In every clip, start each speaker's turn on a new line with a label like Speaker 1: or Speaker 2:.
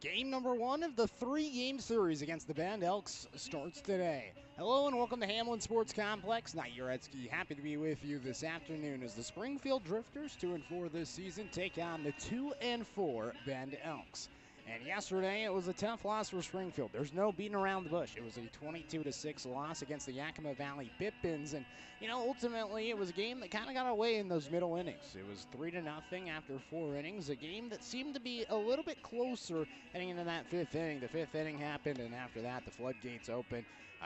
Speaker 1: Game number one of the three-game series against the Bend Elks starts today. Hello and welcome to Hamlin Sports Complex. Knight Jarecki, happy to be with you this afternoon as the Springfield Drifters, 2-4 this season, take on the 2-4 Bend Elks. And yesterday it was a tough loss for Springfield. There's no beating around the bush. It was a 22-6 loss against the Yakima Valley Pippins. And, ultimately it was a game that kind of got away in those middle innings. It was 3-0 after 4 innings, a game that seemed to be a little bit closer heading into that fifth inning. The fifth inning happened, and after that the floodgates opened.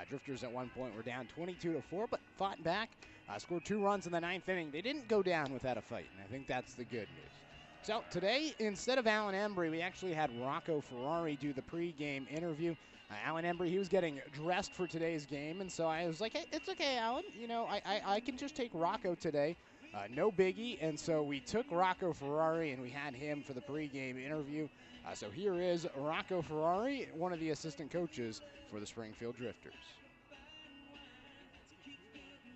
Speaker 1: Drifters at one point were down 22-4, but fought back, scored 2 runs in the ninth inning. They didn't go down without a fight, and I think that's the good news. So today, instead of Alan Embry, we actually had Rocco Ferrari do the pregame interview. Alan Embry, he was getting dressed for today's game, and so I was like, hey, it's okay, Alan. I can just take Rocco today. No biggie. And so we took Rocco Ferrari, and we had him for the pregame interview. So here is Rocco Ferrari, one of the assistant coaches for the Springfield Drifters.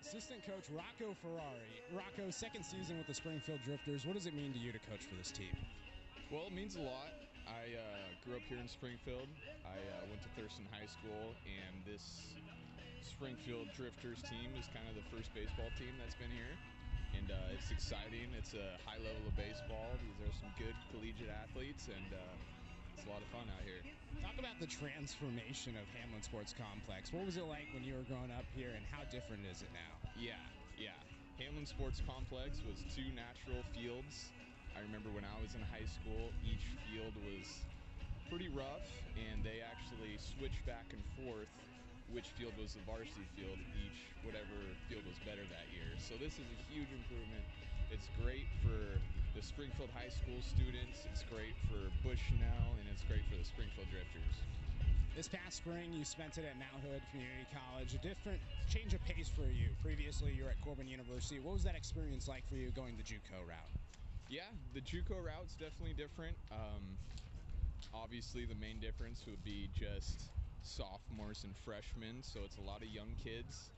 Speaker 1: Assistant coach Rocco Ferrari. Rocco, second season with the Springfield Drifters. What does it mean to you to coach for this team?
Speaker 2: Well, it means a lot. I grew up here in Springfield. I went to Thurston High School, and this Springfield Drifters team is kind of the first baseball team that's been here. And it's exciting. It's a high level of baseball. These are some good collegiate athletes, and it's a lot of fun out here.
Speaker 1: Talk about the transformation of Hamlin Sports Complex. What was it like when you were growing up here, and how different is it now?
Speaker 2: Yeah. Hamlin Sports Complex was 2 natural fields. I remember when I was in high school, each field was pretty rough, and they actually switched back and forth which field was the varsity field. Whatever field was better that year. So this is a huge improvement. It's great for the Springfield High School students, it's great for Bushnell, and it's great for the Springfield Drifters.
Speaker 1: This past spring, you spent it at Mount Hood Community College, a different change of pace for you. Previously, you were at Corbin University. What was that experience like for you going the JUCO route?
Speaker 2: Yeah, the JUCO route's definitely different. Obviously, the main difference would be just sophomores and freshmen, so it's a lot of young kids,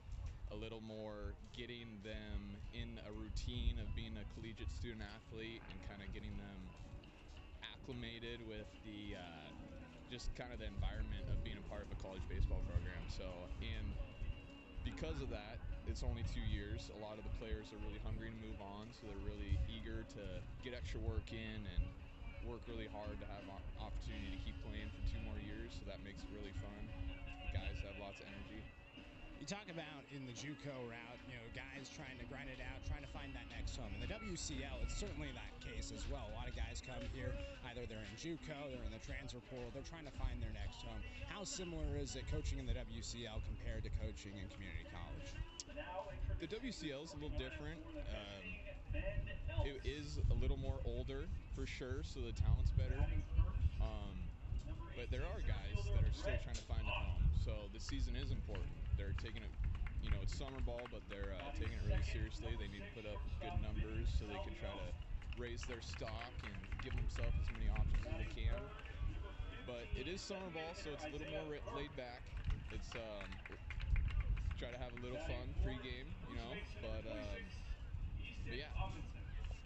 Speaker 2: a little more getting them in a routine of being a collegiate student athlete and kind of getting them acclimated with the just kind of the environment of being a part of a college baseball program. So, and because of that, it's only 2 years. A lot of the players are really hungry to move on, so they're really eager to get extra work in and work really hard to have an opportunity to keep playing for 2 more years, so that makes it really fun. The guys have lots of energy.
Speaker 1: You talk about in the JUCO route, guys trying to grind it out, trying to find that next home. In the WCL, it's certainly that case as well. A lot of guys come here, either they're in JUCO, they're in the transfer portal, they're trying to find their next home. How similar is it coaching in the WCL compared to coaching in community college?
Speaker 2: The WCL is a little different. It is a little more older for sure, so the talent's better. But there are guys that are still trying to find a home, so the season is important. They're taking it, it's summer ball, but they're taking it really seriously. They need to put up good numbers so they can try to raise their stock and give themselves as many options as they can. But it is summer ball, so it's a little more laid back. It's try to have a little fun pregame, but yeah.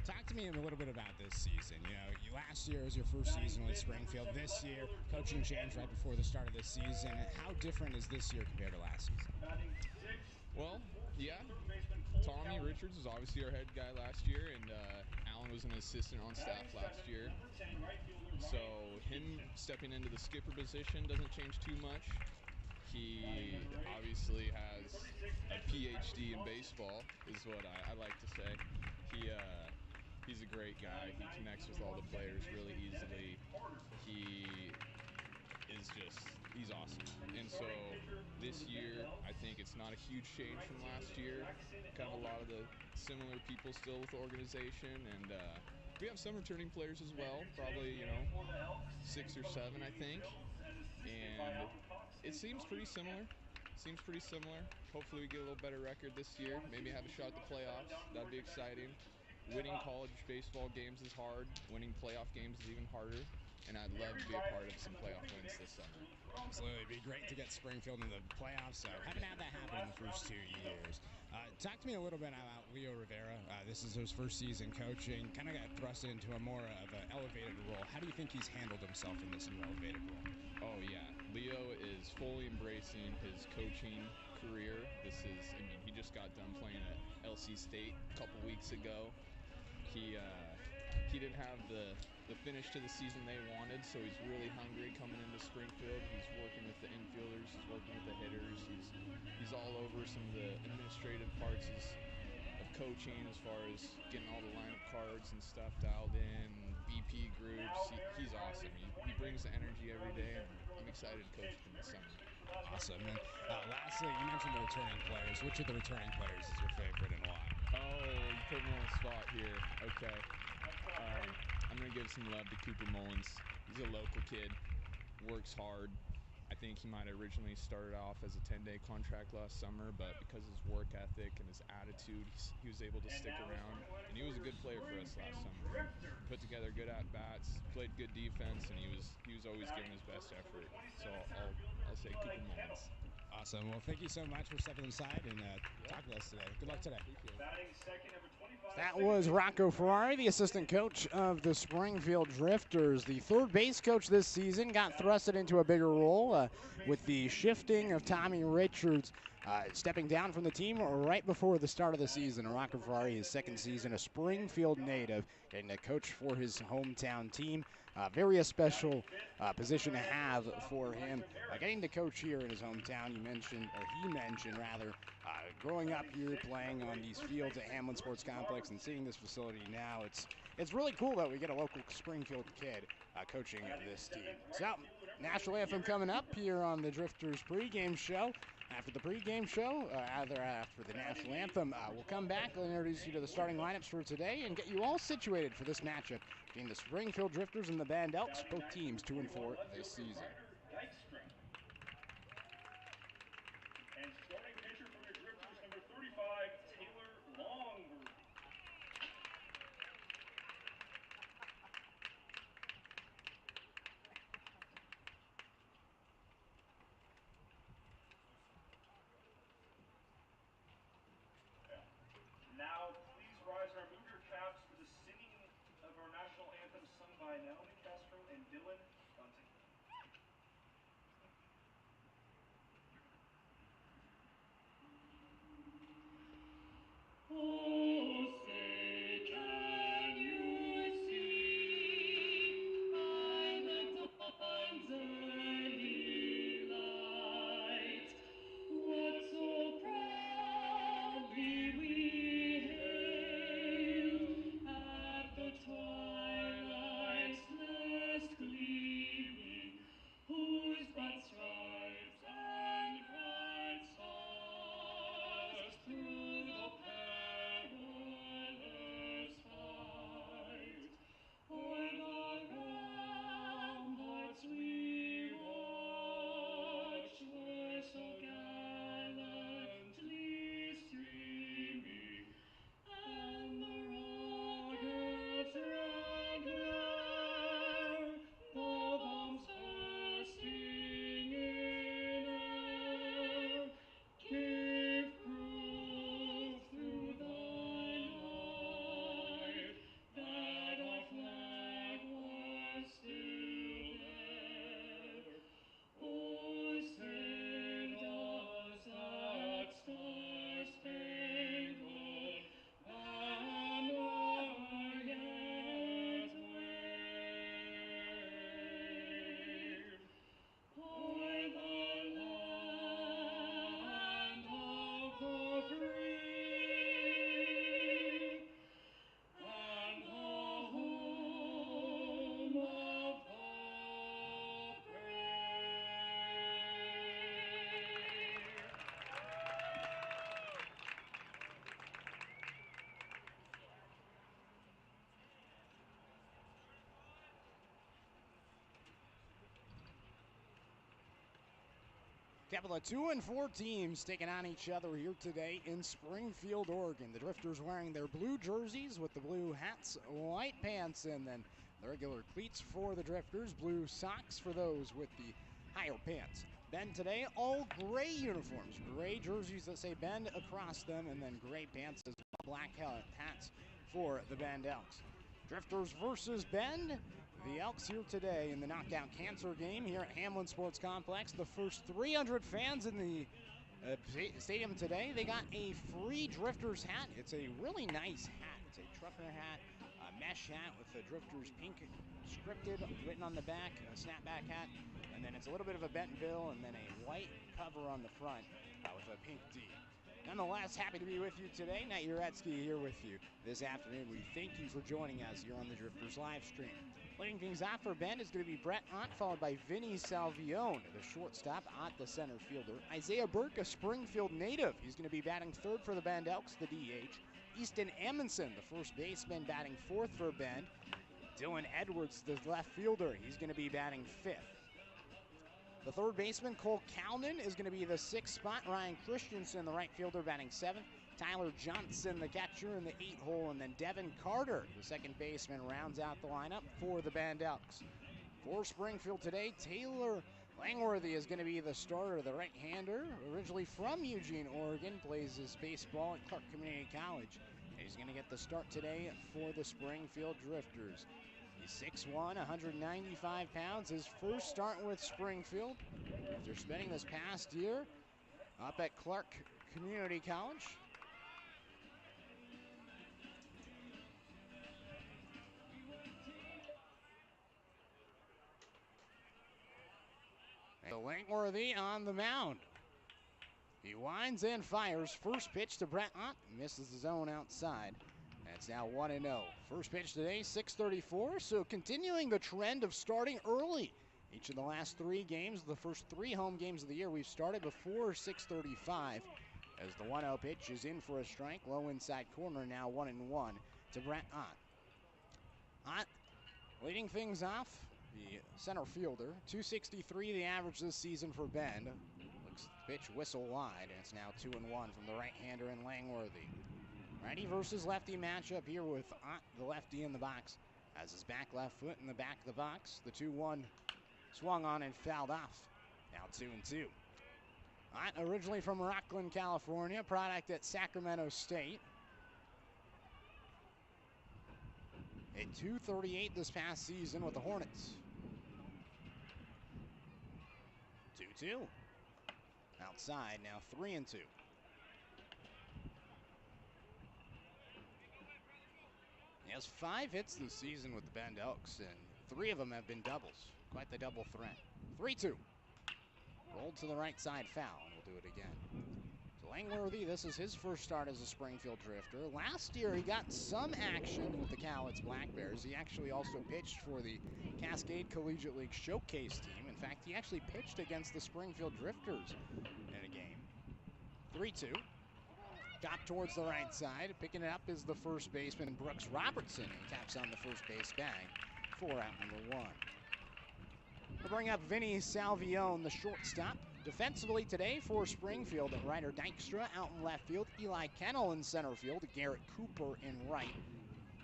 Speaker 1: Talk to me a little bit about this season. Last year was your first season with Springfield. This year, coaching changed right before the start of the season. How different is this year compared to last season?
Speaker 2: Well, yeah. Tommy Richards was obviously our head guy last year, and Alan was an assistant on staff last year. So him stepping into the skipper position doesn't change too much. He obviously has a PhD in baseball, is what I like to say. He's a great guy. He connects with all the players really easily. He's awesome. And so this year, I think it's not a huge change from last year. Kind of a lot of the similar people still with the organization, and we have some returning players as well, probably 6 or 7, I think. And it seems pretty similar. Hopefully we get a little better record this year. Maybe have a shot at the playoffs. That'd be exciting. Winning college baseball games is hard. Winning playoff games is even harder. and I'd love to be a part of some playoff wins this summer.
Speaker 1: Absolutely. It'd be great to get Springfield in the playoffs. So haven't had that happen in the first 2 years. Talk to me a little bit about Leo Rivera. This is his first season coaching. Kind of got thrust into a more of an elevated role. How do you think he's handled himself in this new elevated role?
Speaker 2: Oh, yeah. Leo is fully embracing his coaching career. He just got done playing at LC State a couple weeks ago. He didn't have the finish to the season they wanted, so he's really hungry coming into Springfield. He's working with the infielders, he's working with the hitters, he's all over some of the administrative parts of coaching as far as getting all the lineup cards and stuff dialed in, BP groups. He's awesome. He brings the energy every day, and I'm excited to coach him this summer.
Speaker 1: Awesome. And lastly, you mentioned the returning players. Which of the returning players is your favorite and why?
Speaker 2: Oh, you put me on the spot here. Okay. I'm going to give some love to Cooper Mullins. He's a local kid, works hard. I think he might have originally started off as a 10-day contract last summer, but because of his work ethic and his attitude, he was able to stick around, and he was a good player for us last summer. He put together good at-bats, played good defense, and he was always giving his best effort. So I'll say Cooper Mullins.
Speaker 1: Awesome. Well, thank you so much for stepping aside and talking to us today. Good luck today. That was Rocco Ferrari, the assistant coach of the Springfield Drifters. The third base coach this season got thrusted into a bigger role with the shifting of Tommy Richards stepping down from the team right before the start of the season. Rocco Ferrari, his second season, a Springfield native, and a coach for his hometown team. Very special position to have for him. Getting to coach here in his hometown, he mentioned growing up here, playing on these fields at Hamlin Sports Complex and seeing this facility now, it's really cool that we get a local Springfield kid coaching this team. So, National Anthem coming up here on the Drifters pregame show. After the pregame show, after the National Anthem, we'll come back. I'll introduce you to the starting lineups for today and get you all situated for this matchup between the Springfield Drifters and the Bend Elks, both teams 2-4 this season.
Speaker 3: And starting pitcher for the Drifters, number 35, Taylor Longworth. Now, please rise and remove your caps for the singing of our national anthem sung by Naomi Castro and Dylan Bunting. Oh, say can you see by the dawn's early light what so proudly we hailed at the twilight's last gleaming, whose bright stripes and bright stars through the perilous fight o'er the ramparts we watched were so gallantly streaming, and the rockets' red glare, the bombs bursting in air, gave proof through the night that our flag was still there. Oh, say does that star-spangled banner yet wave o'er the land of the free and the home of the brave?
Speaker 1: Couple of 2-4 teams taking on each other here today in Springfield, Oregon. The Drifters wearing their blue jerseys with the blue hats, white pants, and then The regular cleats for the Drifters, blue socks for those with the higher pants. Bend today, all gray uniforms, gray jerseys that say Bend across them, and then gray pants as well, black hats for the Bend Elks. Drifters versus Bend. The Elks here today in the knockout cancer game here at Hamlin Sports Complex. The first 300 fans in the stadium today, they got a free Drifters hat. It's a really nice hat. It's a trucker hat, a mesh hat with the Drifters pink scripted written on the back, a snapback hat, and then it's a little bit of a Bentonville, and then a white cover on the front with a pink D. Nonetheless, happy to be with you today. Knight Jarecki here with you this afternoon. We thank you for joining us here on the Drifters live stream. Leading things off for Bend is going to be Brett Ott, followed by Vinny Salvione, the shortstop. Ott, the center fielder. Isaiah Burke, a Springfield native. He's going to be batting third for the Bend Elks, the DH. Easton Amundsen, the first baseman, batting fourth for Bend. Dylan Edwards, the left fielder. He's going to be batting fifth. The third baseman, Cole Calnan, is going to be the sixth spot. Ryan Christensen, the right fielder, batting seventh. Tyler Johnson, the catcher, in the 8-hole. And then Devin Carter, the second baseman, rounds out the lineup for the Bend Elks. For Springfield today, Taylor Langworthy is going to be the starter, the right-hander. Originally from Eugene, Oregon, plays his baseball at Clark Community College. And he's going to get the start today for the Springfield Drifters. He's 6'1", 195 pounds. His first start with Springfield after spending this past year up at Clark Community College. So Langworthy on the mound. He winds and fires. First pitch to Brett Ott, misses the zone outside. It's now 1-0. First pitch today, 6:34. So continuing the trend of starting early. Each of the last 3 games, the first 3 home games of the year, we've started before 6:35. As the 1-0 pitch is in for a strike, low inside corner, now 1-1 to Brett Ott. Ott leading things off, the center fielder. 263 the average this season for Bend. Looks the pitch whistle wide, and it's now 2-1 from the right-hander in Langworthy. Righty versus lefty matchup here with Ott, the lefty in the box. Has his back left foot in the back of the box. The 2-1 swung on and fouled off. Now 2-2. Ott, originally from Rockland, California, product at Sacramento State. Hit .238 this past season with the Hornets. 2-2. Outside, now 3-2. He has 5 hits this season with the Bend Elks, and 3 of them have been doubles. Quite the double threat. 3-2. Rolled to the right side, foul, and we'll do it again. So Langworthy, this is his first start as a Springfield Drifter. Last year, he got some action with the Cowlitz Black Bears. He actually also pitched for the Cascade Collegiate League Showcase team. In fact, he actually pitched against the Springfield Drifters in a game. 3-2. Got towards the right side. Picking it up is the first baseman, Brooks Robertson. He taps on the first base bag for out number 1. We'll bring up Vinny Salvione, the shortstop. Defensively today for Springfield, Ryder Dykstra out in left field, Eli Kennel in center field, Garrett Cooper in right.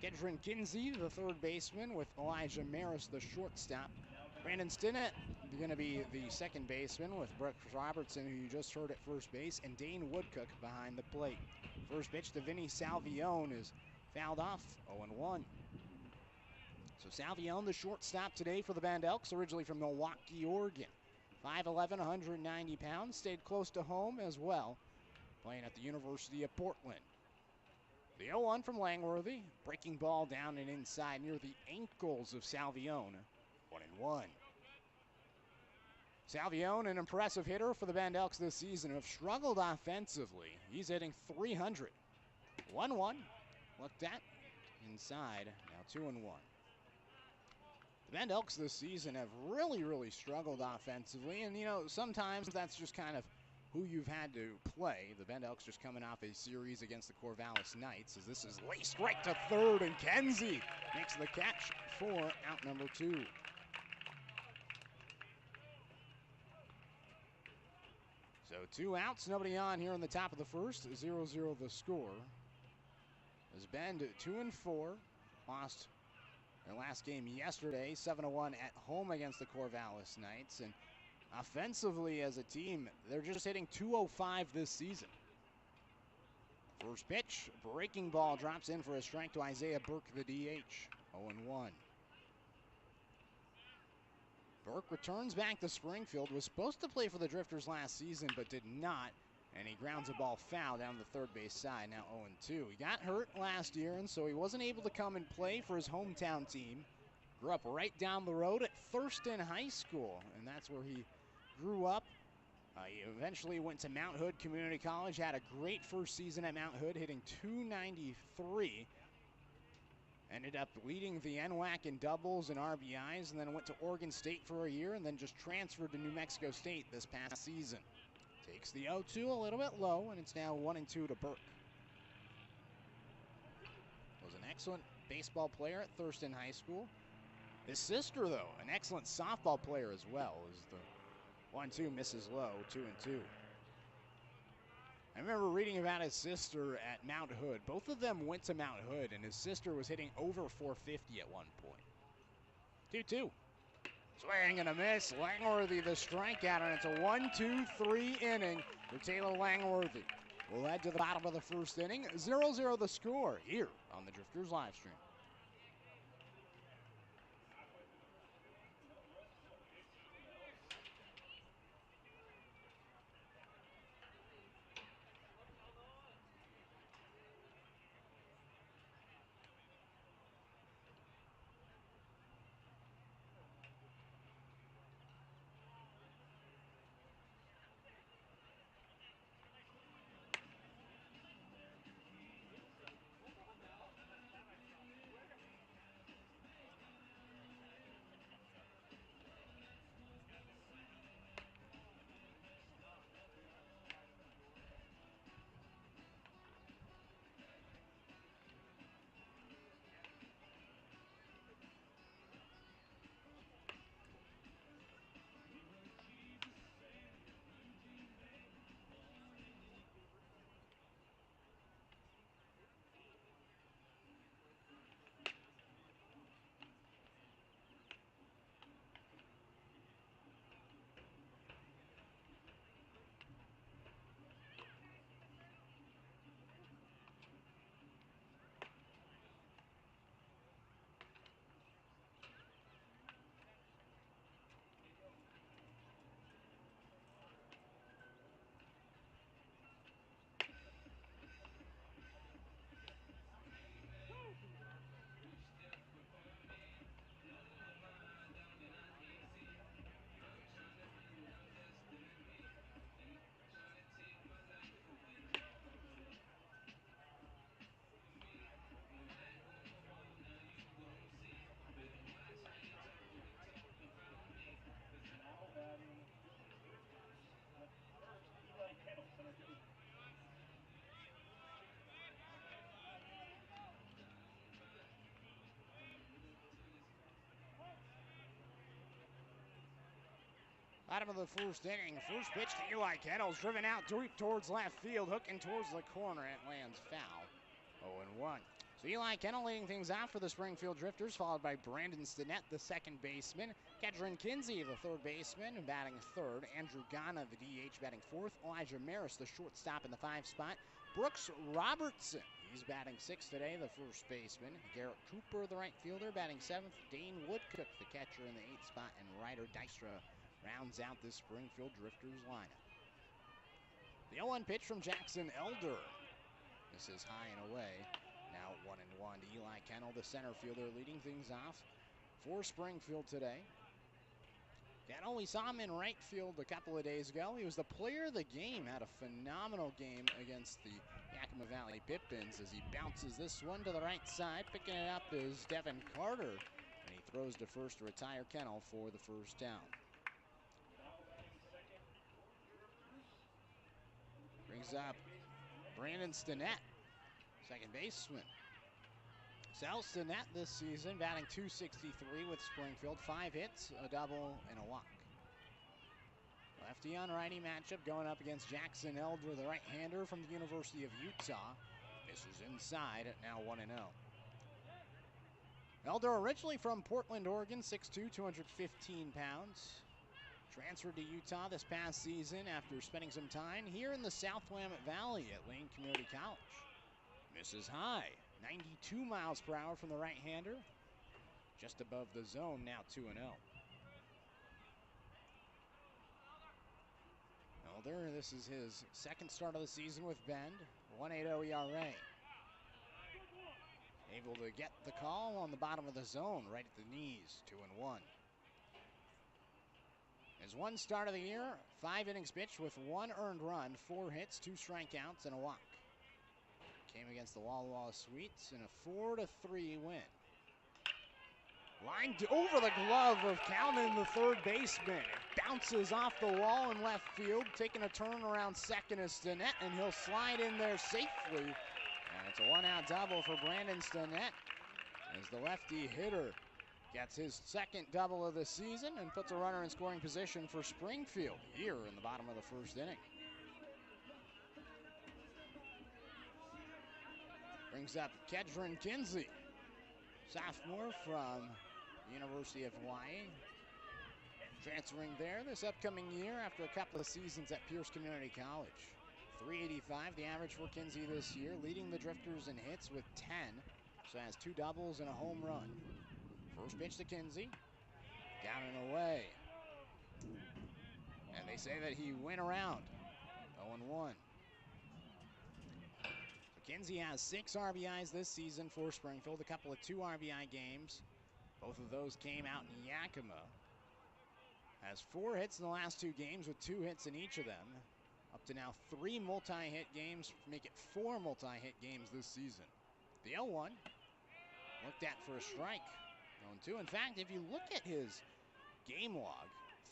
Speaker 1: Kedron Kinsey, the third baseman, with Elijah Maris, the shortstop. Brandon Stinnett going to be the second baseman with Brooks Robertson, who you just heard at first base, and Dane Woodcock behind the plate. First pitch to Vinny Salvione is fouled off, 0-1. So Salvione, the shortstop today for the Bend Elks, originally from Milwaukee, Oregon. 5'11", 190 pounds, stayed close to home as well, playing at the University of Portland. The 0-1 from Langworthy, breaking ball down and inside near the ankles of Salvione, 1-1. Salvione, an impressive hitter for the Bend Elks this season, have struggled offensively. He's hitting .300. 1-1, looked at, inside, now 2-1. The Bend Elks this season have really struggled offensively, and you know, sometimes that's just kind of who you've had to play. The Bend Elks just coming off a series against the Corvallis Knights, as this is laced right to third, and Kenzie makes the catch for out number 2. So 2 outs, nobody on here in the top of the first, 0-0 the score. As Bend 2-4, lost their last game yesterday, 7-1 at home against the Corvallis Knights. And offensively as a team, they're just hitting .205 this season. First pitch, breaking ball drops in for a strike to Isaiah Burke, the DH, 0-1. Burke returns back to Springfield, was supposed to play for the Drifters last season, but did not, and he grounds a ball foul down the third base side, now 0-2. He got hurt last year, and so he wasn't able to come and play for his hometown team. Grew up right down the road at Thurston High School, and that's where he grew up. He eventually went to Mount Hood Community College, had a great first season at Mount Hood, hitting .293. Ended up leading the NWAC in doubles and RBIs, and then went to Oregon State for a year, and then just transferred to New Mexico State this past season. Takes the 0-2 a little bit low, and it's now 1-2 to Burke. Was an excellent baseball player at Thurston High School. His sister, though, an excellent softball player as well, is the 1-2 misses low, 2-2. I remember reading about his sister at Mount Hood. Both of them went to Mount Hood, and his sister was hitting over .450 at one point. 2-2. Swing and a miss. Langworthy the strikeout, and it's a 1-2-3 inning for Taylor Langworthy. We'll head to the bottom of the first inning. 0-0 the score here on the Drifters live stream. Bottom of the first inning, first pitch to Eli Kettles, driven out deep towards left field, hooking towards the corner, and it lands foul. 0-1. So Eli Kettle leading things out for the Springfield Drifters, followed by Brandon Stinnett, the second baseman, Kedron Kinsey, the third baseman, batting third, Andrew Ghana, the DH, batting fourth, Elijah Maris, the shortstop in the 5 spot, Brooks Robertson, he's batting sixth today, the first baseman, Garrett Cooper, the right fielder, batting seventh, Dane Woodcook, the catcher in the 8th spot, and Ryder Dystra rounds out this Springfield Drifters lineup. The 0-1 pitch from Jackson Elder. This is high and away. Now 1-1 to Eli Kennel, the center fielder, leading things off for Springfield today. Kennel, we saw him in right field a couple of days ago. He was the player of the game, had a phenomenal game against the Yakima Valley Pippins as he bounces this one to the right side. Picking it up is Devin Carter, and he throws to first to retire Kennel for the first down. Brings up Brandon Stinnett, second baseman. Sal Stinnett this season batting .263 with Springfield, 5 hits, a double, and a walk. Lefty on righty matchup going up against Jackson Elder, the right-hander from the University of Utah. Misses inside, now 1-0. Elder, originally from Portland, Oregon, 6'2", 215 pounds. Transferred to Utah this past season after spending some time here in the South Willamette Valley at Lane Community College. Misses high, 92 miles per hour from the right-hander. Just above the zone, now 2-0. Elder, this is his second start of the season with Bend, 1.80 ERA. Able to get the call on the bottom of the zone, right at the knees, 2-1. His one start of the year, 5 innings pitched with 1 earned run, 4 hits, 2 strikeouts, and a walk. Came against the Walla Walla Sweets in a 4-3 win. Lined over the glove of Calvin, the third baseman. It bounces off the wall in left field, taking a turn around second is Stinnett, and he'll slide in there safely. And it's a 1-out double for Brandon Stinnett as the lefty hitter gets his second double of the season and puts a runner in scoring position for Springfield here in the bottom of the first inning. Brings up Kedron Kinsey, sophomore from the University of Hawaii. Transferring there this upcoming year after a couple of seasons at Pierce Community College. 385 the average for Kinsey this year, leading the Drifters in hits with 10. So has 2 doubles and a home run. First pitch to Kinsey, down and away. And they say that he went around, 0-1. So Kinsey has 6 RBIs this season for Springfield, a couple of 2 RBI games. Both of those came out in Yakima. Has 4 hits in the last 2 games with 2 hits in each of them. Up to now 3 multi-hit games, make it 4 multi-hit games this season. The 0-1, looked at for a strike. 0-2. In fact, if you look at his game log,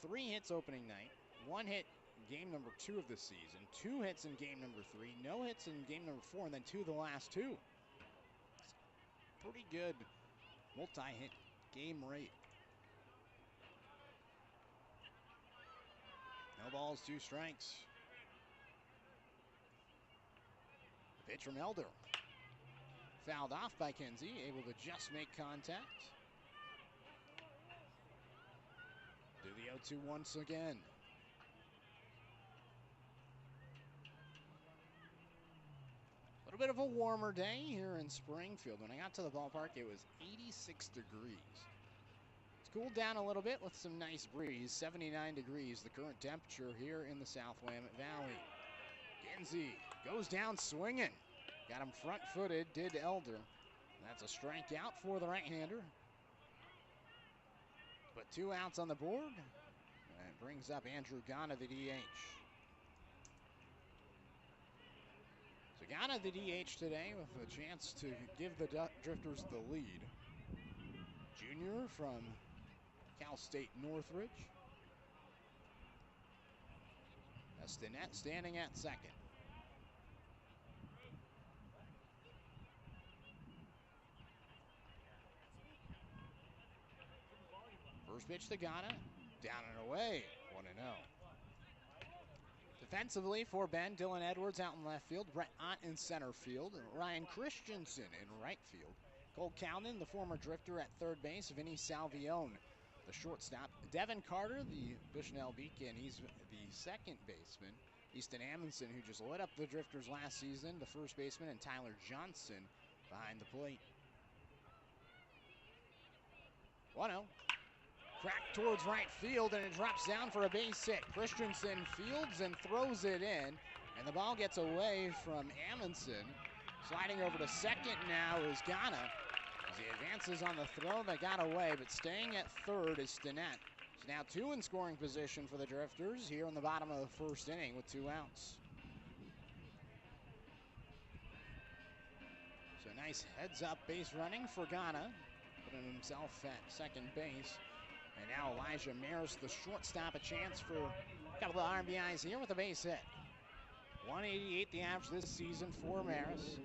Speaker 1: 3 hits opening night, 1 hit game number 2 of the season, 2 hits in game number 3, no hits in game number 4, and then 2 the last 2. Pretty good multi-hit game rate. No balls, 2 strikes. Pitch from Elder. Fouled off by Kinsey, able to just make contact. Do the 0-2 once again. A little bit of a warmer day here in Springfield. When I got to the ballpark, it was 86 degrees. It's cooled down a little bit with some nice breeze. 79 degrees, the current temperature here in the South Willamette Valley. Kinsey goes down swinging. Got him front-footed, did Elder. That's a strikeout for the right-hander. But 2 outs on the board. And it brings up Andrew Ghana, the DH. So Ghana, the DH today, with a chance to give the Drifters the lead. Junior from Cal State Northridge. Stinnett standing at second. First pitch to Ghana, down and away, 1-0. Defensively for Bend, Dylan Edwards out in left field, Brett Ott in center field, and Ryan Christensen in right field. Cole Calnan, the former Drifter, at third base, Vinny Salvione, the shortstop. Devin Carter, the Bushnell Beacon, he's the second baseman. Easton Amundsen, who just lit up the Drifters last season, the first baseman, and Tyler Johnson behind the plate. 1-0. Cracked towards right field, and it drops down for a base hit. Christensen fields and throws it in, and the ball gets away from Amundsen. Sliding over to second now is Ghana, as he advances on the throw that got away, but staying at third is Stinnett. So now 2 in scoring position for the Drifters here in the bottom of the first inning with 2 outs. So nice heads-up base running for Ghana, putting himself at second base. And now Elijah Maris, the shortstop, a chance for a couple of RBIs here with a base hit. 188 the average this season for Maris.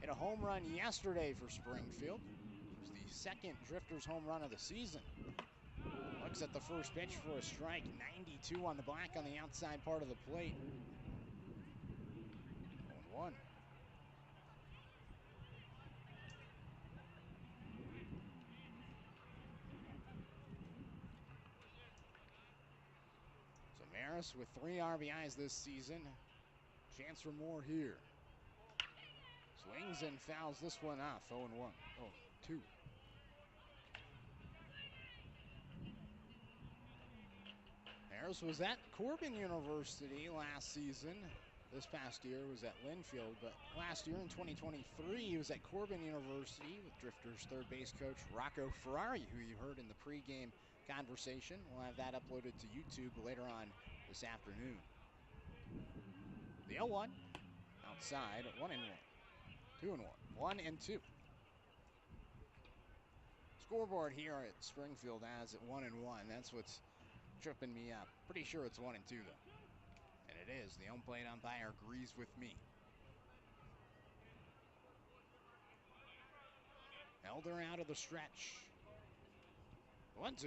Speaker 1: Hit a home run yesterday for Springfield. It was the second Drifters home run of the season. Looks at the first pitch for a strike. 92 on the black on the outside part of the plate. 0-1. Maris with 3 RBIs this season. Chance for more here. Swings and fouls this one off. 0-1. Oh, 2. Maris was at Corbin University last season. This past year was at Linfield, but last year in 2023, he was at Corbin University with Drifters third base coach Rocco Ferrari, who you heard in the pregame conversation. We'll have that uploaded to YouTube later on this afternoon. The 0-1 outside, 1-1, 2-1, 1-2. Scoreboard here at Springfield has it 1-1. That's what's tripping me up. Pretty sure it's 1-2 though. And it is. The home plate umpire agrees with me. Elder out of the stretch. 1-2.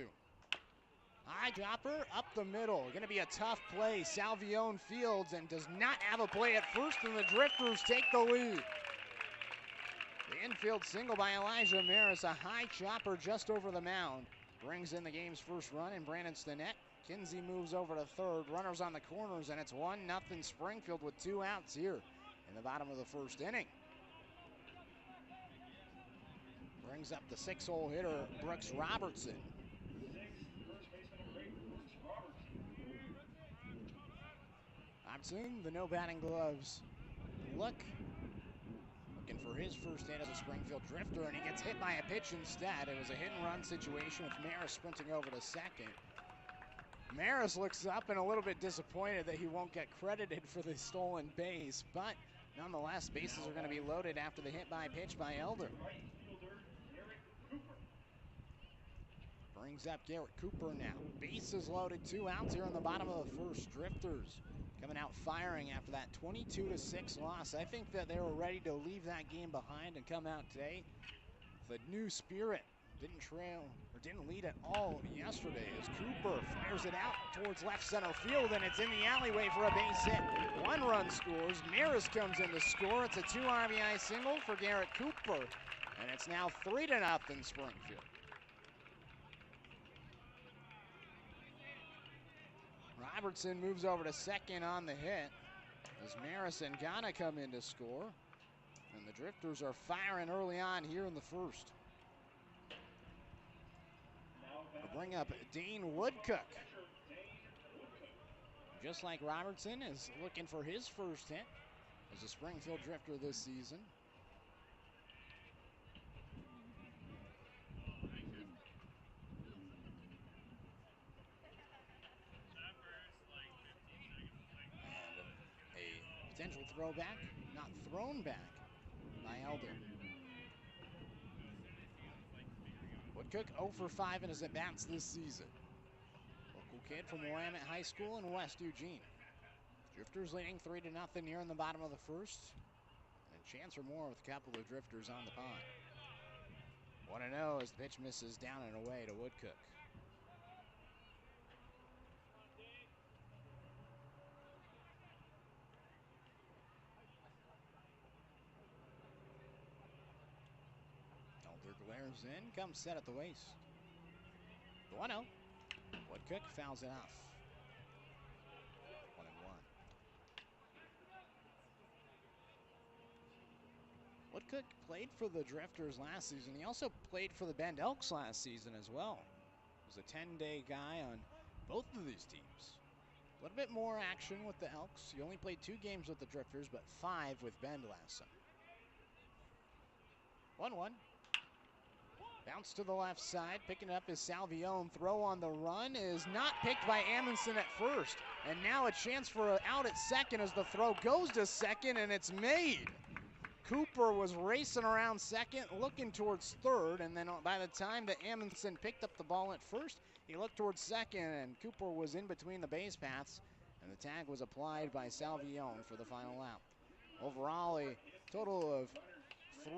Speaker 1: High dropper up the middle. Going to be a tough play. Salvione fields and does not have a play at first, and the Drifters take the lead. The infield single by Elijah Maris, a high chopper just over the mound. Brings in the game's first run, and Brandon Stinnett. Kinsey moves over to third. Runners on the corners, and it's 1-0 Springfield with 2 outs here in the bottom of the first inning. Brings up the 6-hole hitter, Brooks Robertson. Robertson, the no batting gloves. Looking for his first hit as a Springfield Drifter, and he gets hit by a pitch instead. It was a hit and run situation with Maris sprinting over to second. Maris looks up and a little bit disappointed that he won't get credited for the stolen base, but nonetheless, bases are going to be loaded after the hit by pitch by Elder. Brings up Garrett Cooper now. Bases loaded, 2 outs here in the bottom of the first. Drifters coming out firing after that 22-6 loss. I think that they were ready to leave that game behind and come out today with a new spirit. Didn't lead at all yesterday as Cooper fires it out towards left center field, and it's in the alleyway for a base hit. 1 run scores. Maris comes in to score. It's a 2 RBI single for Garrett Cooper, and it's now 3-0 Springfield. Robertson moves over to second on the hit as Maris and Ghana come in to score, and the Drifters are firing early on here in the first. We'll bring up Dane Woodcook. Just like Robertson is looking for his first hit as a Springfield Drifter this season. And a potential throwback, not thrown back by Elder. Woodcook 0 for 5 in his at-bats this season. Local kid from Willamette High School in West Eugene. Drifters leading 3-0 here in the bottom of the first. And a chance for more with a couple of Drifters on the pond. 1-0 as the pitch misses down and away to Woodcook. Elder glares in, comes set at the waist. 1-0. Woodcook fouls it off. 1-1. Woodcook played for the Drifters last season. He also played for the Bend Elks last season as well. He was a 10-day guy on both of these teams. A little bit more action with the Elks. He only played 2 games with the Drifters, but 5 with Bend last summer. 1-1. Bounce to the left side, picking up is Salvione. Throw on the run is not picked by Amundsen at first. And now a chance for an out at second as the throw goes to second, and it's made. Cooper was racing around second, looking towards third, and then by the time that Amundsen picked up the ball at first, he looked towards second, and Cooper was in between the base paths, and the tag was applied by Salvione for the final out. Overall, a total of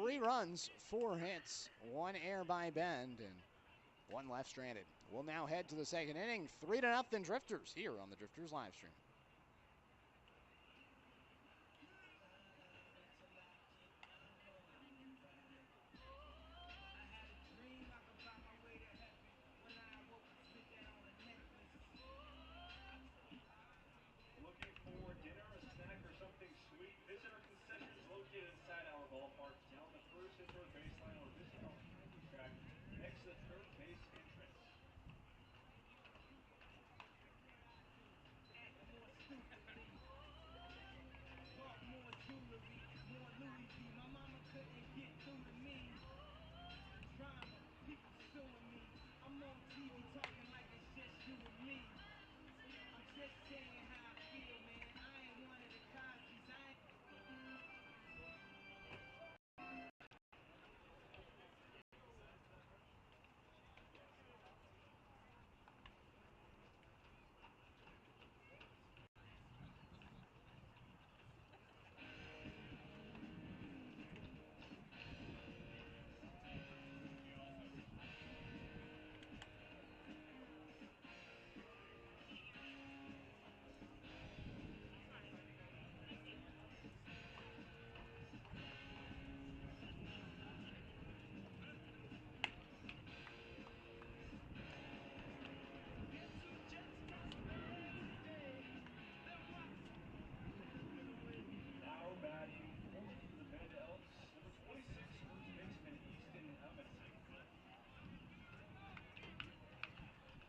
Speaker 1: 3 runs, 4 hits, 1 error by Bend, and 1 left stranded. We'll now head to the second inning. 3-0 Drifters here on the Drifters live stream.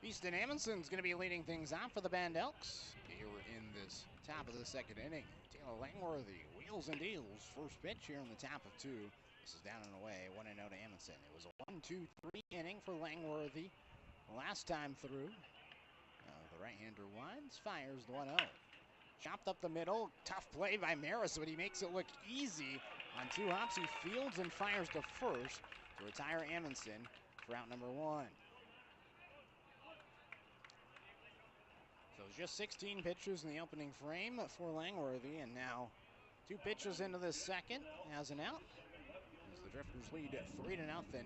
Speaker 1: Easton Amundsen's going to be leading things off for the Bend Elks here in this top of the second inning. Taylor Langworthy wheels and deals. First pitch here in the top of two. This is down and away, 1-0 to Amundsen. It was a 1-2-3 inning for Langworthy last time through. The right-hander winds, fires the 1-0. Chopped up the middle, tough play by Maris, but he makes it look easy. On two hops, he fields and fires to first to retire Amundsen for out number one. So it's just 16 pitches in the opening frame for Langworthy, and now 2 pitches into this second as an out. As the Drifters lead 3-0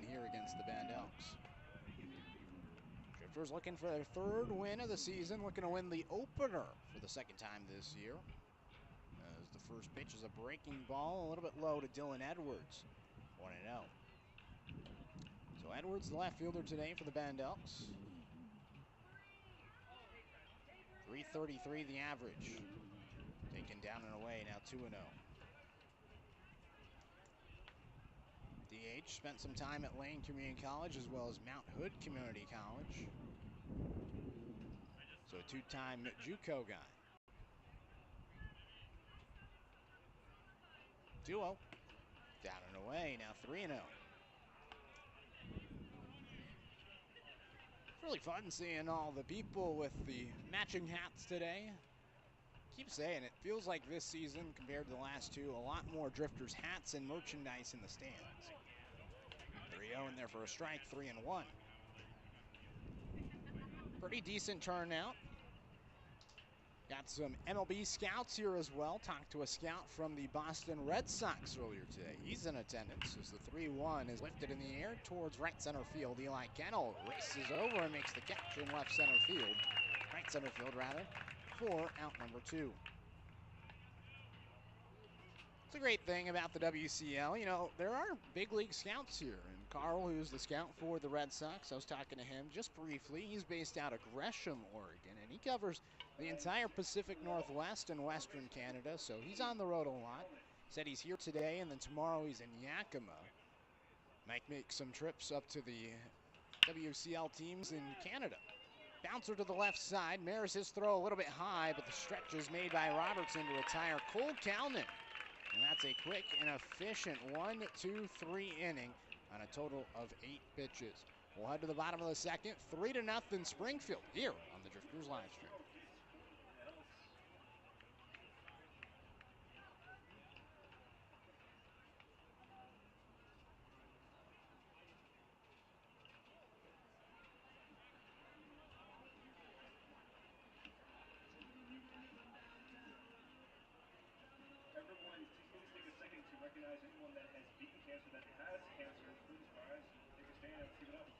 Speaker 1: here against the Bend Elks. Drifters looking for their third win of the season, looking to win the opener for the second time this year. As the first pitch is a breaking ball, a little bit low to Dylan Edwards, 1-0. So Edwards, the left fielder today for the Bend Elks. 333 the average. Taken down and away, now 2-0. DH spent some time at Lane Community College as well as Mount Hood Community College. So a two-time JUCO guy. 2-0. Down and away, now 3-0. It's really fun seeing all the people with the matching hats today. Keep saying it feels like this season compared to the last two, a lot more Drifters hats and merchandise in the stands. 3-0 in there for a strike, 3-1. Pretty decent turnout. Got some MLB scouts here as well. Talked to a scout from the Boston Red Sox earlier today. He's in attendance as the 3-1 is lifted in the air towards right center field. Eli Kennel races over and makes the catch in left center field. Right center field, rather, for out number 2. It's a great thing about the WCL. You know, there are big league scouts here. And Carl, who's the scout for the Red Sox, I was talking to him just briefly. He's based out of Gresham, Oregon, and he covers the entire Pacific Northwest and Western Canada, so he's on the road a lot. Said he's here today, and then tomorrow he's in Yakima. Might make some trips up to the WCL teams in Canada. Bouncer to the left side. Maris his throw a little bit high, but the stretch is made by Robertson to retire Cole Calnan. And that's a quick and efficient 1-2-3 inning on a total of 8 pitches. We'll head to the bottom of the second. 3-0 Springfield here on the Drifters live stream.
Speaker 3: Recognize anyone that has beaten cancer, that has cancer. Please rise, take a stand, keep it up.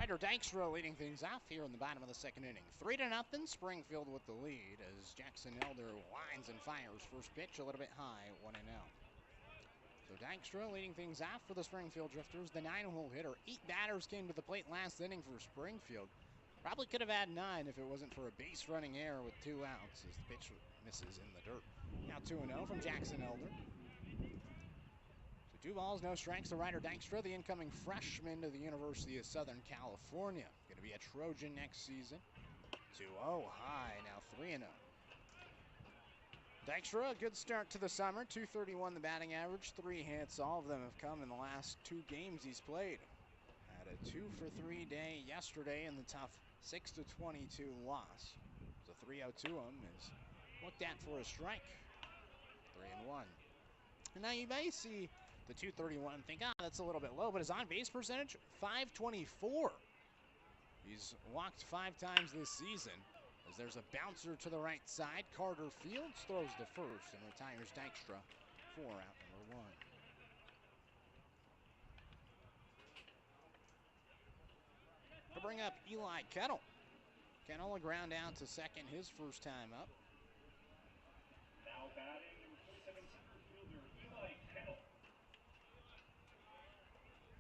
Speaker 1: Ryder Dykstra leading things off here in the bottom of the second inning. 3-0 Springfield with the lead as Jackson Elder winds and fires. First pitch a little bit high, 1-0. So Dykstra leading things off for the Springfield Drifters. The 9-hole hitter. 8 batters came to the plate last inning for Springfield. Probably could have had 9 if it wasn't for a base running error with 2 outs as the pitch misses in the dirt. Now 2-0 from Jackson Elder. 2 balls, no strikes to Ryder Dykstra, the incoming freshman to the University of Southern California. Going to be a Trojan next season. 2-0 high, now 3-0. Dykstra, a good start to the summer. .231 the batting average, 3 hits. All of them have come in the last 2 games he's played. Had a 2-for-3 day yesterday in the tough 6-22 loss. So 3-0 to him is looked at for a strike. 3-1. And now you may see the .231 and think, that's a little bit low, but his on-base percentage, .524. He's walked 5 times this season. As there's a bouncer to the right side, Carter Fields throws the first and retires Dykstra for out number 1. To bring up Eli Kettle. Kettle a ground out to second his first time up.
Speaker 3: Now batting, number 47 center fielder, Eli Kettle.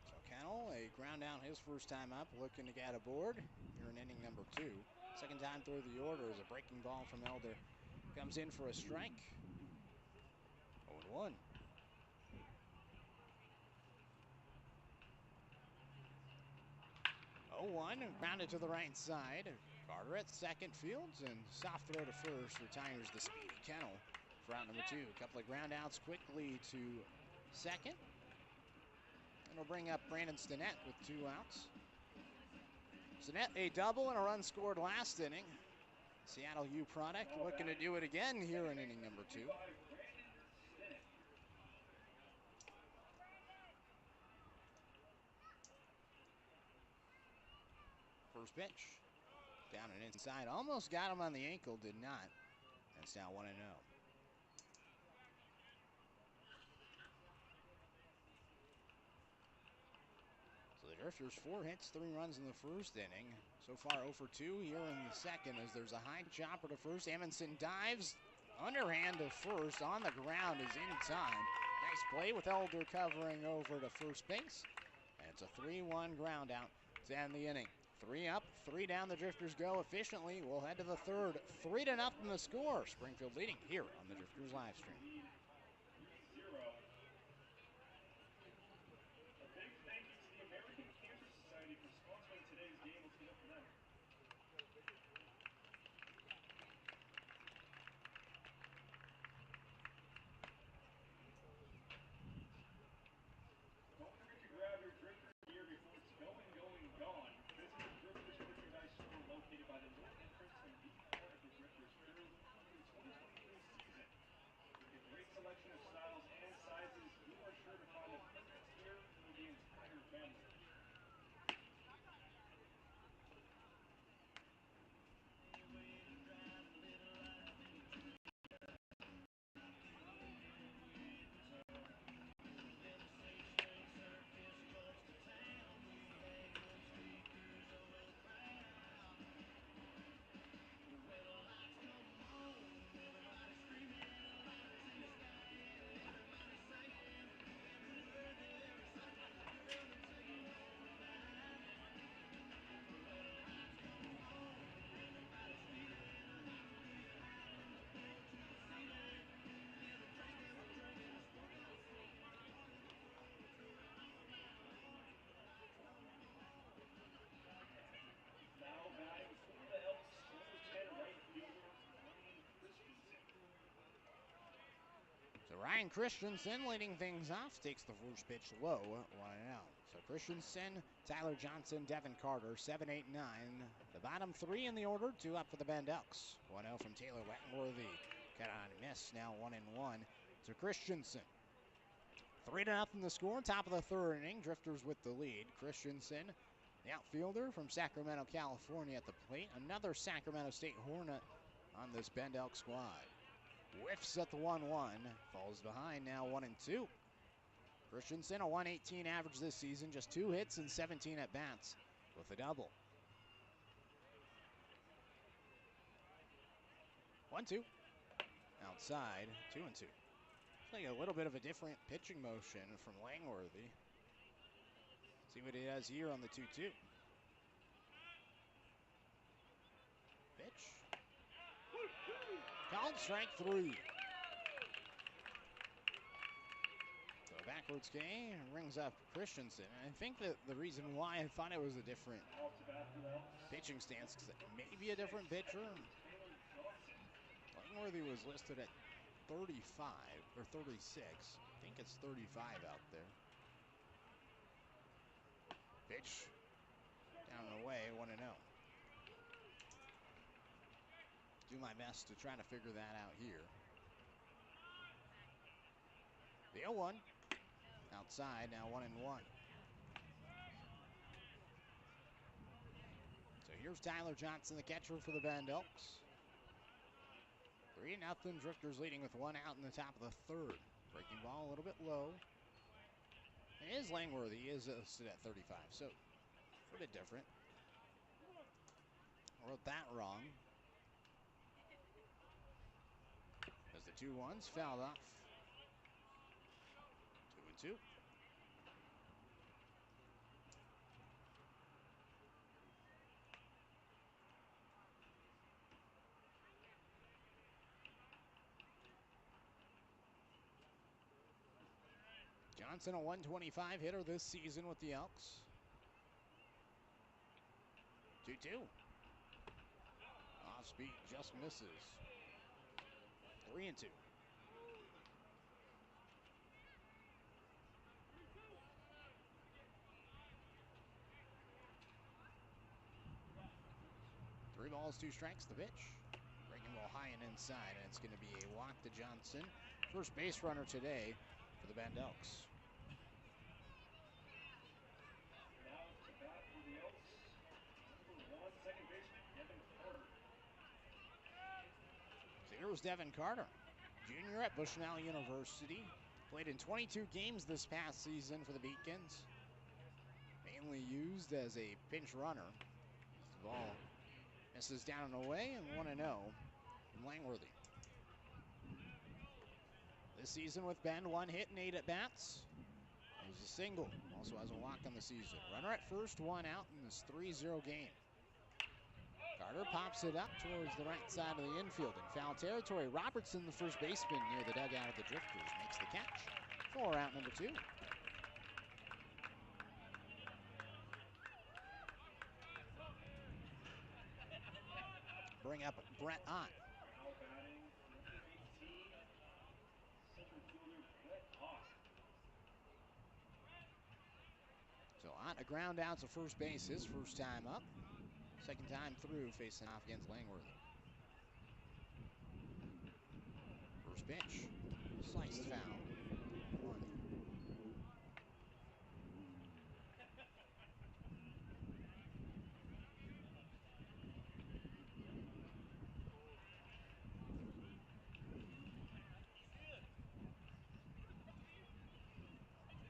Speaker 1: So Kettle, a ground out his first time up, looking to get aboard here in inning number 2. Second time through the order as a breaking ball from Elder comes in for a strike. 0-1. Grounded to the right side. Carter at second, Fields, and soft throw to first retires the speedy Kettle for out number 2. A couple of ground outs quickly to second. And we'll bring up Brandon Stinnett with 2 outs. Stinnett a double and a run scored last inning. Seattle U product looking to do it again here in inning number 2. First pitch. Down and inside. Almost got him on the ankle, did not. That's now 1-0. So the Drifters 4 hits, 3 runs in the first inning. So far 0 for 2 here in the second as there's a high chopper to first. Amundsen dives. Underhand to first. On the ground is in time. Nice play with Elder covering over to first base. And it's a 3-1 ground out to end the inning. 3 up, 3 down, the Drifters go efficiently. We'll head to the third. 3-0 the score. Springfield leading here on the Drifters live stream.
Speaker 3: A big thank you to the American Cancer Society for sponsoring today's game. Let's give it up for them. Don't forget to grab your Drifters gear before it's gone. Visit the Drifters merchandise store located by the north entrance and be part of the Drifters crew for the 2023 season. With a great selection of styles and sizes, you are sure to find the perfect gear for the entire family. Now batting for the Elks, number 10 right fielder, Ryan Christensen.
Speaker 1: So Ryan Christensen leading things off, takes the first pitch low, 1-0. So Christensen, Tyler Johnson, Devin Carter, 7, 8, 9. The bottom 3 in the order, 2 up for the Bend Elks. 1-0 from Taylor Wettenworthy. Cut on miss, now 1-1 to Christensen. 3-0 the score, top of the third inning. Drifters with the lead. Christensen, the outfielder from Sacramento, California at the plate. Another Sacramento State Hornet on this Bend Elk squad. Whiffs at the 1-1. Falls behind now 1-2. Christensen, a 118 average this season. Just 2 hits and 17 at bats with a double. 1-2. Outside, 2-2. Like a little bit of a different pitching motion from Langworthy. See what he does here on the 2-2. Pitch. Called strike 3. So back Efforts K rings up Christensen. And I think that the reason why I thought it was a different pitching stance, because it may be a different pitcher. Langworthy was listed at 35 or 36. I think it's 35 out there. Pitch down and away, 1-0. Do my best to try to figure that out here. The 0-1 outside, now 1-1. So here's Tyler Johnson, the catcher for the Bend Elks. 3-0, Drifters leading with 1 out in the top of the third. Breaking ball a little bit low. It is Langworthy, he is listed at 35, so a bit different. I wrote that wrong. As the 2-1s fouled off. 2-2. Johnson, a 125 hitter this season with the Elks. 2-2. Off speed, just misses. 3-2. Three balls, 2 strikes, the pitch. Breaking ball high and inside, and it's going to be a walk to Johnson. First base runner today for the Bend Elks. So here was Devin Carter, junior at Bushnell University. Played in 22 games this past season for the Beacons. Mainly used as a pinch runner. The ball misses down and away, and 1-0 from Langworthy. This season with Bend, 1 hit and 8 at-bats. It was a single, also has a walk on the season. Runner at first, 1 out in this 3-0 game. Carter pops it up towards the right side of the infield in foul territory. Robertson, the first baseman near the dugout of the Drifters, makes the catch for out number 2. Bring up Brett Ott. So Ott, a ground out to first base, his first time up. Second time through, facing off against Langworthy. First pitch, sliced foul. 1.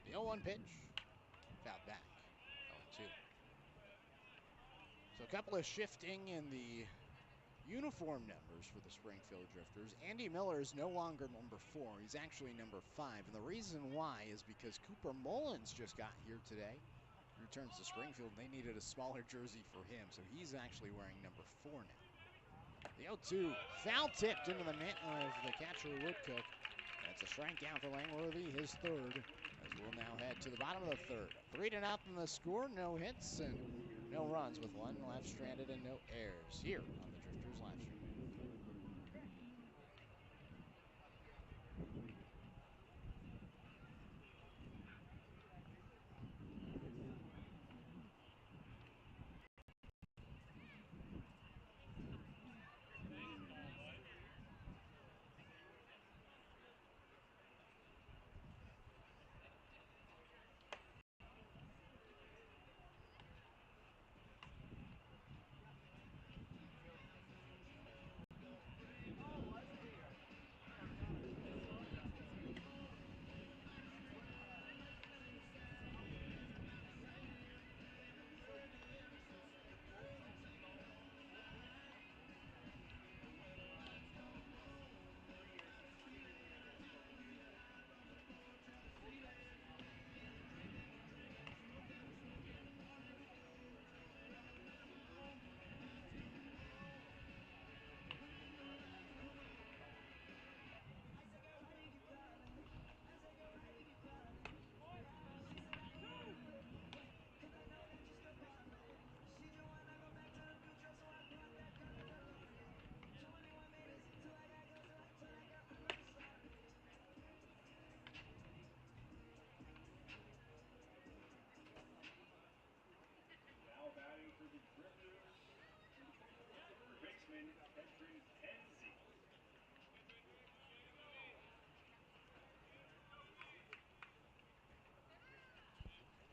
Speaker 1: The 0-1 pitch, fouled back, 0-2. So a couple of shifting in the uniform numbers for the Springfield Drifters. Andy Miller is no longer number 4. He's actually number 5. And the reason why is because Cooper Mullins just got here today. He returns to Springfield. They needed a smaller jersey for him, so he's actually wearing number 4 now. The 0-2, foul tipped into the net of the catcher Woodcook. That's a strikeout for Langworthy, his third, as we'll now head to the bottom of the third. 3-0 the score, no hits and no runs with 1 left stranded and no errors here on the Drifters live stream.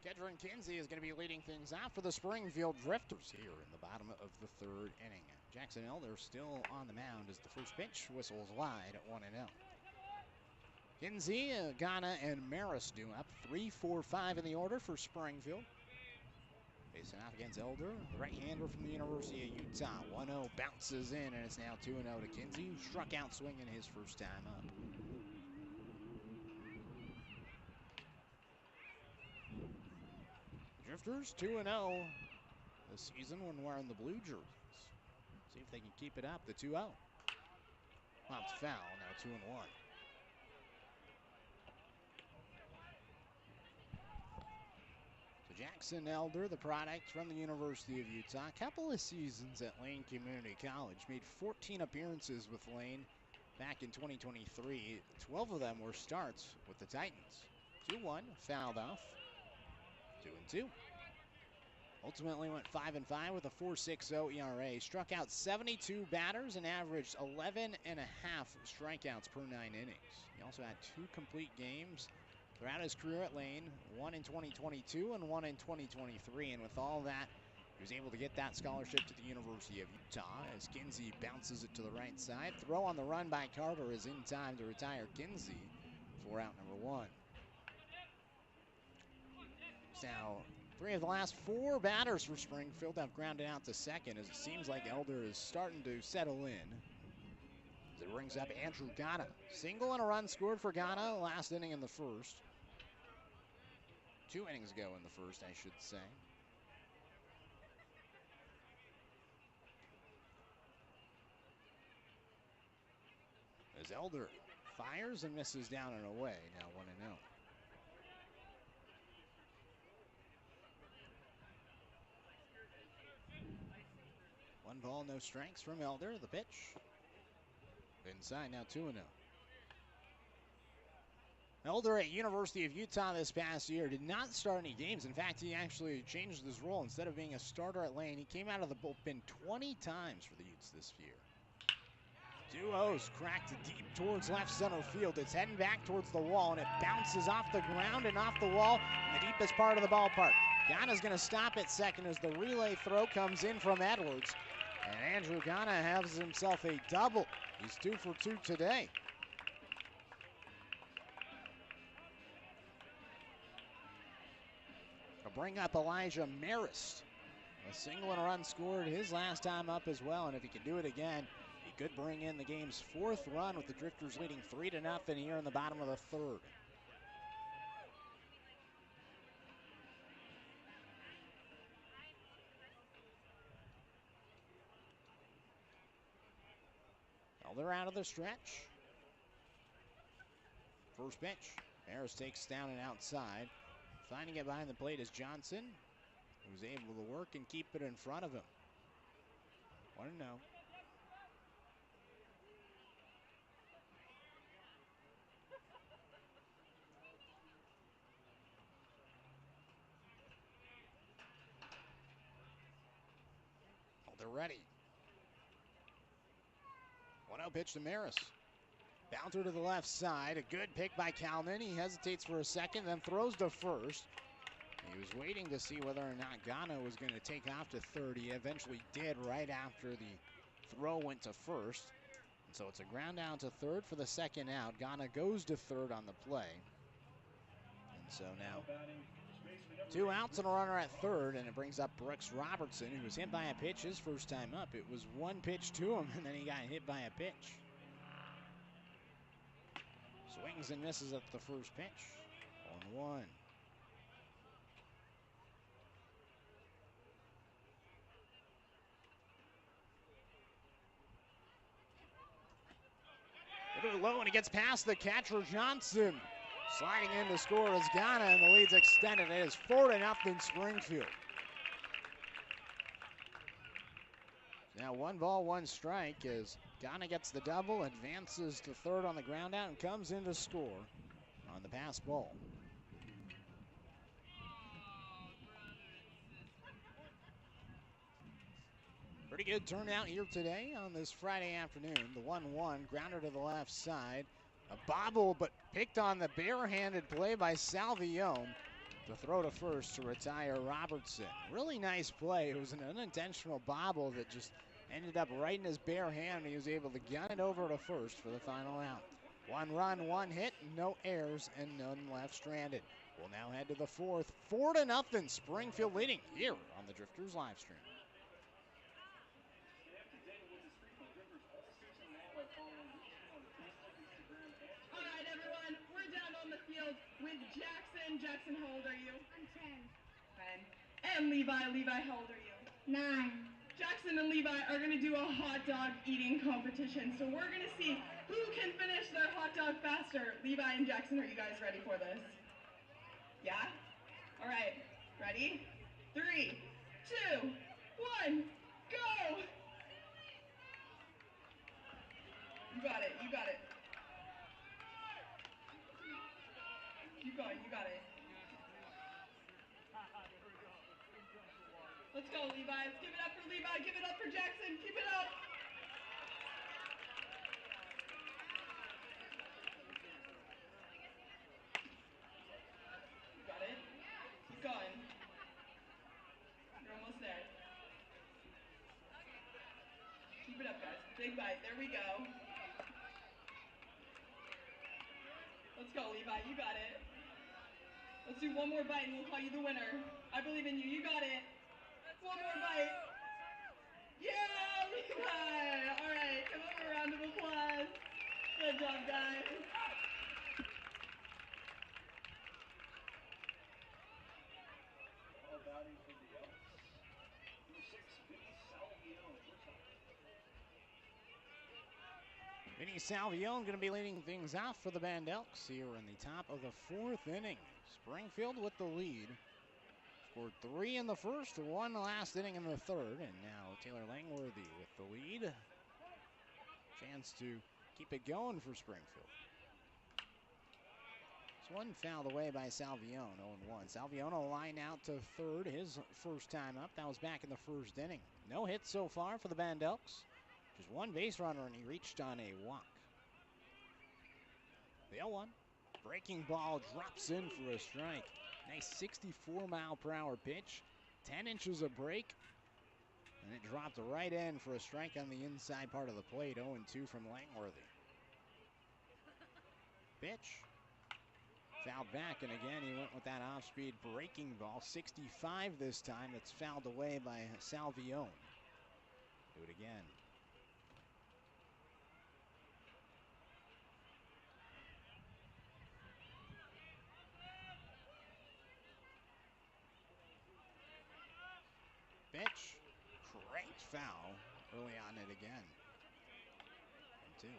Speaker 1: Kedron Kinsey is going to be leading things off for the Springfield Drifters here in the bottom of the third inning. Jackson Elder still on the mound as the first pitch whistles wide at 1-0. Kinsey, Ghana, and Maris due up 3-4-5 in the order for Springfield. Facing off against Elder, the right-hander from the University of Utah. 1-0 bounces in, and it's now 2-0 to Kinsey, who struck out swinging his first time up. Drifters 2-0 this season when wearing the blue jerseys. See if they can keep it up. The 2-0. Popped foul, now 2-1. So Jackson Elder, the product from the University of Utah, a couple of seasons at Lane Community College. Made 14 appearances with Lane back in 2023. 12 of them were starts with the Titans. 2-1, fouled off. 2-2. Ultimately went 5-5 with a 4.60 ERA. Struck out 72 batters and averaged 11.5 strikeouts per 9 innings. He also had 2 complete games throughout his career at Lane, one in 2022 and one in 2023. And with all that, he was able to get that scholarship to the University of Utah as Kinsey bounces it to the right side. Throw on the run by Carter is in time to retire Kinsey for out number 1. Now, 3 of the last 4 batters for Springfield have grounded out to second as it seems like Elder is starting to settle in. As it brings up Andrew Ghana. Single and a run scored for Ghana last inning in the first. 2 innings ago in the first, I should say. As Elder fires and misses down and away, now 1-0. 1 ball, no strikes from Elder. The pitch. Inside, now 2-0. Elder at University of Utah this past year did not start any games. In fact, he actually changed his role. Instead of being a starter at Lane, he came out of the bullpen 20 times for the Utes this year. 2-0's cracked deep towards left center field. It's heading back towards the wall, and it bounces off the ground and off the wall in the deepest part of the ballpark. Ghana's going to stop at second as the relay throw comes in from Edwards. And Andrew Ghana has himself a double. He's 2 for 2 today. To bring up Elijah Marist. A single and a run scored his last time up as well. And if he can do it again, he could bring in the game's 4th run with the Drifters leading 3-0 here in the bottom of the third. Elder out of the stretch. First pitch. Harris takes down and outside. Finding it behind the plate is Johnson, who's able to work and keep it in front of him. 1-0. Elder ready. 1-0 pitch to Maris. Bouncer to the left side. A good pick by Kalman. He hesitates for a second, then throws to first. He was waiting to see whether or not Ghana was going to take off to third. He eventually did right after the throw went to first. And so it's a ground out to third for the second out. Ghana goes to third on the play. And so now 2 outs and a runner at third, and it brings up Brooks Robertson, who was hit by a pitch his first time up. It was 1 pitch to him, and then he got hit by a pitch. Swings and misses at the first pitch. 1-1. Hit it low, and he gets past the catcher, Johnson. Sliding in to score is Ghana, and the lead's extended. It is 4-0 Springfield. Now 1 ball, 1 strike as Ghana gets the double, advances to third on the ground out, and comes in to score on the pass ball. Pretty good turnout here today on this Friday afternoon. The 1-1, grounder to the left side. A bobble, but picked on the barehanded play by Salvione. The throw to first to retire Robertson. Really nice play. It was an unintentional bobble that just ended up right in his bare hand. He was able to gun it over to first for the final out. 1 run, 1 hit, no errors, and none left stranded. We'll now head to the fourth. 4-0, Springfield leading here on the Drifters live stream.
Speaker 4: All right, everyone, we're down on the field with Jackson. Jackson, how old are you?
Speaker 5: I'm 10.
Speaker 4: 10. And Levi. Levi, how old are you?
Speaker 5: 9.
Speaker 4: Jackson and Levi are going to do a hot dog eating competition. So we're going to see who can finish their hot dog faster. Levi and Jackson, are you guys ready for this? Yeah? All right. Ready? 3, 2, 1, go! You got it. You got it. Keep going. You got it. Let's go, Levi. Let's give it up for Levi. Give it up for Jackson. Keep it up. You got it? Keep going. You're almost there. Keep it up, guys. Big bite. There we go. Let's go, Levi. You got it. Let's do one more bite and we'll call you the winner. I believe in you. You got it. One more bite. Yeah, Levi. All right, give him a round of applause. Good job, guys.
Speaker 3: Ball batting for the Elks. Number 6, Vinny Salvione.
Speaker 1: Vinny Salvione going to be leading things off for the Bend Elks here in the top of the 4th inning. Springfield with the lead. Scored 3 in the first, 1 last inning in the 3rd, and now Taylor Langworthy with the lead. Chance to keep it going for Springfield. This one fouled away by Salvione, 0-1. Salvione will line out to 3rd, his first time up. That was back in the 1st inning. No hits so far for the Bend Elks. Just 1 base runner, and he reached on a walk. The 0-1. Breaking ball drops in for a strike. Nice 64-mile-per-hour pitch. 10 inches of break. And it dropped right in for a strike on the inside part of the plate. 0-2 from Langworthy. Pitch. Fouled back, and again he went with that off-speed breaking ball. 65 this time. It's fouled away by Salvione. Do it again. Pitch, great foul early on it again. 1-2.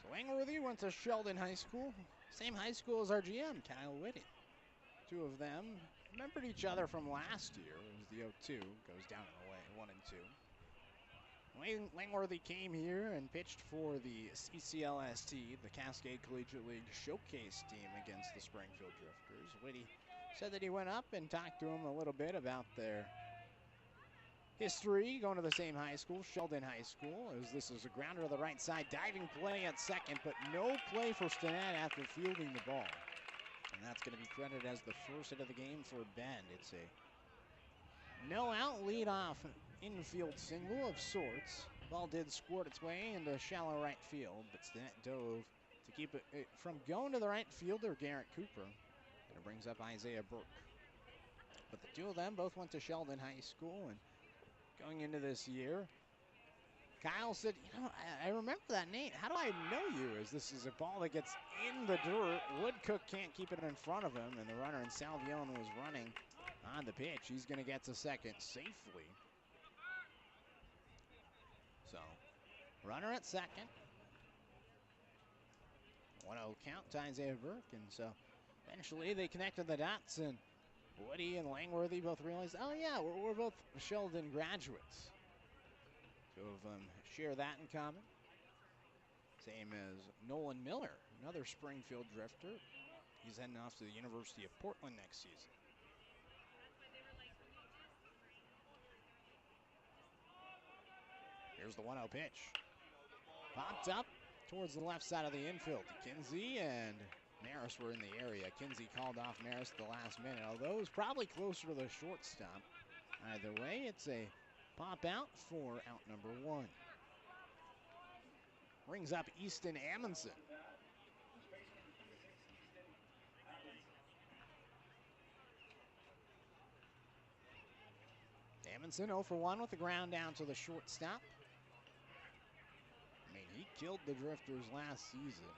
Speaker 1: So Langworthy went to Sheldon High School, same high school as our GM, Kyle Whitty. 2 of them remembered each other from last year. It was the 0-2, goes down and away, 1-2. Langworthy came here and pitched for the CCLST, the Cascade Collegiate League Showcase team against the Springfield Drifters. Whitty said that he went up and talked to him a little bit about their history, going to the same high school, Sheldon High School, as this is a grounder to the right side, diving play at second, but no play for Stinnett after fielding the ball. And that's going to be credited as the first hit of the game for Bend. It's a no-out leadoff infield single of sorts. Ball did squirt its way into shallow right field, but Stinnett dove to keep it from going to the right fielder, Garrett Cooper. And it brings up Isaiah Burke. But the 2 of them both went to Sheldon High School, and going into this year, Kyle said, you know, I remember that name. How do I know you? As this is a ball that gets in the dirt. Woodcook can't keep it in front of him, and the runner in Salvione was running on the pitch. He's going to get to second safely. So, runner at second. 1-0 count to Isaiah Burke, and so eventually they connected the dots, and Woody and Langworthy both realized, oh yeah, we're both Sheldon graduates. 2 of them share that in common. Same as Nolan Miller, another Springfield Drifter. He's heading off to the University of Portland next season. Here's the 1-0 pitch. Popped up towards the left side of the infield to Kinsey, and Maris were in the area. Kinsey called off Maris at the last minute, although it was probably closer to the shortstop. Either way, it's a pop out for out number 1. Brings up Easton Amundsen. Amundsen 0 for 1 with the ground down to the shortstop. I mean, he killed the Drifters last season.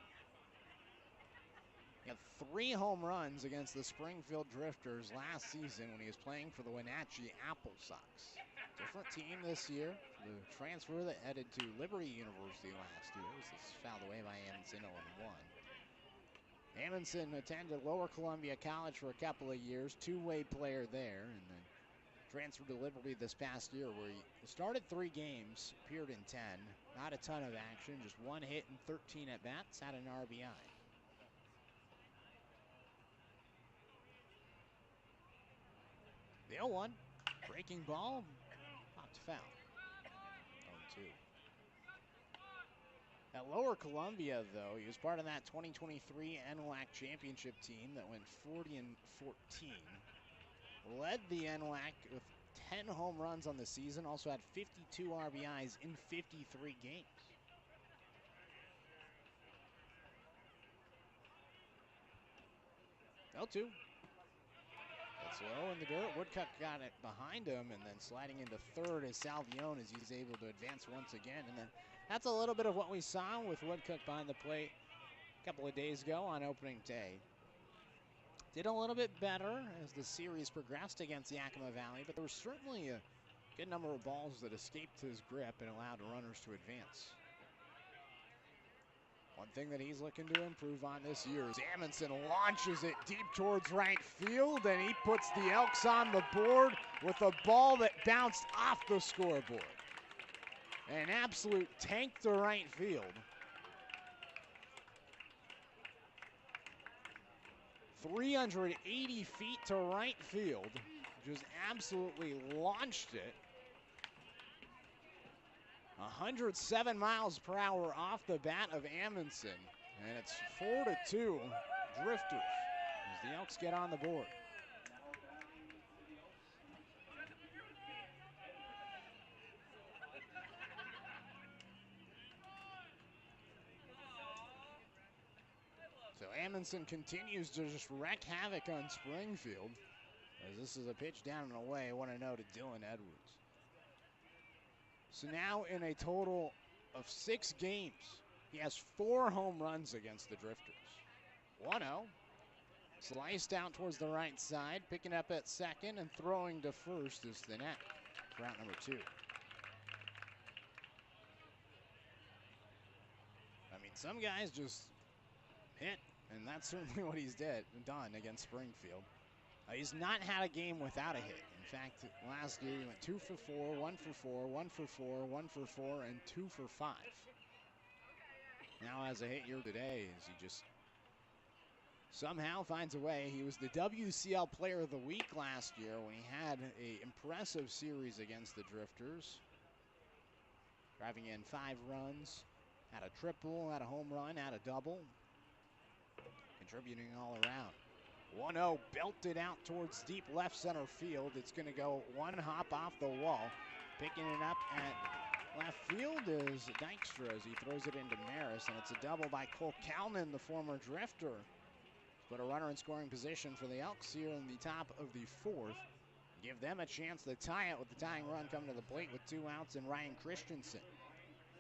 Speaker 1: He had 3 home runs against the Springfield Drifters last season when he was playing for the Wenatchee Apple Sox. Different team this year. The transfer that headed to Liberty University last year. This is fouled away by Amundsen, 0-1. Amundsen attended Lower Columbia College for a couple of years, two-way player there, and then transferred to Liberty this past year where he started 3 games, appeared in 10. Not a ton of action, just 1 hit and 13 at-bats, had an RBI. The 0-1, breaking ball, popped foul. 0-2. At Lower Columbia, though, he was part of that 2023 NWAC championship team that went 40-14. Led the NWAC with 10 home runs on the season, also had 52 RBIs in 53 games. L2. It's low in the dirt. Woodcock got it behind him, and then sliding into third is Salvione as he's able to advance once again. And then that's a little bit of what we saw with Woodcock behind the plate a couple of days ago on opening day. Did a little bit better as the series progressed against Yakima Valley, but there was certainly a good number of balls that escaped his grip and allowed runners to advance. One thing that he's looking to improve on this year is Amundsen launches it deep towards right field, and he puts the Elks on the board with a ball that bounced off the scoreboard. An absolute tank to right field. 380 feet to right field, just absolutely launched it. 107 miles per hour off the bat of Amundsen, and it's 4-2 Drifters as the Elks get on the board. So Amundsen continues to just wreak havoc on Springfield, as this is a pitch down and away, 1-0 to Dylan Edwards. So now in a total of 6 games, he has 4 home runs against the Drifters. 1-0, sliced out towards the right side, picking up at second and throwing to first is the net for out number 2. I mean, some guys just hit, and that's certainly what he's done against Springfield. He's not had a game without a hit. In fact, last year he went 2 for 4, 1 for 4, 1 for 4, 1 for 4, and 2 for 5. Now has a hit here today as he just somehow finds a way. He was the WCL Player of the Week last year when he had an impressive series against the Drifters. Driving in 5 runs, had a triple, had a home run, had a double. Contributing all around. 1-0 belted out towards deep left center field. It's going to go one hop off the wall. Picking it up at left field is Dykstra as he throws it into Maris, and it's a double by Cole Calnan, the former Drifter. Put a runner in scoring position for the Elks here in the top of the 4th. Give them a chance to tie it with the tying run coming to the plate with 2 outs and Ryan Christensen.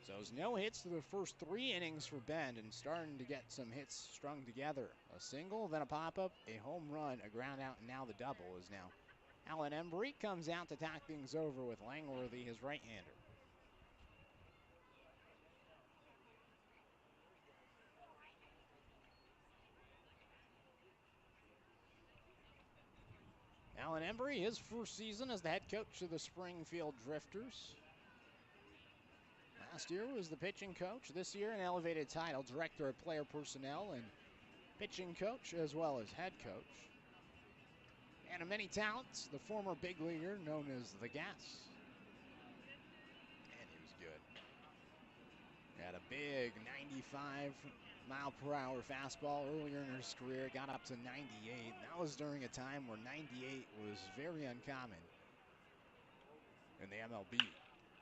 Speaker 1: So there's no hits through the first 3 innings for Bend, and starting to get some hits strung together. A single, then a pop-up, a home run, a ground out, and now the double is now Alan Embry comes out to talk things over with Langworthy, his right-hander. Alan Embry, his first season as the head coach of the Springfield Drifters. Last year was the pitching coach. This year an elevated title, director of player personnel and pitching coach as well as head coach. And of many talents, the former big leaguer known as the Gas. And he was good. He had a big 95 mile-per-hour fastball earlier in his career, got up to 98. That was during a time where 98 was very uncommon in the MLB.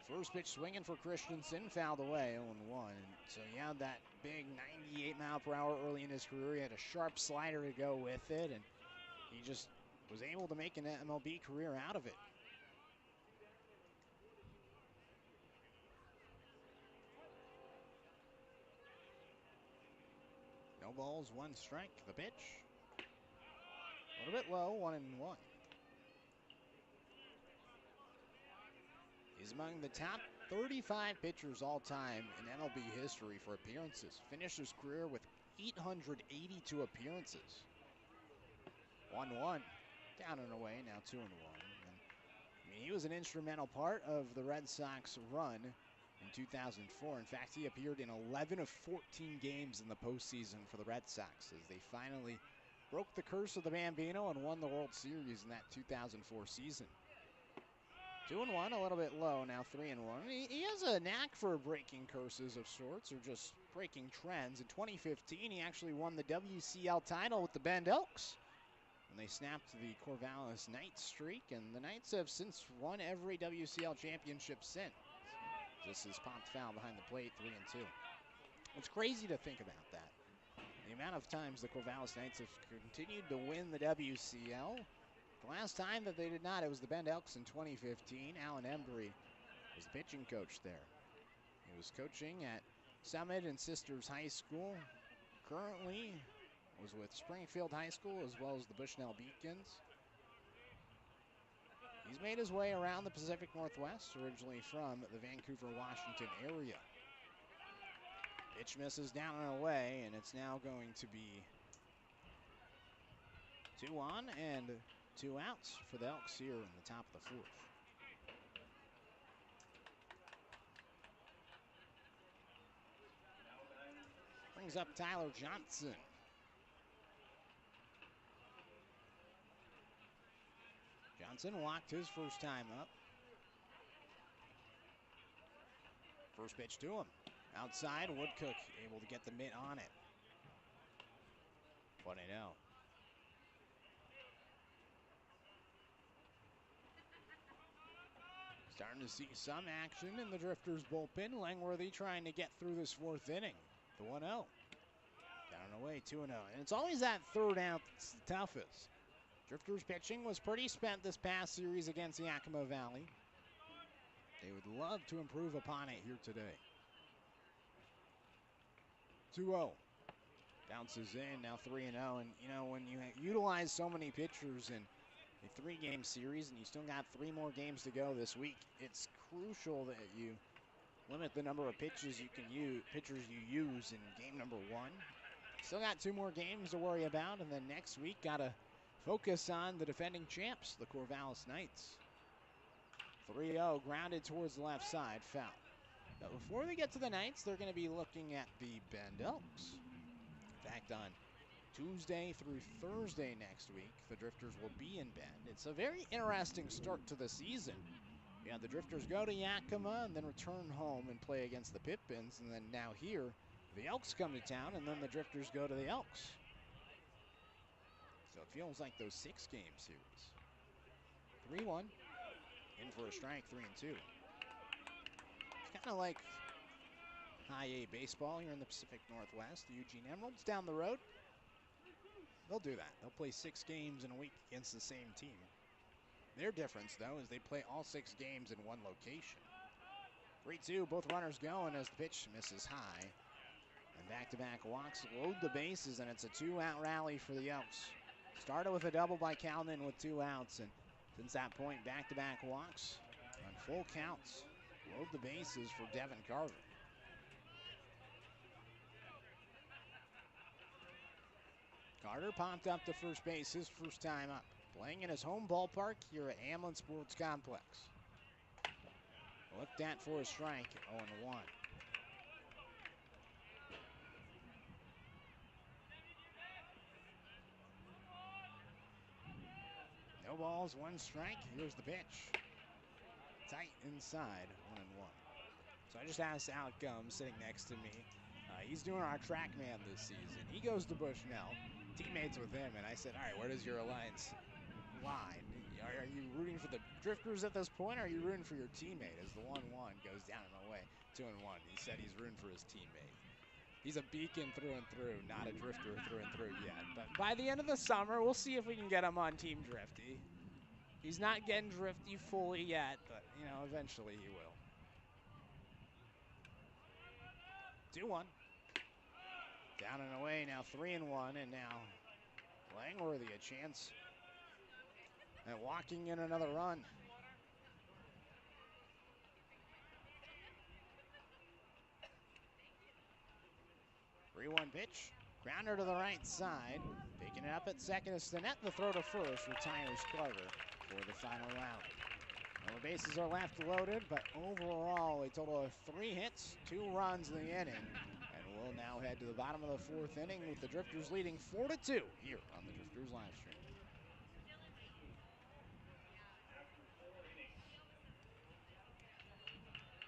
Speaker 1: First pitch swinging for Christensen, fouled away, 0-1. So he had that big 98 mile per hour early in his career. He had a sharp slider to go with it, and he just was able to make an MLB career out of it. No balls, 1 strike. The pitch, a little bit low, 1-1. He's among the top 35 pitchers all time in MLB history for appearances. Finished his career with 882 appearances. 1-1, down and away, now 2-1. I mean, he was an instrumental part of the Red Sox run in 2004. In fact, he appeared in 11 of 14 games in the postseason for the Red Sox as they finally broke the curse of the Bambino and won the World Series in that 2004 season. 2-1, a little bit low, now 3-1. He has a knack for breaking curses of sorts, or just breaking trends. In 2015, he actually won the WCL title with the Bend Elks, and they snapped the Corvallis Knights streak, and the Knights have since won every WCL championship since. This is popped foul behind the plate, 3-2. It's crazy to think about that. The amount of times the Corvallis Knights have continued to win the WCL. The last time that they did not, it was the Bend Elks in 2015. Alan Embry was the pitching coach there. He was coaching at Summit and Sisters High School. Currently was with Springfield High School as well as the Bushnell Beacons. He's made his way around the Pacific Northwest, originally from the Vancouver, Washington area. Pitch misses down and away, and it's now going to be 2 on and 2 outs for the Elks here in the top of the 4th. Brings up Tyler Johnson. Johnson walked his first time up. First pitch to him. Outside, Woodcook able to get the mitt on it. 1-0. Starting to see some action in the Drifters bullpen. Langworthy trying to get through this 4th inning. The 1-0. Down and away, 2-0. And it's always that 3rd out that's the toughest. Drifters pitching was pretty spent this past series against Yakima Valley. They would love to improve upon it here today. 2-0. Bounces in, now 3-0. And, you know, when you utilize so many pitchers in a 3-game series and you still got 3 more games to go this week, it's crucial that you limit the number of pitchers you use in game number 1. Still got 2 more games to worry about, and then next week got to focus on the defending champs, the Corvallis Knights. 3-0, grounded towards the left side, foul. But before they get to the Knights, they're going to be looking at the Bend Elks. In fact, on Tuesday through Thursday next week, the Drifters will be in Bend. It's a very interesting start to the season. Yeah, the Drifters go to Yakima and then return home and play against the Pippins, and then now here, the Elks come to town, and then the Drifters go to the Elks. So it feels like those 6-game series. 3-1, in for a strike, 3-2. It's kind of like high A baseball here in the Pacific Northwest. The Eugene Emeralds down the road, they'll do that. They'll play 6 games in a week against the same team. Their difference, though, is they play all 6 games in one location. 3-2, both runners going as the pitch misses high. And back-to-back walks load the bases, and it's a 2-out rally for the Elks. Started with a double by Calnan with 2 outs, and since that point, back-to-back walks on full counts. Load the bases for Devin Carver. Carter popped up to first base his first time up, playing in his home ballpark here at Hamlin Sports Complex. Looked at for a strike, 0-1. No balls, 1 strike. Here's the pitch. Tight inside, 1-1. So I just asked Alec Gum, sitting next to me, He's doing our track man this season. He goes to Bushnell, teammates with him, and I said, all right, where does your alliance lie? Are you rooting for the Drifters at this point, or are you rooting for your teammate as the 1-1 goes down and away, 2-1? He said he's rooting for his teammate. He's a beacon through and through, not a drifter through and through yet. But by the end of the summer, we'll see if we can get him on Team Drifty. He's not getting drifty fully yet, but, you know, eventually he will. 2-1. Down and away, now 3-1, and now Langworthy a chance at walking in another run. 3-1 pitch, grounder to the right side. Picking it up at second is Stinnett. The throw to first retires Carter for the final round. Well, the bases are left loaded, but overall a total of 3 hits, 2 runs in the inning. And we'll now head to the bottom of the 4th inning with the Drifters leading 4-2 here on the Drifters live stream.
Speaker 3: After 4 innings.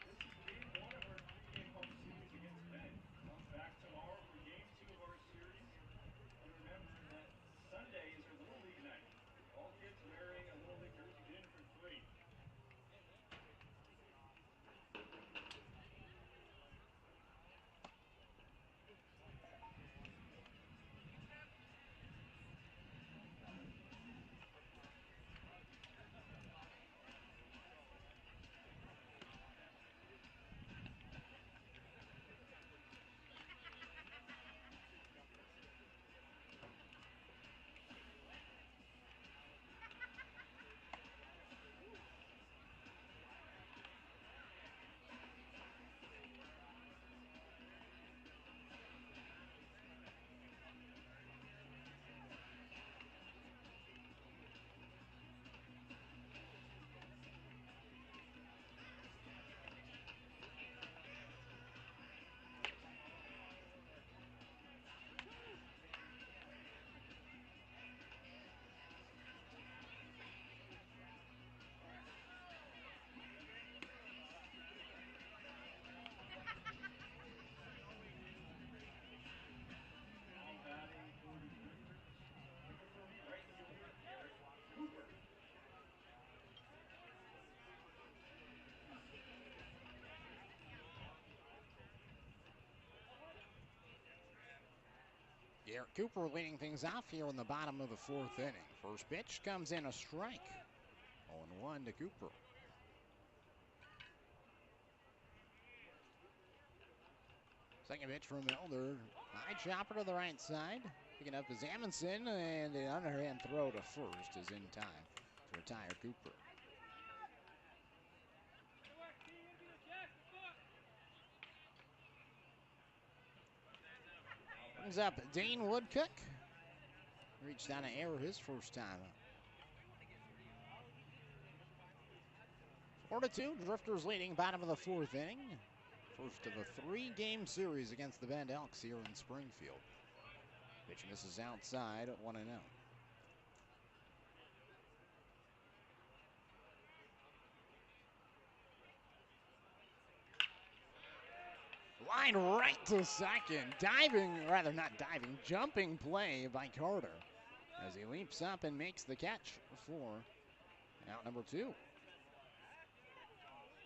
Speaker 3: This is game 1 of our 3-game home series against Bend. Come back tomorrow for game 2 of our series. And remember that Sunday is our Little League night. All kids wearing a Little League jersey get in for free.
Speaker 1: Garrett Cooper leading things off here in the bottom of the 4th inning. First pitch comes in a strike. 0-1 to Cooper. Second pitch from Elder. High chopper to the right side. Picking up is Amundsen, and the underhand throw to first is in time to retire Cooper. Brings up Dane Woodcook. Reached down an error his first time up. 4-2, Drifters leading bottom of the 4th inning. First of a 3-game series against the Bend Elks here in Springfield. Pitch misses outside at 1-0. Line right to second. Jumping play by Carter as he leaps up and makes the catch for out number 2.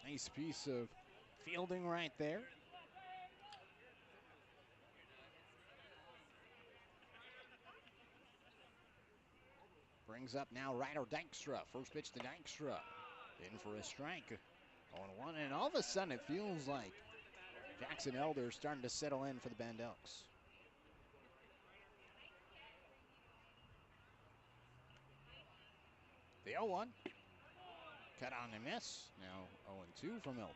Speaker 1: Nice piece of fielding right there. Brings up now Ryder Dykstra. First pitch to Dykstra. In for a strike. 0-1, and all of a sudden it feels like Jackson Elder starting to settle in for the Bend Elks. The 0-1. Cut on a miss. Now 0-2 from Elder.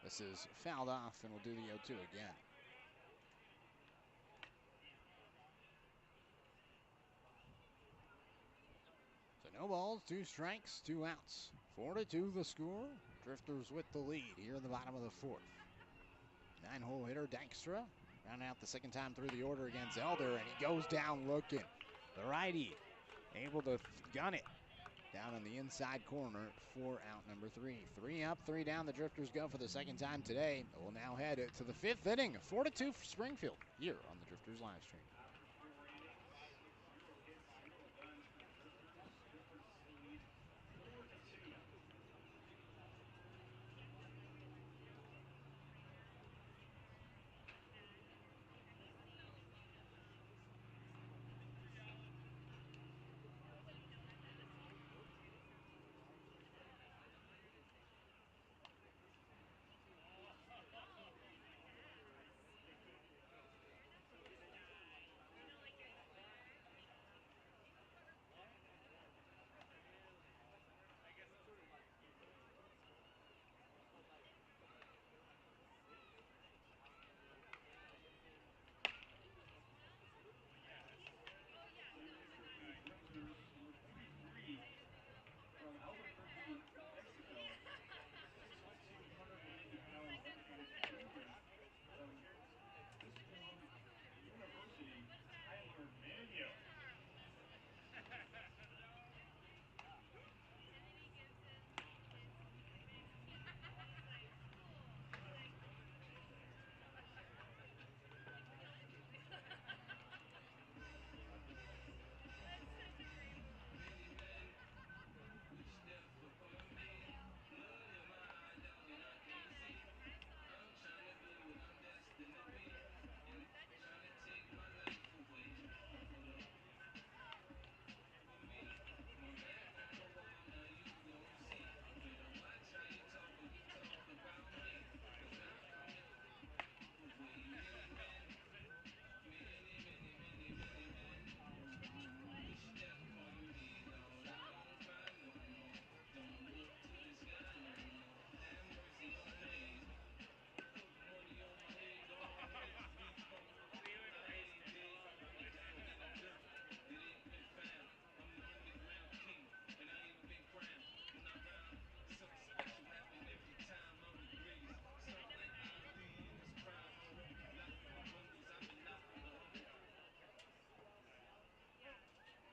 Speaker 1: This is fouled off, and we'll do the 0-2 again. So no balls, 2 strikes, 2 outs. 4-2 the score. Drifters with the lead here in the bottom of the 4th. 9-hole hitter Dykstra rounding out the second time through the order against Elder, and he goes down looking. The righty able to gun it down in the inside corner for out number 3. 3 up, 3 down. The Drifters go for the second time today. We'll now head to the 5th inning. 4-2 for Springfield here on the Drifters live stream.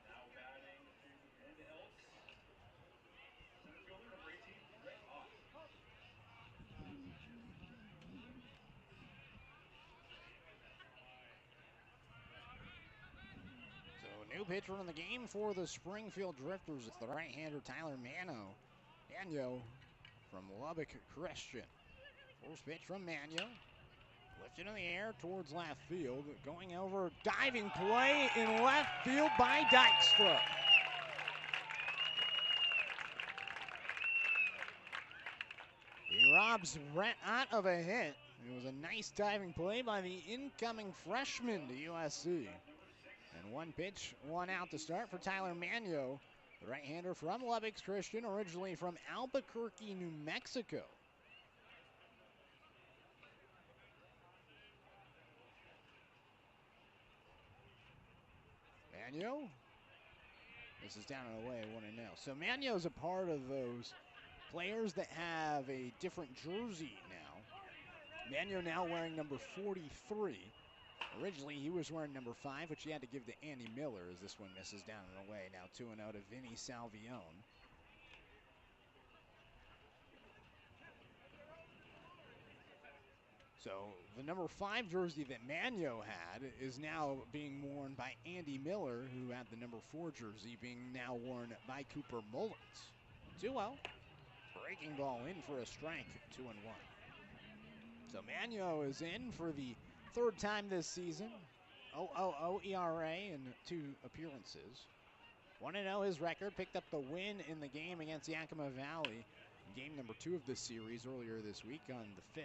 Speaker 3: Now batting for the Bend Elks, center fielder number 18, Brett Ott.
Speaker 1: So new pitcher in the game for the Springfield Drifters. It's the right-hander Tyler Manio from Lubbock Christian. First pitch from Manio. Lifted in the air towards left field. Going over, diving play in left field by Dykstra. He robs Brett Ott of a hit. It was a nice diving play by the incoming freshman to USC. And one pitch, one out to start for Tyler Manio, the right-hander from Lubbock Christian, originally from Albuquerque, New Mexico. Manio, this is down and away, 1-0. So Manio's a part of those players that have a different jersey now. Manio now wearing number 43. Originally, he was wearing number 5, which he had to give to Andy Miller as this one misses down and away. Now 2-0 to Vinny Salvione. So the number 5 jersey that Manio had is now being worn by Andy Miller, who had the number 4 jersey being now worn by Cooper Mullins. 2-0. Breaking ball in for a strike, 2-1. So Manio is in for the 3rd time this season. 0.00 ERA in 2 appearances. 1-0 his record. Picked up the win in the game against Yakima Valley. Game number 2 of this series earlier this week on the 5th.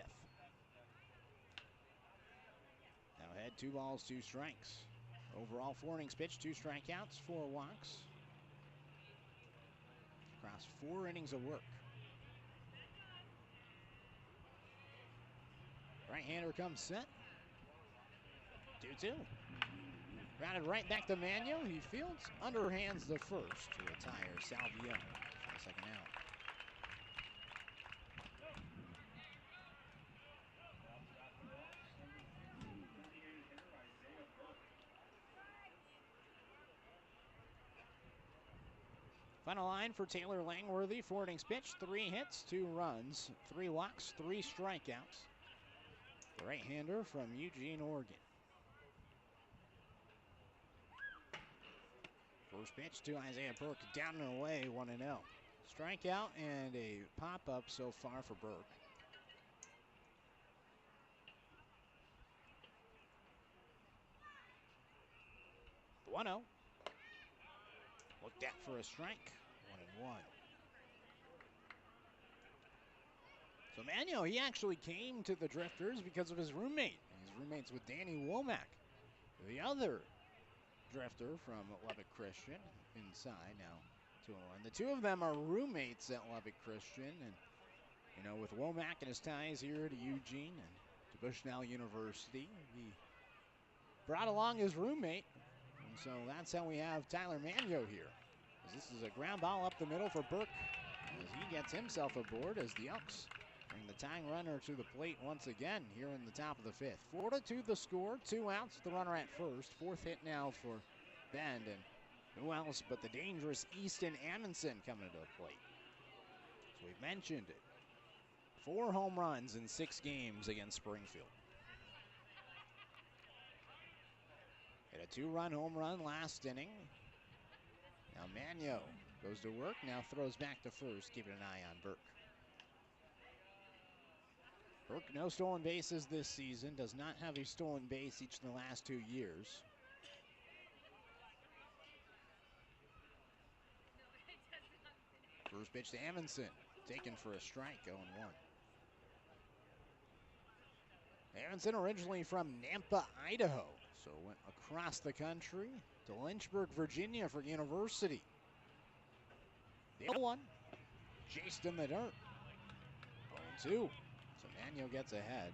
Speaker 1: Now ahead, 2 balls, 2 strikes. Overall, 4 innings pitched, 2 strikeouts, 4 walks. Across 4 innings of work. Right-hander comes set. 2-2. Grounded right back to Manio. He fields, underhands the first to retire Salvione for the second out. Final line for Taylor Langworthy, 4 innings pitched, 3 hits, 2 runs, 3 walks, 3 strikeouts. The right-hander from Eugene, Oregon. First pitch to Isaiah Burke, down and away, 1-0. Strikeout and a pop-up so far for Burke. The 1-0. Looked at for a strike, 1-1. So Manuel, he actually came to the Drifters because of his roommate. He's roommates with Danny Womack, the other Drifter from Lubbock Christian. Inside now, 2-1. The two of them are roommates at Lubbock Christian, and you know, with Womack and his ties here to Eugene and to Bushnell University, he brought along his roommate, and so that's how we have Tyler Manio here. As this is a ground ball up the middle for Burke, as he gets himself aboard as the Elks bring the tying runner to the plate once again here in the top of the 5th. 4-2 the score, 2 outs, the runner at first. 4th hit now for Bend, and who else but the dangerous Easton Amundsen coming to the plate. So we've mentioned it. 4 home runs in 6 games against Springfield. Hit a 2-run home run last inning. Now Manio goes to work, now throws back to first, keeping an eye on Burke. Burke, no stolen bases this season, does not have a stolen base each of the last 2 years. First pitch to Amundsen, taken for a strike, 0-1. Amundsen originally from Nampa, Idaho, so went across the country to Lynchburg, Virginia for university. The 0-1, chased in the dirt, 0-2. So Manuel gets ahead.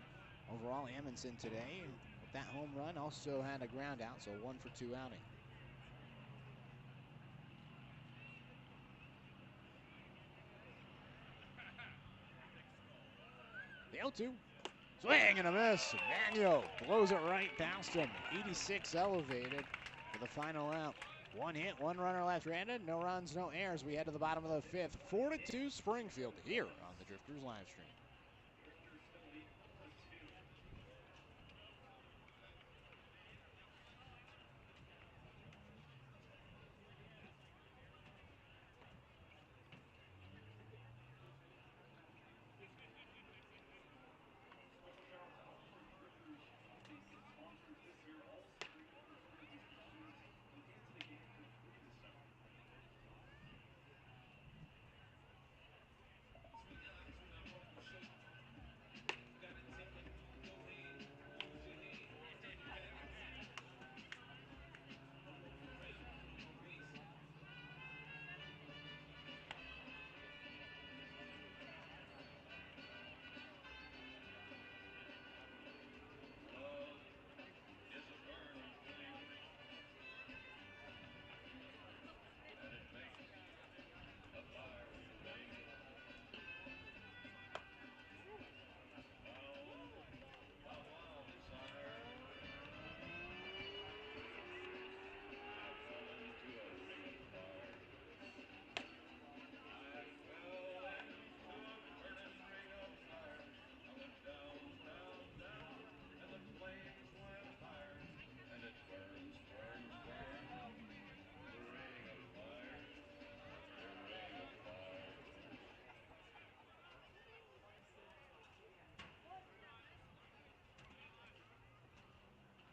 Speaker 1: Overall, Amundsen today, with that home run, also had a ground out, so 1 for 2 outing. The 0-2, swing and a miss. Manuel blows it right past him. 86 elevated for the final out. 1 hit, 1 runner left-handed, no runs, no errors. We head to the bottom of the 5th. 4-2 Springfield here on the Drifters live stream.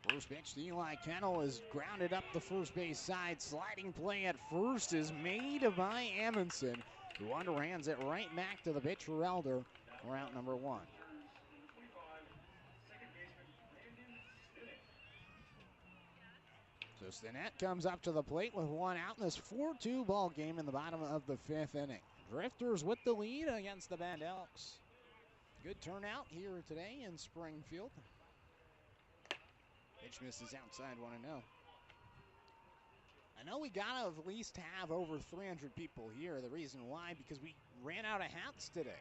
Speaker 1: First pitch to Eli Kennel is grounded up the first base side. Sliding play at first is made by Amundsen, who underhands it right back to the pitch for Elder for out number 1. So Stinnett comes up to the plate with 1 out in this 4-2 ball game in the bottom of the 5th inning. Drifters with the lead against the Bend Elks. Good turnout here today in Springfield. Pitch misses outside, 1-0. I know we gotta at least have over 300 people here. The reason why, because we ran out of hats today.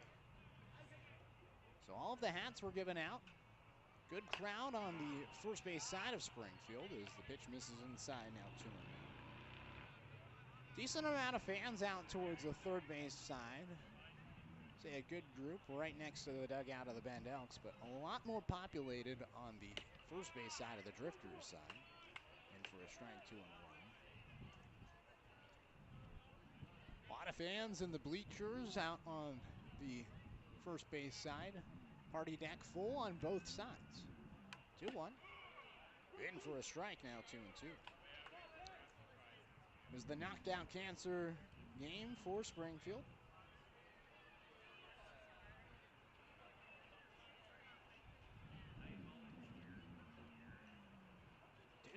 Speaker 1: So all of the hats were given out. Good crowd on the first base side of Springfield as the pitch misses inside, now 2-0. Decent amount of fans out towards the third base side. Say a good group right next to the dugout of the Bend Elks, but a lot more populated on the first base side of the Drifters side. In for a strike, 2-1. A lot of fans in the bleachers out on the first base side. Party deck full on both sides. 2-1. In for a strike now, 2-2. It was the knockout cancer game for Springfield.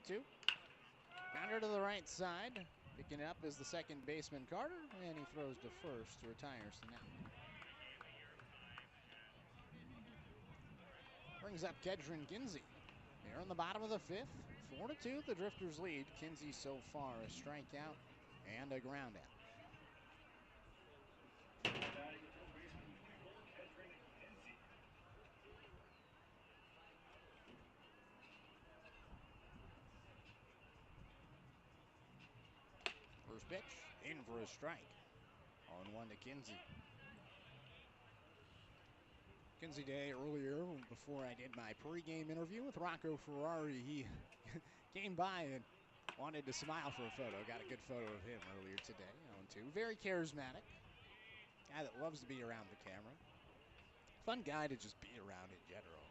Speaker 1: 2-2. Bounder to the right side. Picking it up is the second baseman Carter, and he throws to first to retire Snell. Brings up Kedron Kinsey. They're in the bottom of the fifth. 4-2, the Drifters lead. Kinsey so far a strikeout and a ground out. First pitch, in for a strike. 0-1 to Kinsey. Kinsey Day earlier, before I did my pregame interview with Rocco Ferrari, he came by and wanted to smile for a photo. Got a good photo of him earlier today. 0-2. Very charismatic. Guy that loves to be around the camera. Fun guy to just be around in general.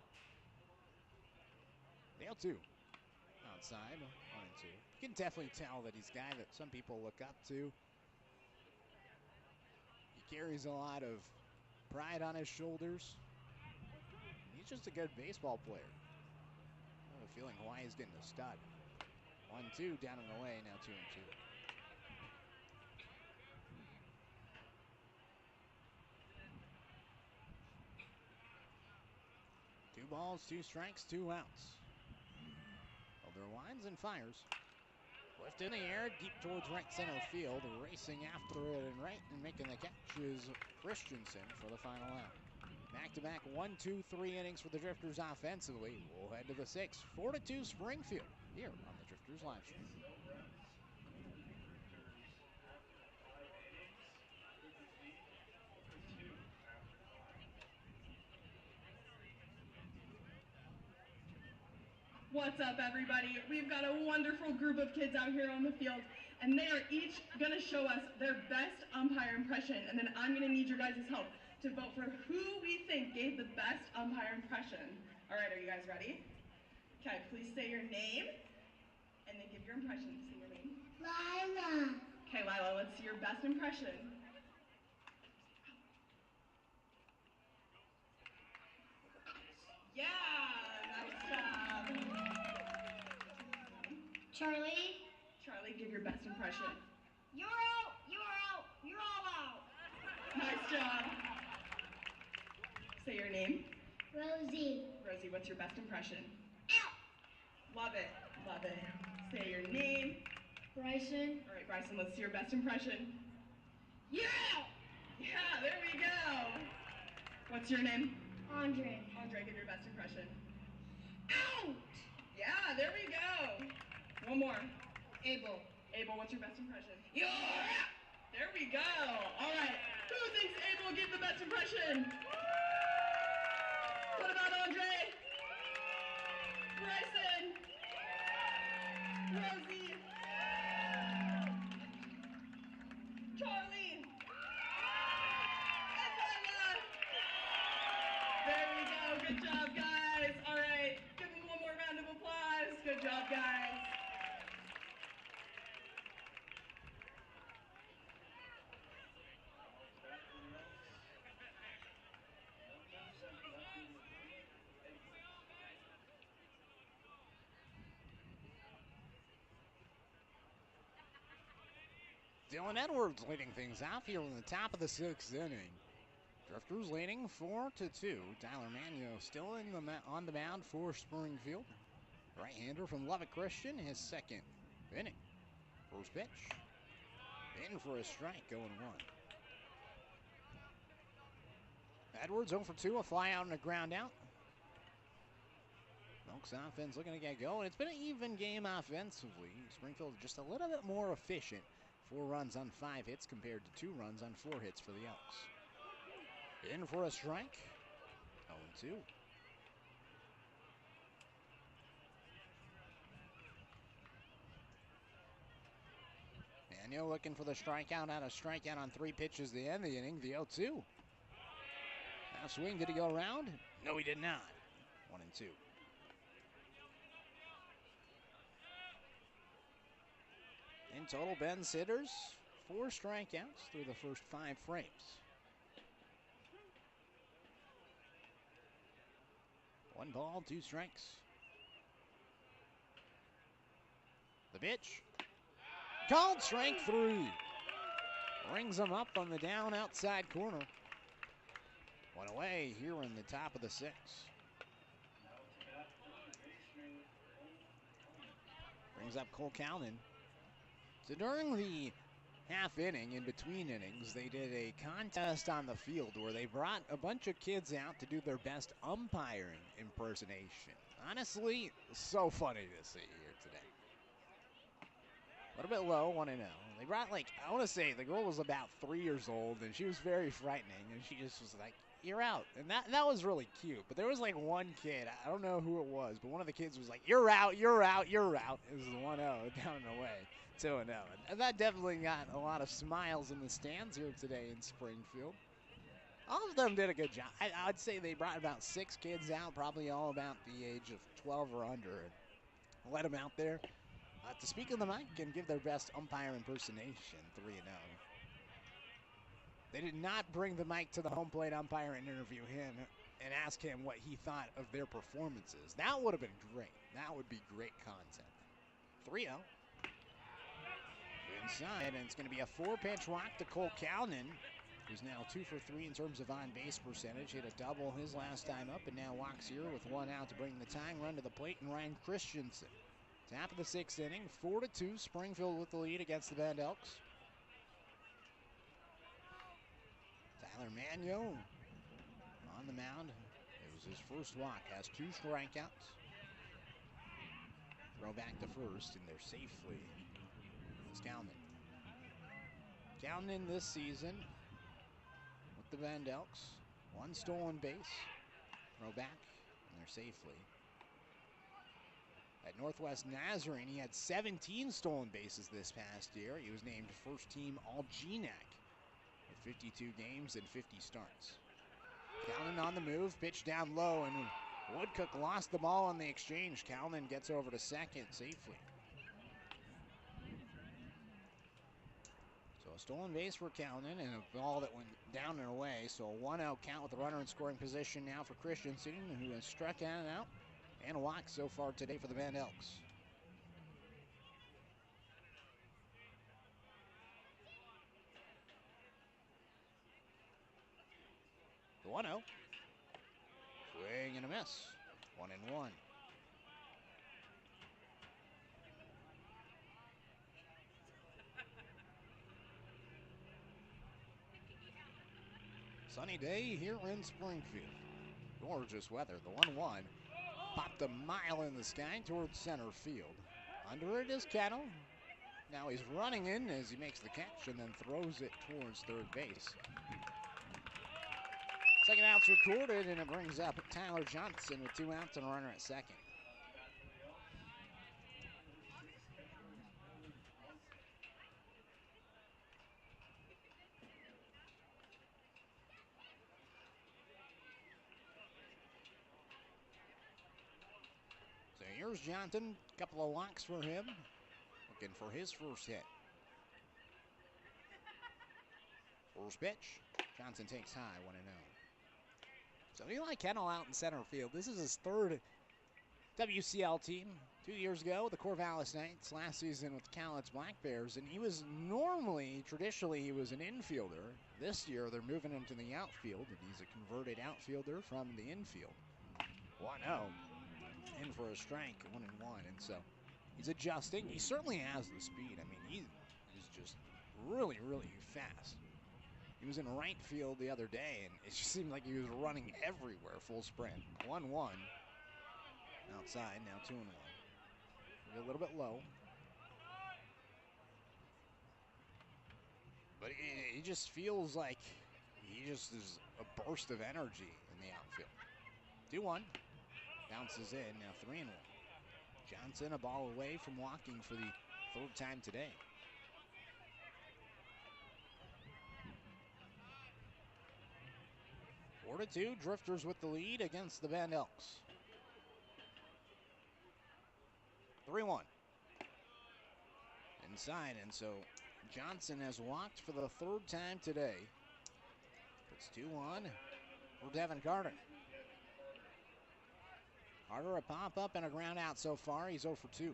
Speaker 1: Nail 2. Outside, 1-2. You can definitely tell that he's a guy that some people look up to. He carries a lot of pride on his shoulders. He's just a good baseball player. I have a feeling Hawaii's getting a stud. 1-2 down and away, now 2-2. Two balls, 2 strikes, 2 outs. Elder winds and fires. Left in the air, deep towards right center field. Racing after it and right and making the catch is Christensen for the final out. Back-to-back 1-2-3 innings for the Drifters offensively. We'll head to the 6th. 4-2 Springfield here on the Drifters live stream.
Speaker 4: What's up, everybody? We've got a wonderful group of kids out here on the field, and they are each going to show us their best umpire impression, and then I'm going to need your guys' help to vote for who we think gave the best umpire impression. All right, are you guys ready? Okay, please say your name, and then give your impression. Say your name.
Speaker 5: Lila.
Speaker 4: Okay, Lila, let's see your best impression. Yeah, nice job.
Speaker 5: Charlie.
Speaker 4: Charlie, give your best impression.
Speaker 5: You're out. You're out. You're all out.
Speaker 4: Nice job. Say your name.
Speaker 5: Rosie.
Speaker 4: Rosie, what's your best impression?
Speaker 5: Out.
Speaker 4: Love it. Love it. Say your name.
Speaker 5: Bryson.
Speaker 4: All right, Bryson, let's see your best impression.
Speaker 5: You're out.
Speaker 4: Yeah, there we go. What's your name?
Speaker 5: Andre.
Speaker 4: Andre, give your best impression.
Speaker 5: Out.
Speaker 4: Yeah, there we go. One more.
Speaker 5: Abel.
Speaker 4: Abel, what's your best impression?
Speaker 5: You're out.
Speaker 4: There we go. All right. Who thinks Abel gave the best impression? What about Andre? Bryson? Rosie? Charlie? And Lila? There we go. Good job, guys. All right. Give them one more round of applause. Good job, guys.
Speaker 1: Dylan Edwards leading things off here in the top of the 6th inning. Drifters leading 4-2. Tyler Manio still on the mound for Springfield. Right-hander from Lubbock Christian, his second inning. First pitch, in for a strike, 0-1. Edwards 0 for 2, a fly out and a ground out. Elks offense looking to get going. It's been an even game offensively. Springfield just a little bit more efficient 4 runs on 5 hits compared to 2 runs on 4 hits for the Elks. In for a strike. 0-2. Manio looking for the strikeout, out a strikeout on 3 pitches to end the inning. The 0-2. Now swing, did he go around? No, he did not. 1-2. In total, Bend's hitters, 4 strikeouts through the first 5 frames. One ball, 2 strikes. The pitch. Called strike 3. Rings him up on the down outside corner. 1 away here in the top of the 6th. Brings up Cole Calnan. So during the half inning, in between innings, they did a contest on the field where they brought a bunch of kids out to do their best umpiring impersonation. Honestly, so funny to see here today. A little bit low, 1-0. They brought, like, I want to say the girl was about 3 years old, and she was very frightening, and she just was like, "You're out." And that was really cute. But there was like one kid, I don't know who it was, but one of the kids was like, "You're out, you're out, you're out." It was 1-0 down and away, 2-0. And that definitely got a lot of smiles in the stands here today in Springfield. All of them did a good job. I'd say they brought about 6 kids out, probably all about the age of 12 or under, and let them out there to speak on the mic and give their best umpire impersonation, 3-0. They did not bring the mic to the home plate umpire and interview him and ask him what he thought of their performances. That would have been great. That would be great content. 3-0. Inside, and it's going to be a 4-pitch walk to Cole Calnan, who's now 2 for 3 in terms of on-base percentage. Hit a double his last time up, and now walks here with 1 out to bring the tying run to the plate, and Ryan Christensen. Top of the 6th inning, 4-2, Springfield with the lead against the Bend Elks. Tyler Manio on the mound. It was his first walk, has 2 strikeouts. Throw back to first, and they're safely. It's Calnan. Calnan this season with the Bend Elks. 1 stolen base. Throw back, and they're safely. At Northwest Nazarene, he had 17 stolen bases this past year. He was named first team All-GNAC with 52 games and 50 starts. Calnan on the move, pitch down low, and Woodcook lost the ball on the exchange. Calnan gets over to second safely. So a stolen base for Calnan and a ball that went down and away. So a 1-0 count with the runner in scoring position now for Christensen, who has struck out and a walk so far today for the Bend Elks. The 1-0. Swing and a miss. 1-1. Sunny day here in Springfield. Gorgeous weather. The 1-1 popped a mile in the sky towards center field. Under it is Kettle. Now he's running in as he makes the catch and then throws it towards third base. Second out's recorded, and it brings up Tyler Johnson with 2 outs and a runner at second. So here's Johnson, a couple of walks for him, looking for his first hit. First pitch, Johnson takes high, 1-0. So Eli Kennel out in center field. This is his 3rd WCL team. 2 years ago, the Corvallis Knights. Last season with the Cowlitz Black Bears. And he was traditionally, he was an infielder. This year, they're moving him to the outfield. And he's a converted outfielder from the infield. 1-0. In for a strike, 1-1. And so he's adjusting. He certainly has the speed. I mean, he's just really, really fast. He was in right field the other day, and it just seemed like he was running everywhere, full sprint. 1-1. Outside, now 2-1. A little bit low. But he just feels like he just is a burst of energy in the outfield. 2-1. Bounces in, now 3-1. Johnson a ball away from walking for the third time today. Four to 2, Drifters with the lead against the Bend Elks. 3-1. Inside, and so Johnson has walked for the third time today. It's 2-1 for Devin Carter. Carter a pop-up and a ground out so far. He's 0 for 2.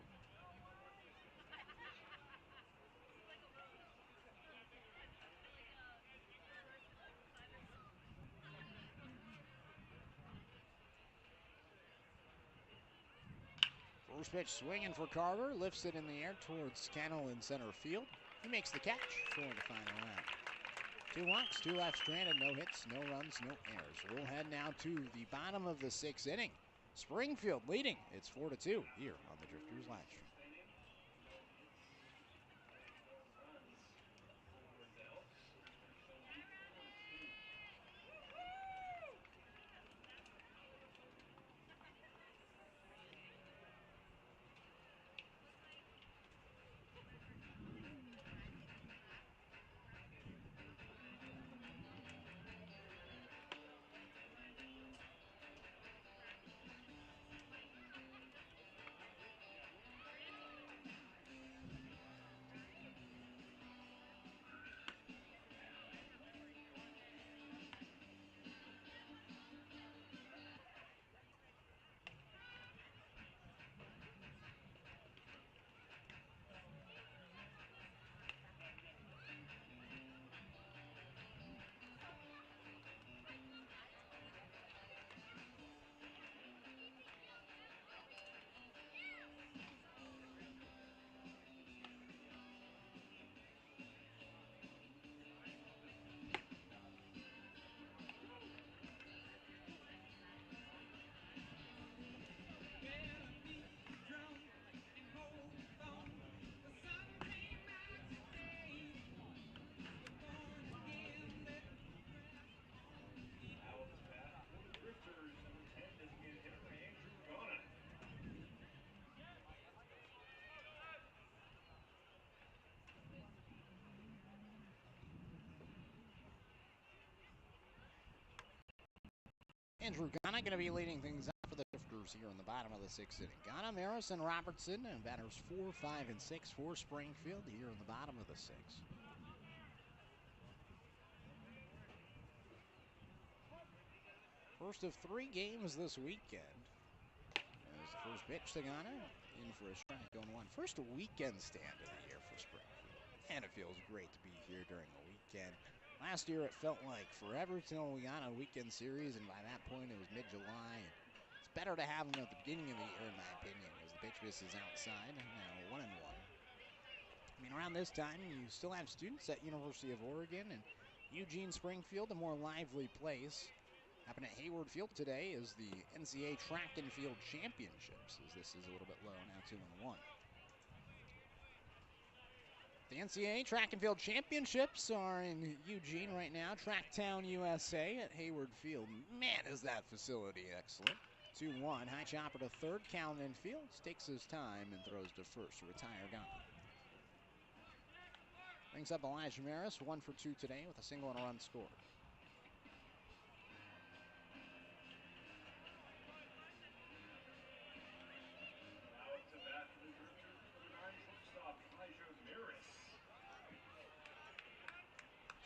Speaker 1: First pitch swinging for Carter, lifts it in the air towards Kennel in center field. He makes the catch for the final round. 2 walks, 2 left stranded, no hits, no runs, no errors. We'll head now to the bottom of the 6th inning. Springfield leading. It's 4 to 2 here on the Drifters live stream. Andrew Ghana going to be leading things up for the Drifters here in the bottom of the 6th inning. Ghana, Maris, and Robertson, and batters 4, 5, and 6 for Springfield here in the bottom of the 6th. First of 3 games this weekend. As the first pitch to Ghana, in for a strike on 1. First weekend stand of the year for Springfield. And it feels great to be here during the weekend. Last year it felt like forever till we got a weekend series, and by that point it was mid-July. It's better to have them at the beginning of the year, in my opinion, as the pitch miss is outside. Now 1-1. I mean, around this time you still have students at University of Oregon, and Eugene Springfield, a more lively place. Happening at Hayward Field today is the NCAA Track and Field Championships, as this is a little bit low, now 2-1. The NCAA Track and Field Championships are in Eugene right now. Tracktown, USA at Hayward Field. Man, is that facility excellent. 2-1, high chopper to third. Callan Fields takes his time and throws to first to retire Ghana. Brings up Elijah Maris, 1 for 2 today with a single and a run scored.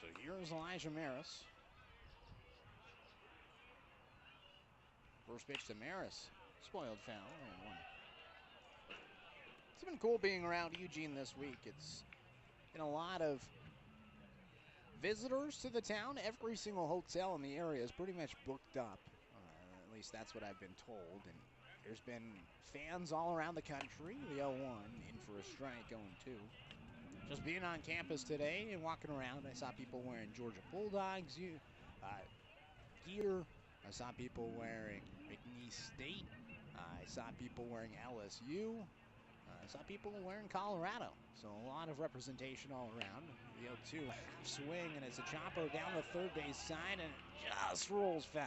Speaker 1: So here's Elijah Maris. First pitch to Maris. Spoiled foul, 0-1. It's been cool being around Eugene this week. It's been a lot of visitors to the town. Every single hotel in the area is pretty much booked up. At least that's what I've been told. And there's been fans all around the country. The 0-1 in for a strike, 0-2. Just being on campus today and walking around, I saw people wearing Georgia Bulldogs gear. I saw people wearing McNeese State. I saw people wearing LSU. I saw people wearing Colorado, so a lot of representation all around. The 0-2 half swing, and it's a chopper down the third base side, and it just rolls foul.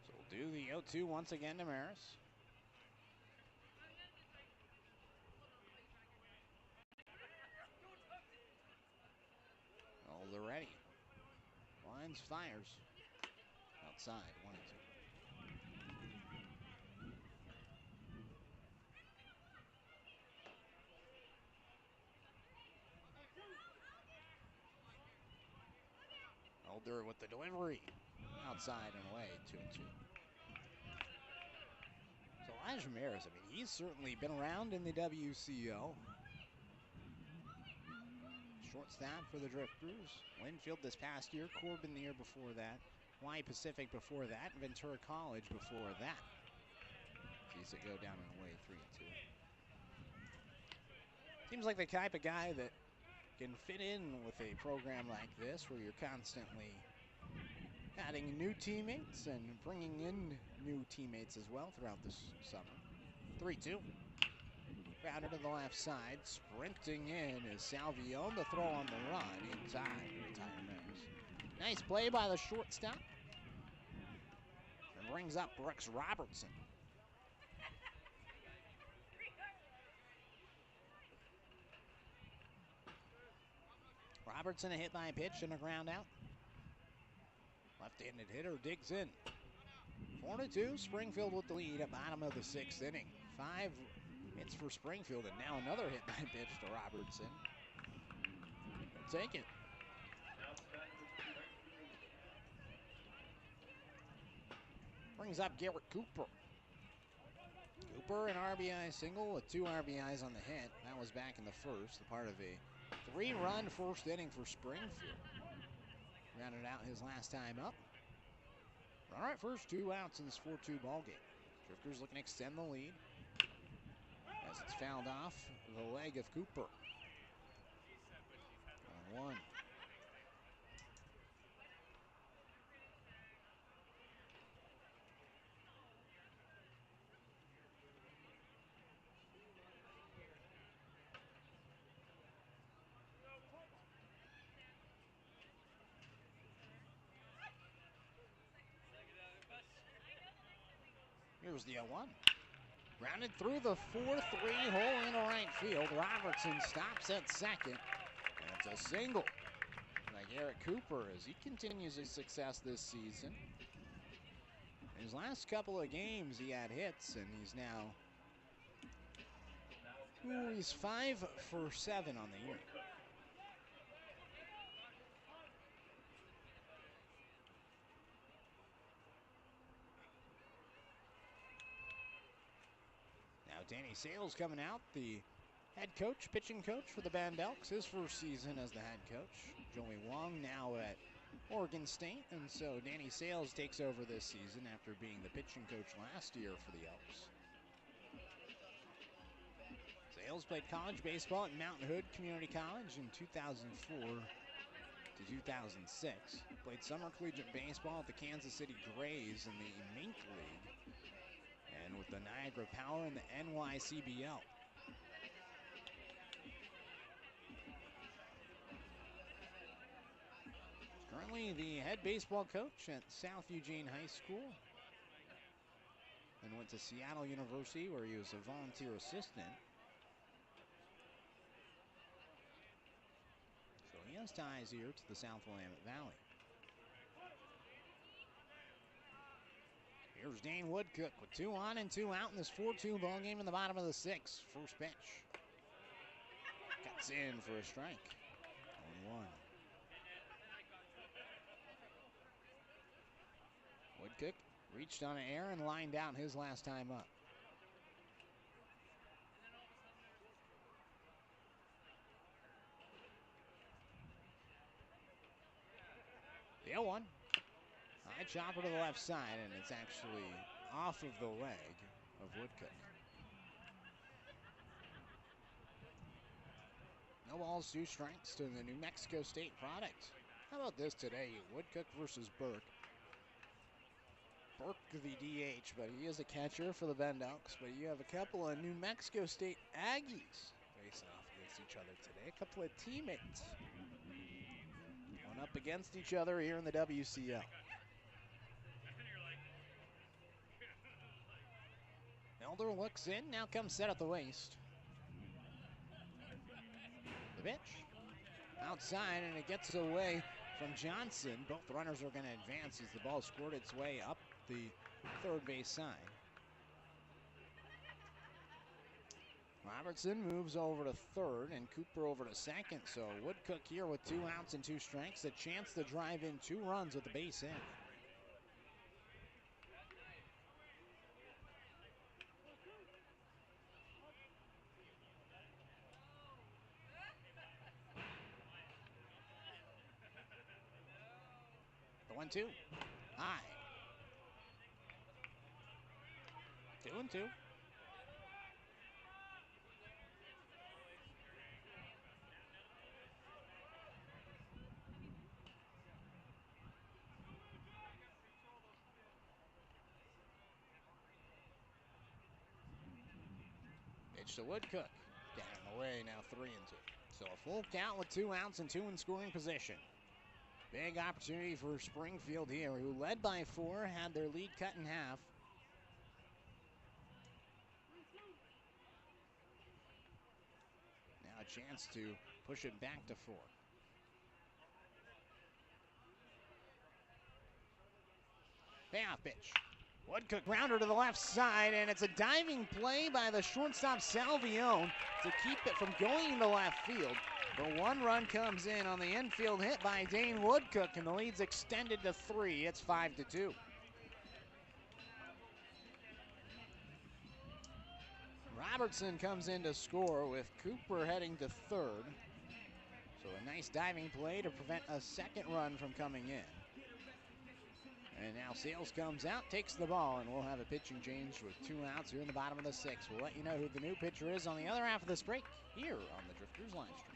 Speaker 1: So we'll do the 0-2 once again to Maris. Already. Lines, fires. Outside, 1-2. Elder with the delivery. Outside and away, 2-2. So Elijah Maris, I mean, he's certainly been around in the WCO. Shortstop for the Drifters. Winfield this past year, Corbin the year before that, Hawaii Pacific before that, and Ventura College before that. Sees it go down and away, 3-2. Seems like the type of guy that can fit in with a program like this where you're constantly adding new teammates and bringing in new teammates as well throughout this summer. 3-2. Grounded to the left side, sprinting in is Salvione. The throw on the run in time. Retire Maris. Nice play by the shortstop. And brings up Brooks Robertson. Robertson a hit by pitch and a ground out. Left-handed hitter digs in. 4-2, Springfield with the lead at bottom of the 6th inning. 5 hits for Springfield, and now another hit by pitch to Robertson. They'll take it. Brings up Garrett Cooper. Cooper an RBI single with 2 RBIs on the hit. That was back in the first, the part of a 3-run first inning for Springfield. Rounded out his last time up. All right, first 2 outs in this 4-2 ball game. Drifters looking to extend the lead as it's fouled off the leg of Cooper. 1-1. Here's the 0-1. Grounded through the 4-3 hole into right field. Robertson stops at second. And it's a single by Garrett Cooper as he continues his success this season. In his last couple of games, he had hits, and he's now he's 5 for 7 on the year. Danny Sales coming out, the head coach, pitching coach for the Bend Elks, his first season as the head coach. Joey Wong now at Oregon State, and so Danny Sales takes over this season after being the pitching coach last year for the Elks. Sales played college baseball at Mountain Hood Community College in 2004 to 2006. Played summer collegiate baseball at the Kansas City Grays in the Mink League, and with the Niagara Power in the NYCBL. Currently the head baseball coach at South Eugene High School, and went to Seattle University where he was a volunteer assistant. So he has ties here to the South Willamette Valley. Here's Dane Woodcook with 2 on and 2 out in this 4-2 ball game in the bottom of the 6th. First pitch. Cuts in for a strike. 1-1. Woodcook reached on an error and lined out his last time up. 0-1. High chopper to the left side, and it's actually off of the leg of Woodcook. No balls, 2 strikes to the New Mexico State product. How about this today? Woodcook versus Burke. Burke the DH, but he is a catcher for the Bend Elks. But you have a couple of New Mexico State Aggies facing off against each other today. A couple of teammates going up against each other here in the WCL. Elder looks in, now comes set at the waist. The pitch outside, and it gets away from Johnson. Both runners are going to advance as the ball scored its way up the third base side. Robertson moves over to third and Cooper over to second. So Woodcook here with 2 outs and 2 strikes. A chance to drive in 2 runs with the base hit. The 1-2. High. 2-2. Pitch to Woodcook. Down the way, now 3-2. So a full count with 2 outs and 2 in scoring position. Big opportunity for Springfield here, who led by 4, had their lead cut in half. Now a chance to push it back to 4. Payoff pitch. Woodcook rounder to the left side, and it's a diving play by the shortstop Salvione to keep it from going into left field. But 1 run comes in on the infield hit by Dane Woodcook, and the lead's extended to 3. It's 5-2. Robertson comes in to score with Cooper heading to third. So a nice diving play to prevent a second run from coming in. And now Sales comes out, takes the ball, and we'll have a pitching change with 2 outs here in the bottom of the 6th. We'll let you know who the new pitcher is on the other half of this break here on the Drifters live stream.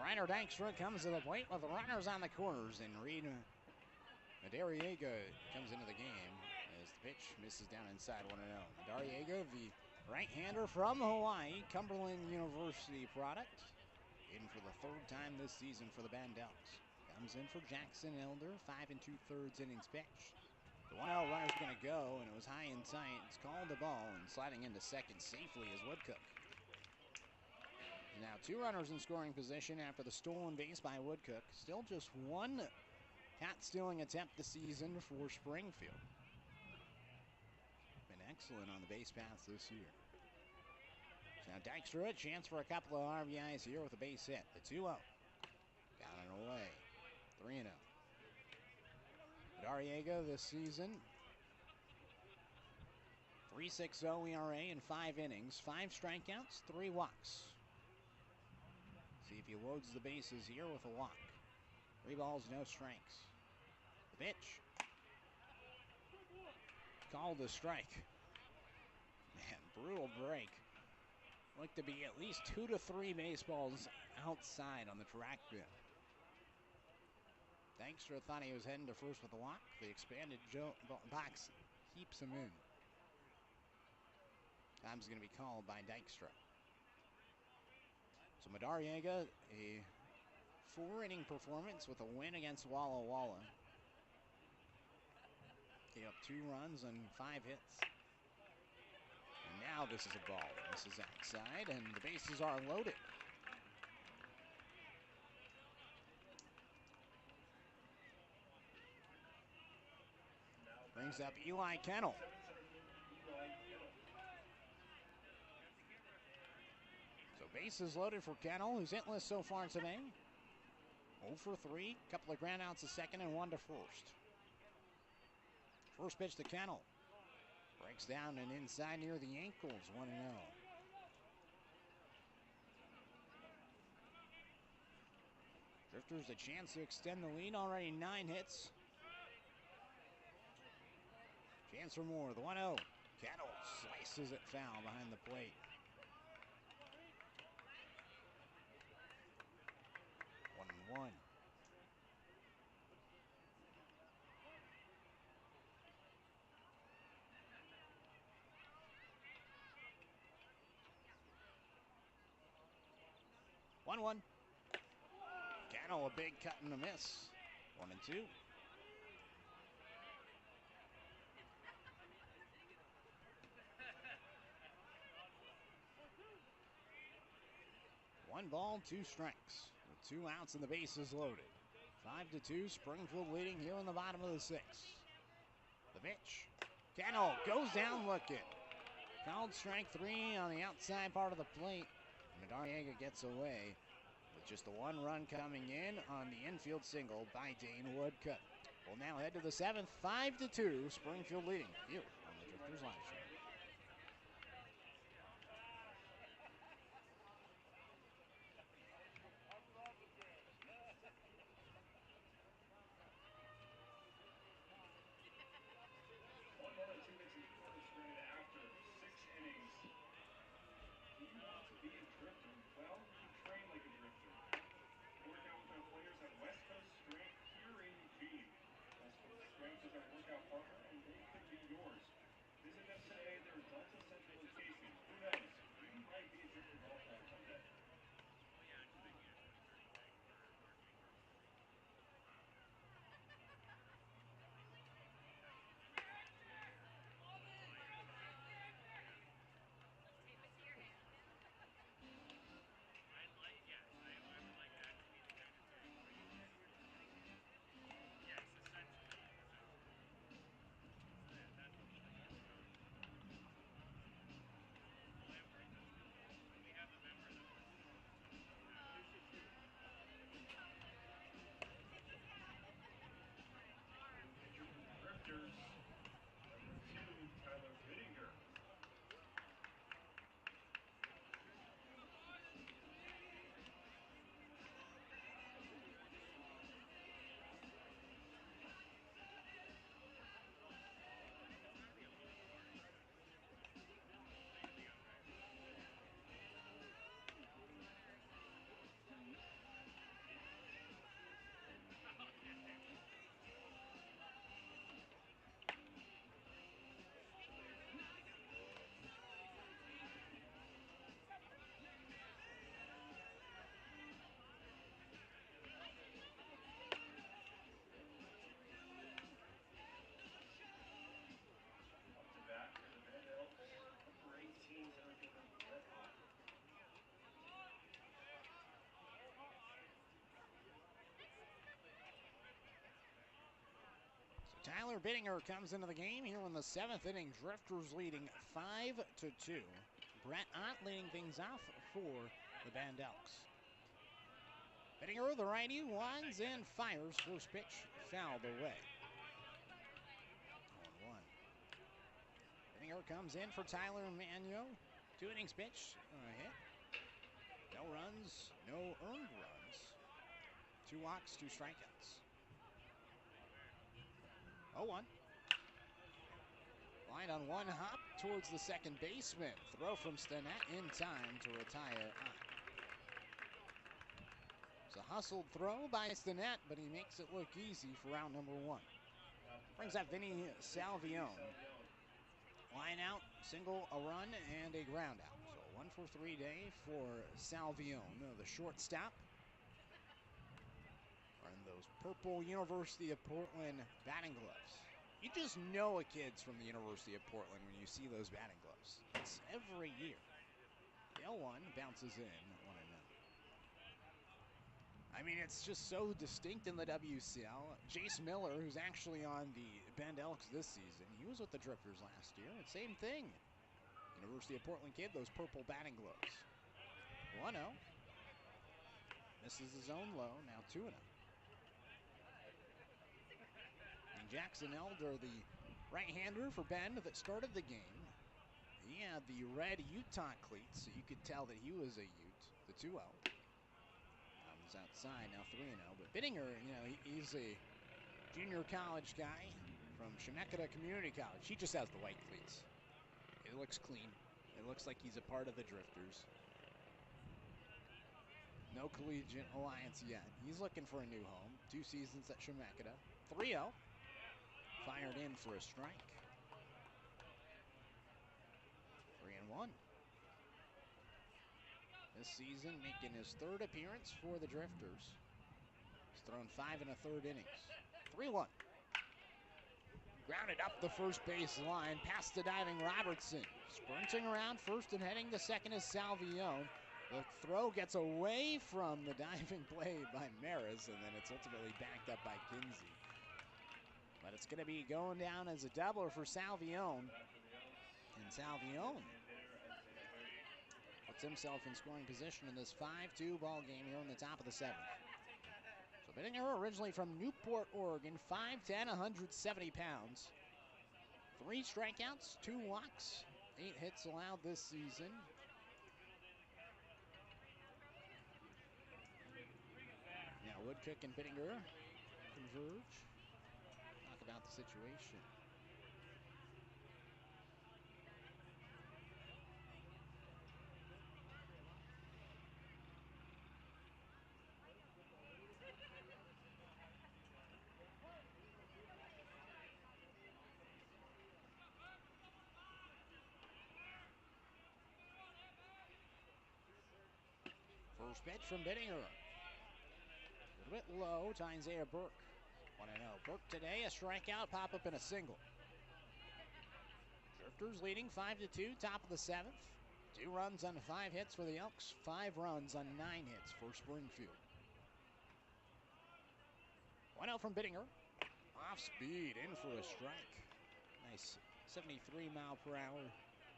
Speaker 1: Reiner Dykstra comes to the plate with the runners on the corners, and Reed Madariaga comes into the game as the pitch misses down inside 1-0. Madariaga, the right-hander from Hawaii, Cumberland University product, in for the third time this season for the Bend Elks. Comes in for Jackson Elder, 5 2/3 innings pitched. The 1-0 runner's going to go, and it was high in sight. It's called the ball, and sliding into second safely is Woodcook. Now 2 runners in scoring position after the stolen base by Woodcook. Still just 1 cat-stealing attempt this season for Springfield. Been excellent on the base paths this year. So now Dykstra, a chance for a couple of RBIs here with a base hit. The 2-0. Down and away. 3-0. Madariaga this season, 3.60 ERA in 5 innings, 5 strikeouts, 3 walks. See if he loads the bases here with a walk. 3 balls, no strikes. The pitch. Called a strike. Man, brutal break. Looked to be at least 2 to 3 baseballs outside on the track bit. Dykstra thought he was heading to first with a walk. The expanded box keeps him in. Time's going to be called by Dykstra. So Madariaga, a 4-inning performance with a win against Walla Walla. Gave up 2 runs and 5 hits. And now this is a ball. This is outside, and the bases are loaded. Brings up Eli Kennel. So bases loaded for Kennel, who's hitless so far today. 0 for 3, couple of groundouts to second and 1 to first. First pitch to Kennel. Breaks down and inside near the ankles, 1-0. Drifters a chance to extend the lead, already 9 hits. Chance for more, the 1-0. Kennel slices it foul behind the plate. 1-1. Kennel, a big cut and a miss. 1-2. 1 ball, 2 strikes. With 2 outs and the bases loaded. 5-2, Springfield leading here in the bottom of the 6th. The pitch. Kennel goes down looking. Called strike 3 on the outside part of the plate. Madariaga gets away with just the 1 run coming in on the infield single by Dane Woodcook. We'll now head to the 7th, 5-2, Springfield leading here on the Drifters Live Show. Tyler Bittinger comes into the game here in the 7th inning. Drifters leading 5-2. Brett Ott leading things off for the Bend Elks. Bittinger, the righty, winds and fires. First pitch fouled away. 1-1. Bittinger comes in for Tyler Magno. 2 innings pitch, a hit. No runs, no earned runs. 2 walks, 2 strikeouts. 0-1. Line on one hop towards the second baseman. Throw from Stinnett in time to retire Ott. It's a hustled throw by Stinnett, but he makes it look easy for round number 1. Brings up Vinny Salvione. Line out, single, a run, and a ground out. So 1-for-3 day for Salvione, the shortstop. Wearing those purple University of Portland batting gloves. You just know a kid's from the University of Portland when you see those batting gloves. It's every year. The L1 bounces in 1-0. I mean, it's just so distinct in the WCL. Jace Miller, who's actually on the Bend Elks this season, he was with the Drifters last year. Same thing. University of Portland kid, those purple batting gloves. 1-0. Misses his own low, now 2-0. And Jackson Elder, the right-hander for Bend that started the game. He had the red Utah cleats, so you could tell that he was a Ute. The 2-0. Outside now 3-0, but Bittinger, he's a junior college guy from Chemeketa Community College. He just has the white cleats. It looks clean. It looks like he's a part of the Drifters. No collegiate alliance yet. He's looking for a new home. 2 seasons at Chemeketa. 3-0. Fired in for a strike. 3-1. This season making his 3rd appearance for the Drifters. He's thrown 5 1/3 innings. 3-1. Grounded up the first base line past the diving Robertson. Sprinting around first and heading to second is Salvione. The throw gets away from the diving play by Maris, and then it's ultimately backed up by Kinsey. But it's going to be going down as a doubler for Salvione. And Salvione puts himself in scoring position in this 5-2 ball game here in the top of the 7th. So Bittinger, originally from Newport, Oregon, 5'10", 170 pounds. 3 strikeouts, 2 walks, 8 hits allowed this season. Now Woodcook and Bittinger converge. Talk about the situation. First pitch from Bittinger. A little bit low to Isaiah Burke. 1-0. Burke today, a strikeout, pop up and a single. Drifters leading 5-2, top of the 7th. 2 runs on 5 hits for the Elks, 5 runs on 9 hits for Springfield. 1-0 from Bittinger. Off speed, in for a strike. Nice 73-mile-per-hour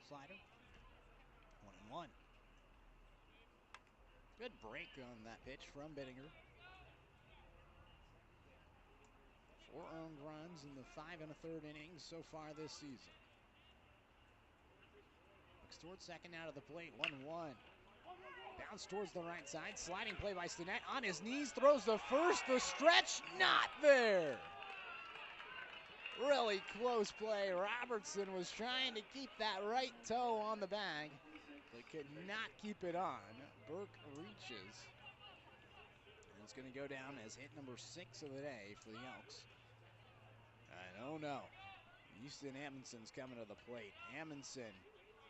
Speaker 1: slider. 1-1. Good break on that pitch from Bittinger. 4 earned runs in the 5 1/3 innings so far this season. Looks towards second out of the plate, 1-1. Bounce towards the right side, sliding play by Stinnett. On his knees, throws the first, the stretch, not there. Really close play. Robertson was trying to keep that right toe on the bag, but could not keep it on. Burke reaches. And it's going to go down as hit number 6 of the day for the Elks. I don't know. Houston Amundsen's coming to the plate. Amundsen,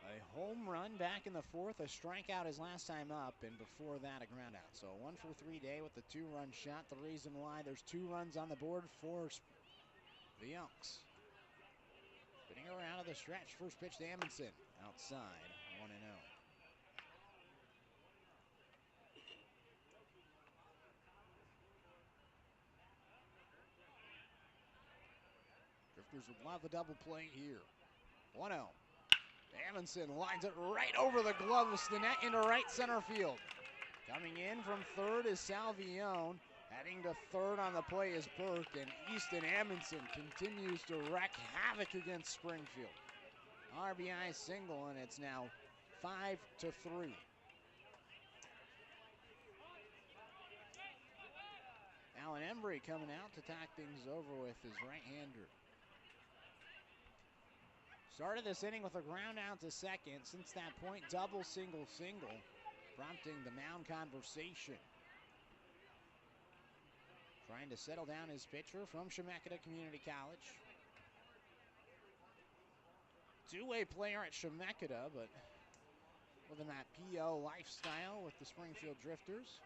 Speaker 1: a home run back in the 4th, a strikeout his last time up, and before that a ground out. So a 1-for-3 day with the 2-run shot. The reason why there's 2 runs on the board for the Elks. Bittinger out of the stretch. First pitch to Amundsen. Outside, 1-0. Drifters would love a double play here. 1-0. Amundsen lines it right over the gloves of the net into right center field. Coming in from third is Salvione. Heading to third on the play is Burke, and Easton Amundsen continues to wreak havoc against Springfield. RBI single, and it's now 5-3. Alan Embry coming out to talk things over with his right-hander. Started this inning with a ground out to second. Since that point, double, single, single, prompting the mound conversation. Trying to settle down his pitcher from Chemeketa Community College. Two-way player at Chemeketa, but living that PO lifestyle with the Springfield Drifters.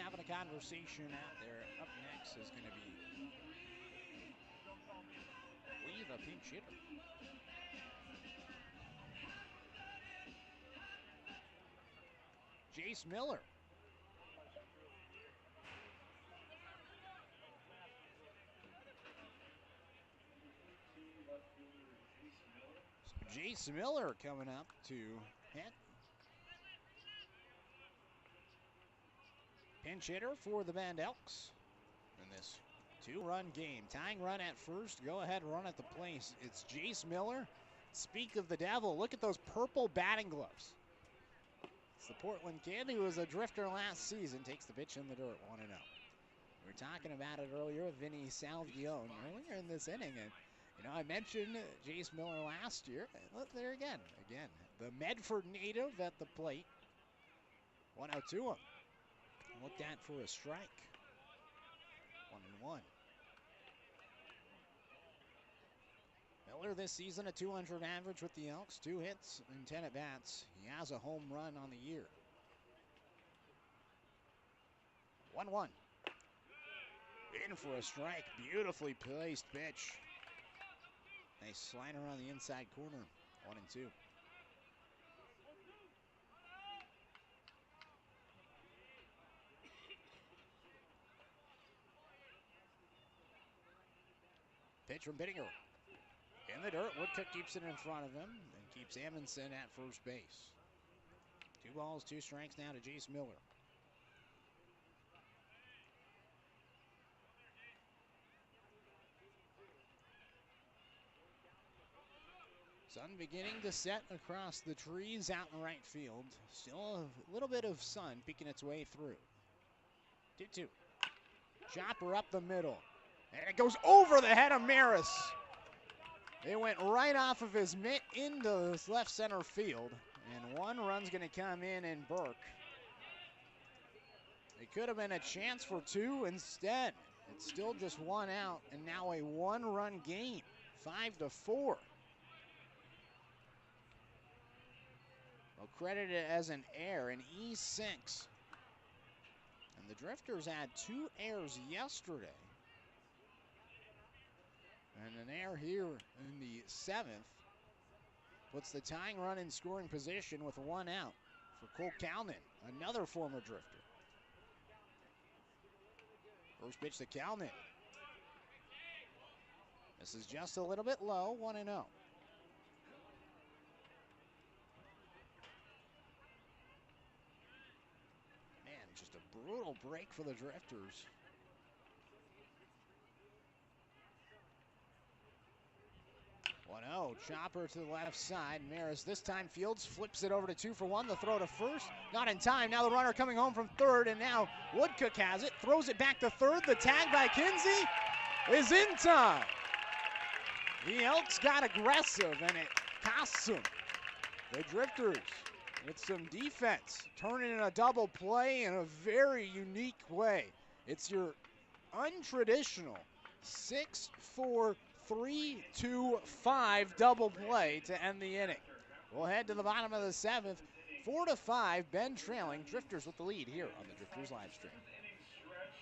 Speaker 1: Having a conversation out there. Up next is going to be Lee, the pinch hitter. Jace Miller. Jace Miller coming up to hit. Pinch hitter for the Bend Elks in this two-run game. Tying run at first, go-ahead run at the place. It's Jace Miller. Speak of the devil, look at those purple batting gloves. It's the Portland kid who was a Drifter last season. Takes the pitch in the dirt, 1-0. We were talking about it earlier with Vinny Salvione earlier in this inning. And, you know, I mentioned Jace Miller last year. Look there again. The Medford native at the plate. 1-0 to him. Looked at for a strike. 1-1. Miller this season a .200 average with the Elks. 2 hits and 10 at-bats. He has a home run on the year. 1-1. In for a strike. Beautifully placed pitch. Nice slider on the inside corner. 1-2. Pitch from Bittinger. In the dirt, Woodcock keeps it in front of him and keeps Amundsen at first base. 2 balls, 2 strikes now to Jace Miller. Sun beginning to set across the trees out in right field. Still a little bit of sun peeking its way through. 2-2. Chopper up the middle. And it goes over the head of Maris. It went right off of his mitt into his left center field. And 1 run's going to come in Burke. It could have been a chance for 2 instead. It's still just 1 out and now a 1-run game. 5-4. Well, credited as an error, an E6. And the Drifters had 2 errors yesterday. And an error here in the 7th puts the tying run in scoring position with 1 out for Cole Calnan, another former Drifter. First pitch to Calnan. This is just a little bit low, 1-0. Man, just a brutal break for the Drifters. Chopper to the left side. Maris this time fields, flips it over to 2 for 1. The throw to first, not in time. Now the runner coming home from third, and now Woodcock has it. Throws it back to third. The tag by Kinsey is in time. The Elks got aggressive, and it costs them. The Drifters with some defense, turning in a double play in a very unique way. It's your untraditional 6-4 3-2-5 double play to end the inning. We'll head to the bottom of the 7th 4-5, Bend trailing, Drifters with the lead here on the Drifters live stream.
Speaker 3: Inning stretch.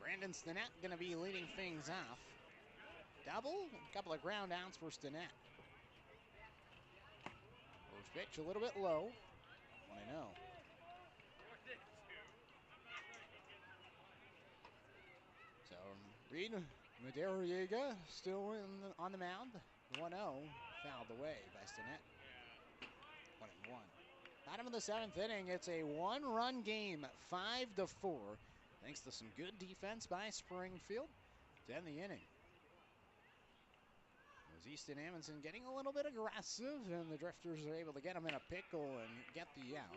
Speaker 1: Brandon Stinnett going to be leading things off. Double, a couple of ground outs for Stinnett. First pitch a little bit low. 1-0. So Reed Madariaga still on the mound. 1-0, fouled away by Stinnett. 1-1. Bottom of the 7th inning, it's a one-run game, 5-4. Thanks to some good defense by Springfield to end the inning. As Easton Amundsen getting a little bit aggressive, and the Drifters are able to get him in a pickle and get the out.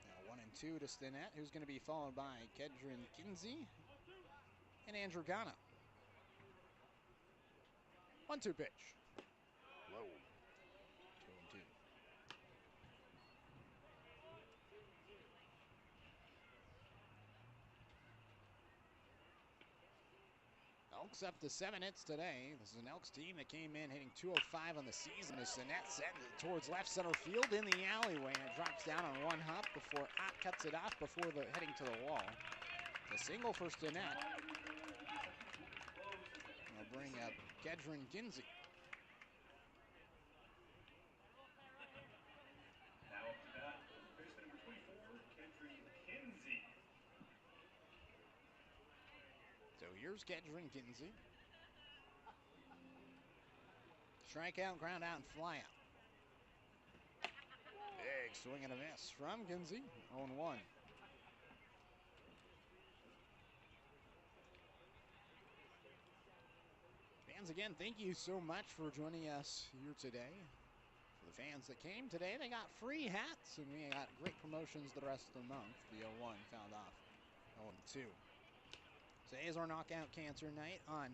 Speaker 1: Now 1-2 to Stinnett, who's going to be followed by Kedron Kinsey and Andrew Ghana. 1-2 pitch. Low. 2-2. Elks up to 7 hits today. This is an Elks team that came in hitting .205 on the season. As Stinnett sent it towards left center field in the alleyway, and it drops down on one hop before Ott cuts it off before heading to the wall. A single for Stinnett. They'll bring up Kedron Kinsey.
Speaker 3: Now up to bat, baseman number 24, Kedron Kinsey.
Speaker 1: So here's Kedron Kinsey. Strikeout, ground out, and fly out. Big swing and a miss from Kinsey. 0-1. Fans, again, thank you so much for joining us here today. For the fans that came today, they got free hats, and we got great promotions the rest of the month. The 0-1 found off 0-2. Today is our knockout cancer night. On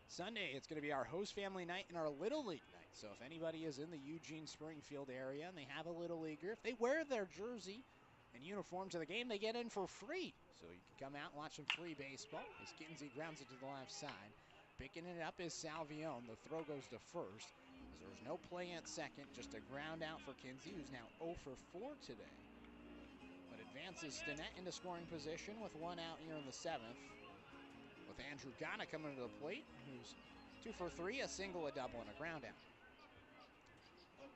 Speaker 1: Sunday, it's going to be our host family night and our Little League night. So if anybody is in the Eugene Springfield area and they have a Little Leaguer, if they wear their jersey and uniform to the game, they get in for free. So you can come out and watch some free baseball. As Kinsey grounds it to the left side. Picking it up is Salvione. The throw goes to first. As there's no play at second, just a ground out for Kinsey, who's now 0 for 4 today. But advances Stinnett into scoring position with one out here in the 7th. With Andrew Ghana coming to the plate, who's 2 for 3, a single, a double, and a ground out.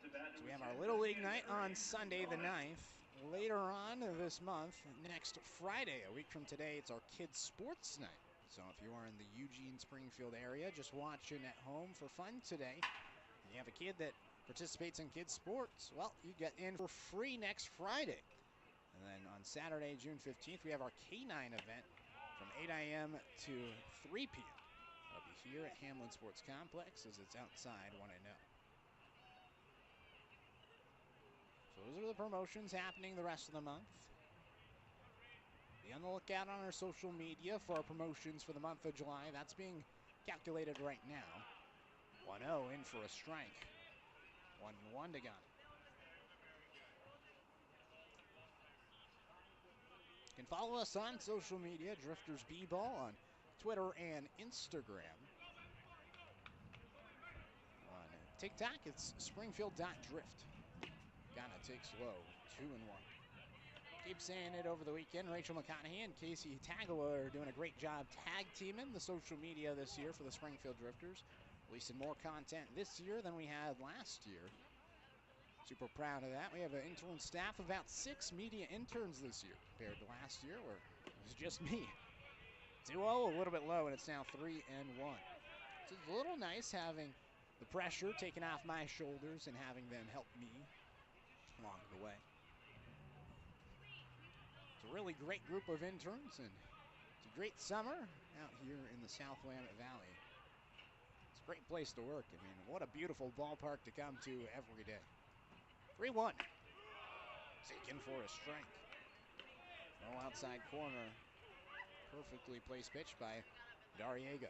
Speaker 1: So we have our Little League night on Sunday the 9th. Later on this month, next Friday, a week from today, it's our Kids Sports Night. So if you are in the Eugene Springfield area, just watching at home for fun today, and you have a kid that participates in kids sports, well, you get in for free next Friday. And then on Saturday, June 15th, we have our K9 event from 8 a.m. to 3 p.m. I'll be here at Hamlin Sports Complex as it's outside 1-0. So those are the promotions happening the rest of the month. Be on the lookout on our social media for our promotions for the month of July. That's being calculated right now. 1-0 in for a strike. 1-1 to gun. You can follow us on social media, Drifters B-Ball on Twitter and Instagram. On TikTok, it's Springfield.drift. Ghana takes low, 2-1. Keep saying it over the weekend. Rachel McConaughey and Casey Tagawa are doing a great job tag teaming the social media this year for the Springfield Drifters. Releasing more content this year than we had last year. Super proud of that. We have an intern staff of about 6 media interns this year compared to last year where it was just me. 2-0, a little bit low, and it's now 3-1. So it's a little nice having the pressure taken off my shoulders and having them help me along the way. It's a really great group of interns, and it's a great summer out here in the South Willamette Valley. It's a great place to work. I mean, what a beautiful ballpark to come to every day. 3-1. Taken for a strike. No outside corner. Perfectly placed pitch by Jarecki.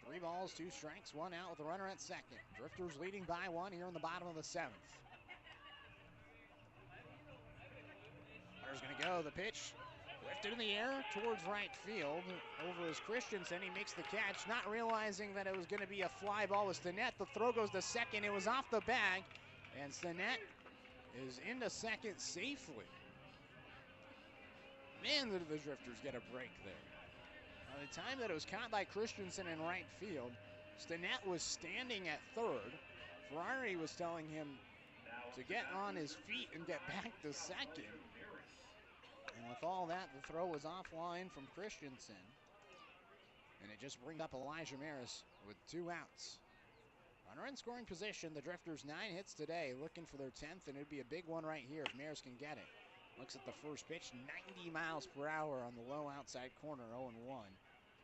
Speaker 1: 3 balls, 2 strikes, 1 out with a runner at second. Drifters leading by 1 here in the bottom of the 7th. Runner's going to go. The pitch lifted in the air towards right field. Over is Christensen. He makes the catch, not realizing that it was going to be a fly ball to Stinnett. The throw goes to second. It was off the bag, and Stinnett is into second safely. Man, did the Drifters get a break there. By the time that it was caught by Christensen in right field, Stinnett was standing at third. Ferrari was telling him to get on his feet and get back to second. And with all that, the throw was offline from Christensen. And it just brings up Elijah Maris with 2 outs. Runner in scoring position, the Drifters 9 hits today, looking for their 10th, and it'd be a big one right here if Maris can get it. Looks at the first pitch, 90 miles per hour on the low outside corner, 0-1.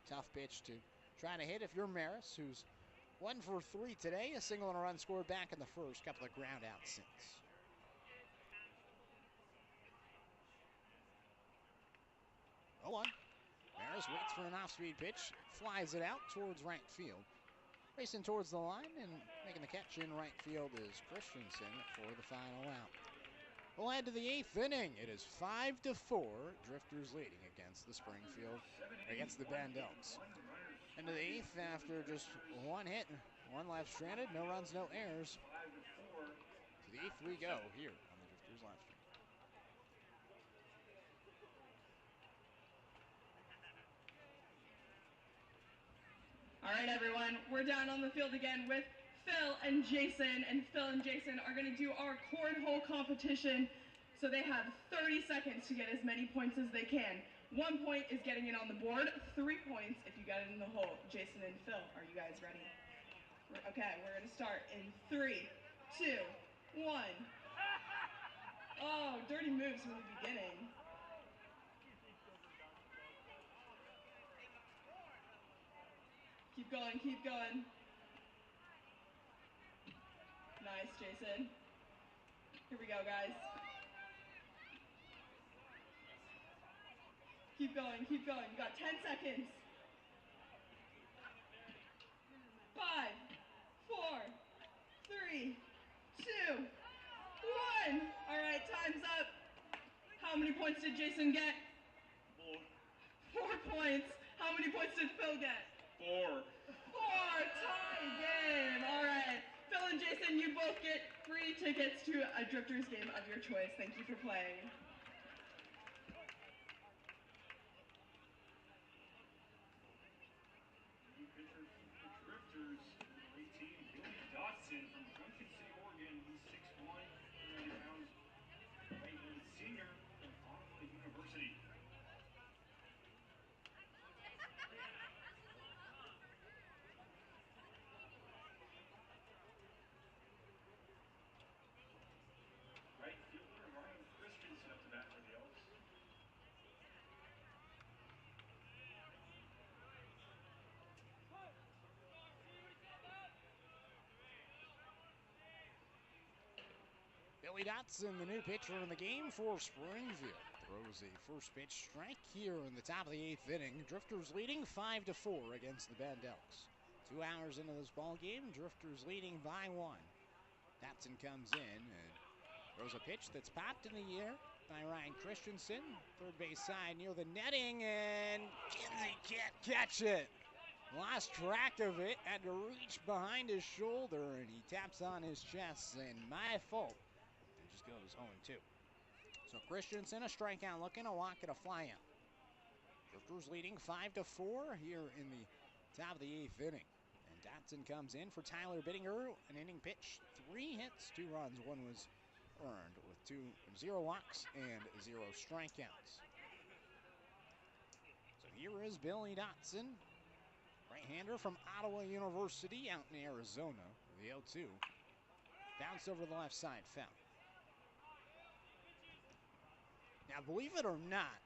Speaker 1: Tough pitch to try to hit if you're Maris, who's 1 for 3 today, a single and a run scored back in the first, couple of ground outs since. 0-1. Maris waits for an off-speed pitch, flies it out towards right field. Racing towards the line and making the catch in right field is Christensen for the final out. We'll head to the 8th inning. It is 5-4. Drifters leading against the against the Bend Elks. Into the 8th after just 1 hit, 1 left stranded, no runs, no errors. To the 8th we go here on the Drifters live stream.
Speaker 4: All right, everyone, we're down on the field again with Phil and Jason, and Phil and Jason are going to do our cornhole competition. So they have 30 seconds to get as many points as they can. 1 point is getting it on the board, 3 points if you got it in the hole. Jason and Phil, are you guys ready? Okay, we're going to start in 3, 2, 1. Oh, dirty moves from the beginning. Keep going, keep going. Nice, Jason. Here we go, guys. Keep going, keep going. You got 10 seconds. 5, 4, 3, 2, 1. All right, time's up. How many points did Jason get? 4 points. How many points did Phil get?
Speaker 3: 4.
Speaker 4: 4, tie game. All right. Phil and Jason, you both get free tickets to a Drifters game of your choice. Thank you for playing.
Speaker 3: New pitcher for the Drifters, number 18, Billy Dotson from Junction City, Oregon. He's 6'1", 390 pounds, right-handed senior from Ottawa University. Right fielder Ryan Christensen up to bat for the Elks.
Speaker 1: Billy Dotson, the new pitcher in the game for Springfield, throws a first pitch strike here in the top of the 8th inning. Drifters leading 5-4 against the Bend Elks. 2 hours into this ball game, Drifters leading by 1. Dotson comes in and throws a pitch that's popped in the air by Ryan Christensen. Third base side near the netting, and Kinsey can't catch it. Lost track of it, had to reach behind his shoulder, and he taps on his chest, and my fault. It just goes 0-2. So Christensen, a strikeout looking, a walk and a flyout. Drifters leading 5-4 here in the top of the 8th inning. And Dotson comes in for Tyler Bittinger, an inning pitch, 3 hits, 2 runs, 1 was earned with 0 walks and 0 strikeouts. So here is Billy Dotson, right-hander from Ottawa University out in Arizona. The 0-2. Bounce over the left side, foul. Now, believe it or not,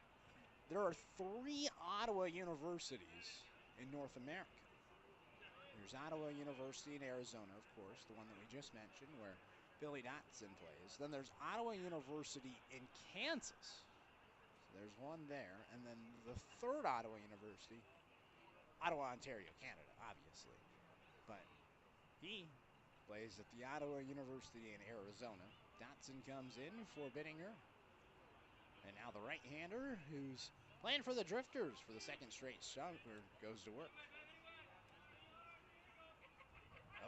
Speaker 1: there are 3 Ottawa universities in North America. There's Ottawa University in Arizona, of course, the one that we just mentioned, where Billy Dotson plays. Then there's Ottawa University in Kansas. So there's one there. And then the 3rd Ottawa University, Ottawa, Ontario, Canada, obviously. But he plays at the Ottawa University in Arizona. Dotson comes in for Bittinger. And now the right-hander, who's playing for the Drifters for the 2nd straight summer, goes to work.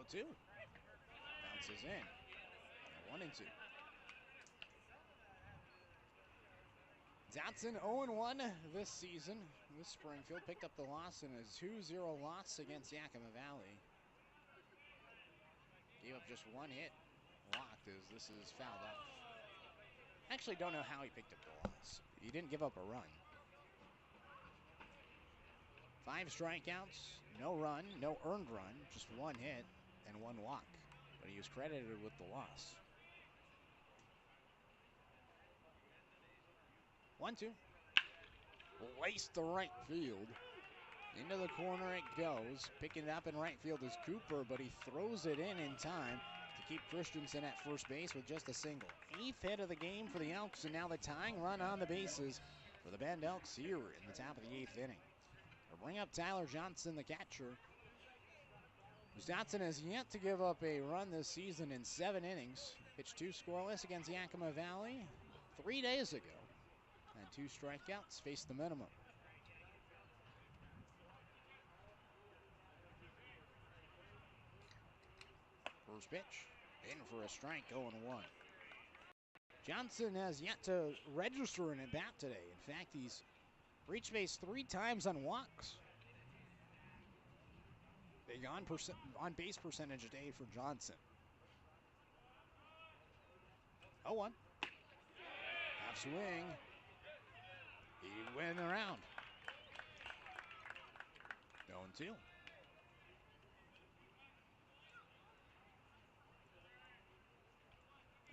Speaker 1: 0-2. Bounces in. 1-2. Dotson 0-1 this season with Springfield. Picked up the loss in a 2-0 loss against Yakima Valley. Gave up just 1 hit. Walked as this is fouled off. Actually don't know how he picked up the loss. He didn't give up a run. 5 strikeouts, no run, no earned run, just 1 hit and 1 walk. But he was credited with the loss. 1-2. Laced to right field. Into the corner it goes. Picking it up in right field is Cooper, but he throws it in time to keep Christensen at first base with just a single. 8th hit of the game for the Elks, and now the tying run on the bases for the Bend Elks here in the top of the 8th inning. They'll bring up Tyler Johnson, the catcher. Dotson has yet to give up a run this season in 7 innings. Pitched 2 scoreless against Yakima Valley 3 days ago. And 2 strikeouts, faced the minimum. First pitch, in for a strike, 0-1. Johnson has yet to register an at-bat today. In fact, he's reached base 3 times on walks. Big on-base percentage today for Johnson. 0-1. Half swing. He went around. 0-2.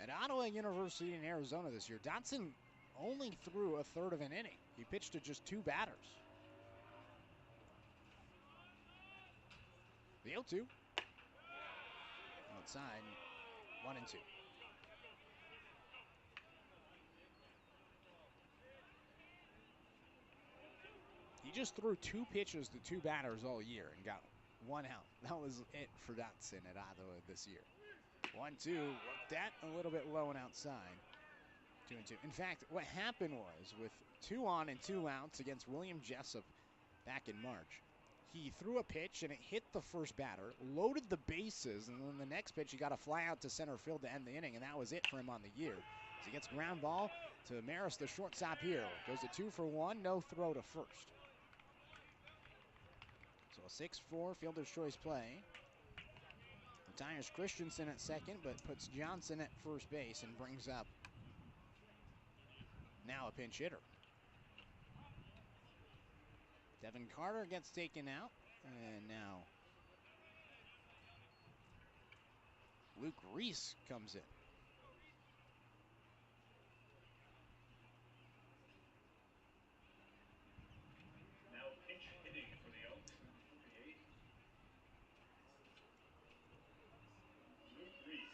Speaker 1: At Ottawa University in Arizona this year, Dotson only threw a 1/3 of an inning. He pitched to just 2 batters. The 0-2. Outside, 1-2. He just threw 2 pitches to 2 batters all year and got 1 out. That was it for Dotson at Ottawa this year. 1-2, worked that a little bit low and outside. 2-2. In fact, what happened was with 2 on and 2 outs against William Jessup back in March, he threw a pitch and it hit the first batter, loaded the bases, and then the next pitch he got a fly out to center field to end the inning, and that was it for him on the year. So he gets ground ball to Maris, the shortstop here. Goes to 2 for 1, no throw to first. So a 6-4 fielder's choice play. Retires Christensen at second, but puts Johnson at first base and brings up now a pinch hitter. Devin Carter gets taken out, and now Luke Reese comes in.
Speaker 3: Now pinch hitting for the Elks, number 48. Luke Reese.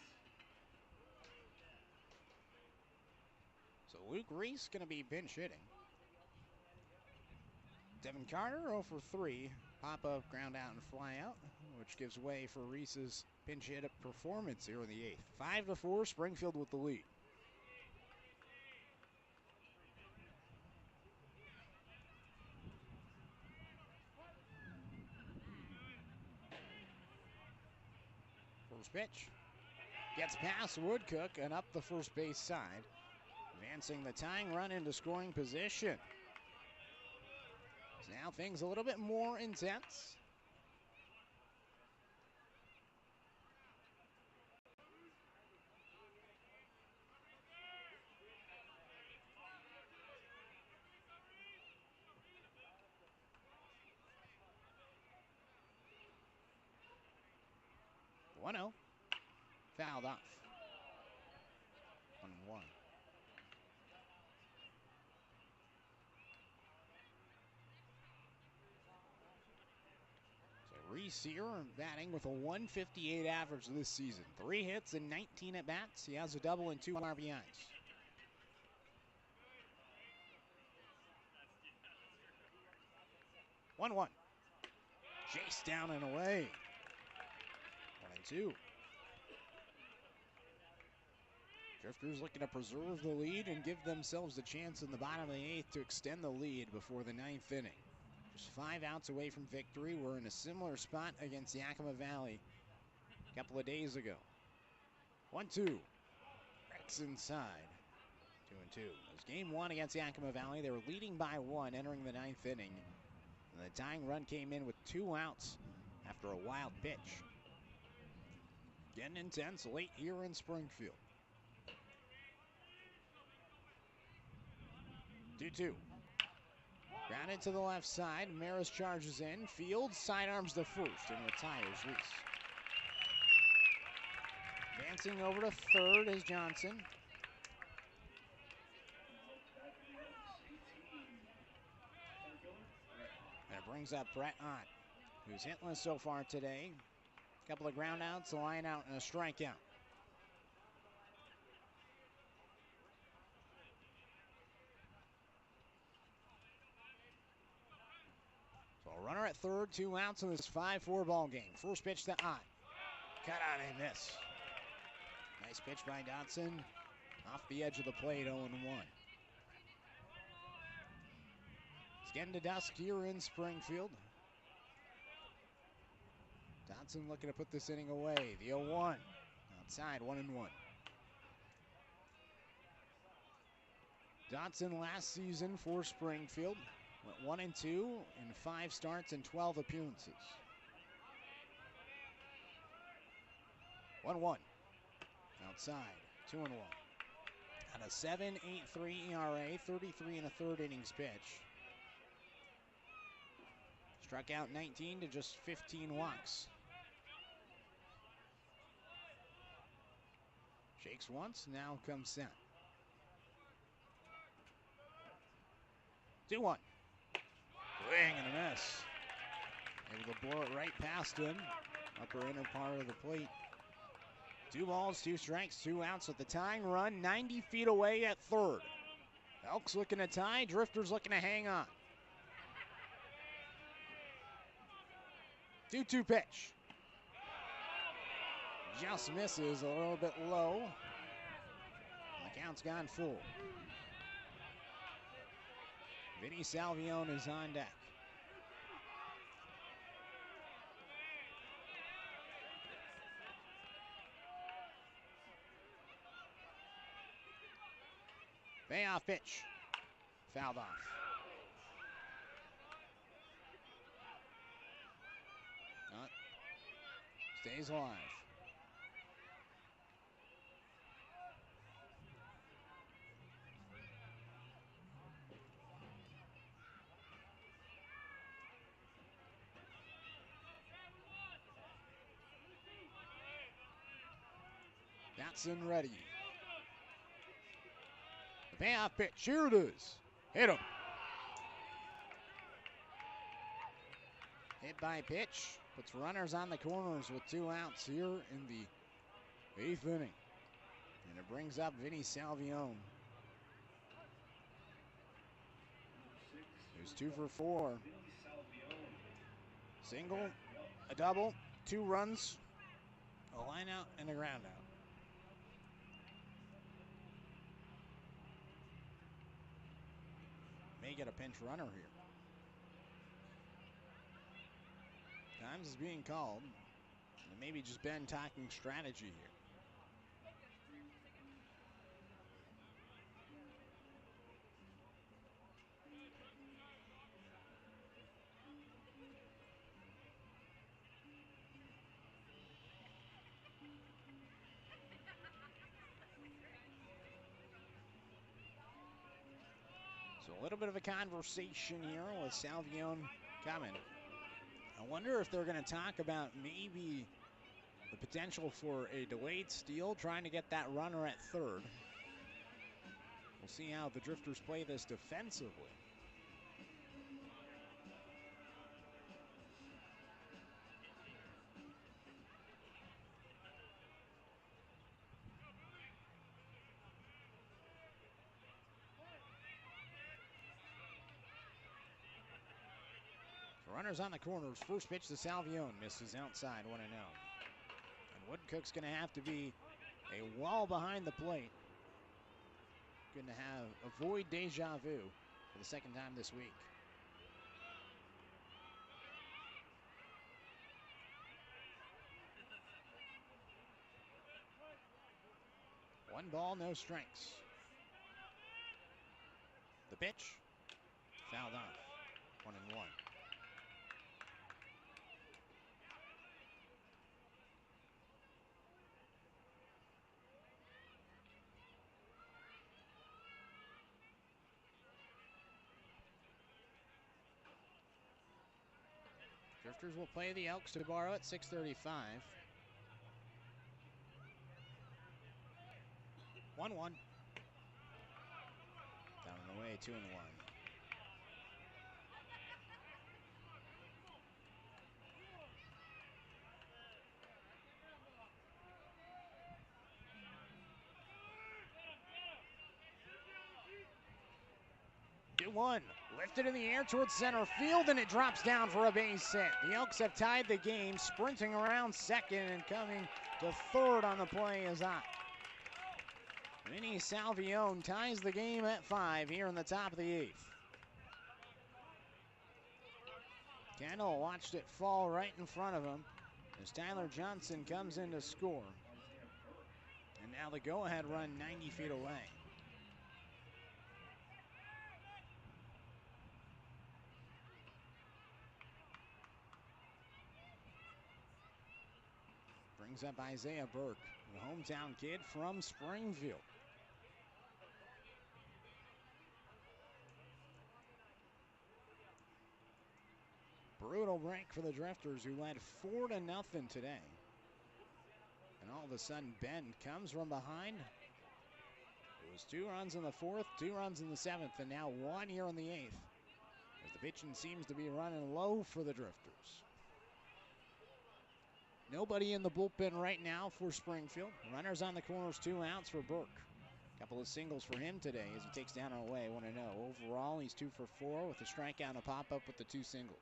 Speaker 1: Luke Reese going to be pinch hitting. Devin Carter 0 for 3. Pop-up, ground out, and fly out, which gives way for Reese's pinch hit performance here in the 8th. 5-4, Springfield with the lead. First pitch. Gets past Woodcook and up the first base side. Advancing the tying run into scoring position. So now things a little bit more intense. One-0. Fouled off. 1-1. Reese here batting with a 158 average this season. 3 hits and 19 at-bats. He has a double and 2 RBIs. One. Chase down and away. 1-2. Drifters looking to preserve the lead and give themselves a chance in the bottom of the 8th to extend the lead before the 9th inning. Just 5 outs away from victory. We're in a similar spot against Yakima Valley a couple of days ago. 1-2. Breaks inside. 2-2. It was game 1 against Yakima Valley. They were leading by 1 entering the 9th inning. And the tying run came in with 2 outs after a wild pitch. Getting intense late here in Springfield. 2-2. Grounded to the left side. Maris charges in. Fields sidearms the first and retires Reese. Advancing over to third is Johnson. And it brings up Brett Ott, who's hitless so far today. A couple of ground outs, a line out, and a strikeout. So a runner at third, 2 outs in this 5-4 ball game. First pitch to Ott. Cut out and miss. Nice pitch by Dotson. Off the edge of the plate, 0-1. It's getting to dusk here in Springfield. Dotson looking to put this inning away. The 0-1. Outside, 1-1. Dotson last season for Springfield went 1-2 in 5 starts and 12 appearances. 1-1. Outside, 2-1. At a 7.83 ERA, 33 1/3 innings pitch. Struck out 19 to just 15 walks. Shakes once, now comes set. 2-1. Swing and a miss. Able to blow it right past him. Upper inner part of the plate. 2 balls, 2 strikes, 2 outs with the tying run 90 feet away at third. Elks looking to tie, Drifters looking to hang on. 2-2 pitch. Just misses, a little bit low. The count's gone full. Vinny Salvione is on deck. Payoff pitch. Fouled off. Stays alive. Dotson ready. The payoff pitch. Here it is. Hit him. Hit by pitch. Puts runners on the corners with 2 outs here in the 8th inning. And it brings up Vinny Salvione. There's 2 for 4. Single, a double, 2 runs, a line out, and a ground out. May get a pinch runner here. Times is being called. And maybe just Ben talking strategy here. So a little bit of a conversation here with Salvione coming. I wonder if they're going to talk about maybe the potential for a delayed steal, trying to get that runner at third. We'll see how the Drifters play this defensively. Runners on the corners. First pitch to Salvione. Misses outside, 1-0. And Woodcook's going to have to be a wall behind the plate. Going to avoid deja vu for the second time this week. One ball, no strikes. The pitch. Fouled off. 1-1. Drifters will play the Elks to borrow at 6:35. 1-1. Down and away, 2-1. One lifted in the air towards center field, and it drops down for a base hit. The Elks have tied the game, sprinting around second and coming to third on the play is up. Vinny Salvione ties the game at 5 here in the top of the 8th. Kendall watched it fall right in front of him as Tyler Johnson comes in to score. And now the go-ahead run 90 feet away. Brings up Isaiah Burke, the hometown kid from Springfield. Brutal break for the Drifters, who led 4-0 today. And all of a sudden, Bend comes from behind. It was 2 runs in the 4th, 2 runs in the 7th, and now 1 here in the 8th. As the pitching seems to be running low for the Drifters. Nobody in the bullpen right now for Springfield. Runners on the corners, 2 outs for Burke. Couple of singles for him today as he takes down and away 1-0. Overall, he's 2 for 4 with a strikeout and a pop-up with the 2 singles.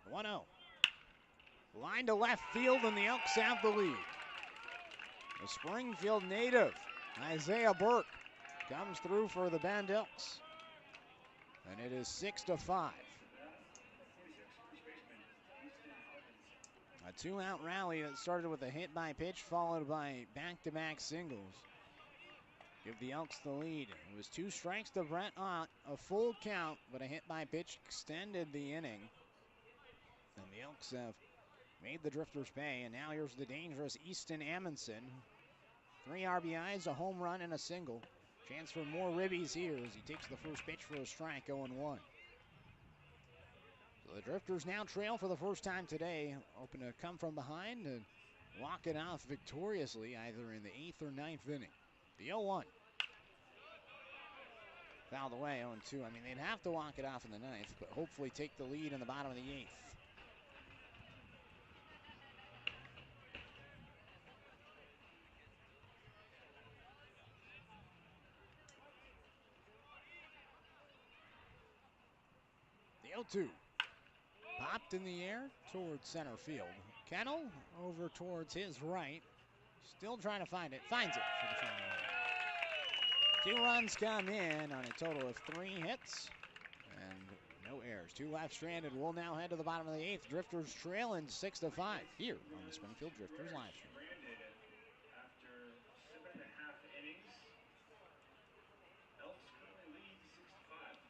Speaker 1: The 1-0. Line to left field, and the Elks have the lead. The Springfield native, Isaiah Burke, comes through for the Bend Elks. And it is 6-5. A 2-out rally that started with a hit by pitch followed by back-to-back singles. Give the Elks the lead. It was 2 strikes to Brent Ott, a full count, but a hit by pitch extended the inning. And the Elks have made the Drifters pay. And now here's the dangerous Easton Amundsen. 3 RBIs, a home run, and a single. Chance for more ribbies here as he takes the first pitch for a strike, 0-1. So the Drifters now trail for the first time today, hoping to come from behind and walk it off victoriously either in the 8th or 9th inning. The 0-1. Fouled away, 0-2. I mean, they'd have to walk it off in the 9th, but hopefully take the lead in the bottom of the 8th. 0-2. Popped in the air towards center field. Kennel over towards his right. Still trying to find it. Finds it for the final run. 2 runs come in on a total of 3 hits and no errors. 2 left stranded. We'll now head to the bottom of the 8th. Drifters trailing 6-5 here on the Springfield Drifters live stream.
Speaker 3: After 7.5 innings, Elks currently lead 6-5.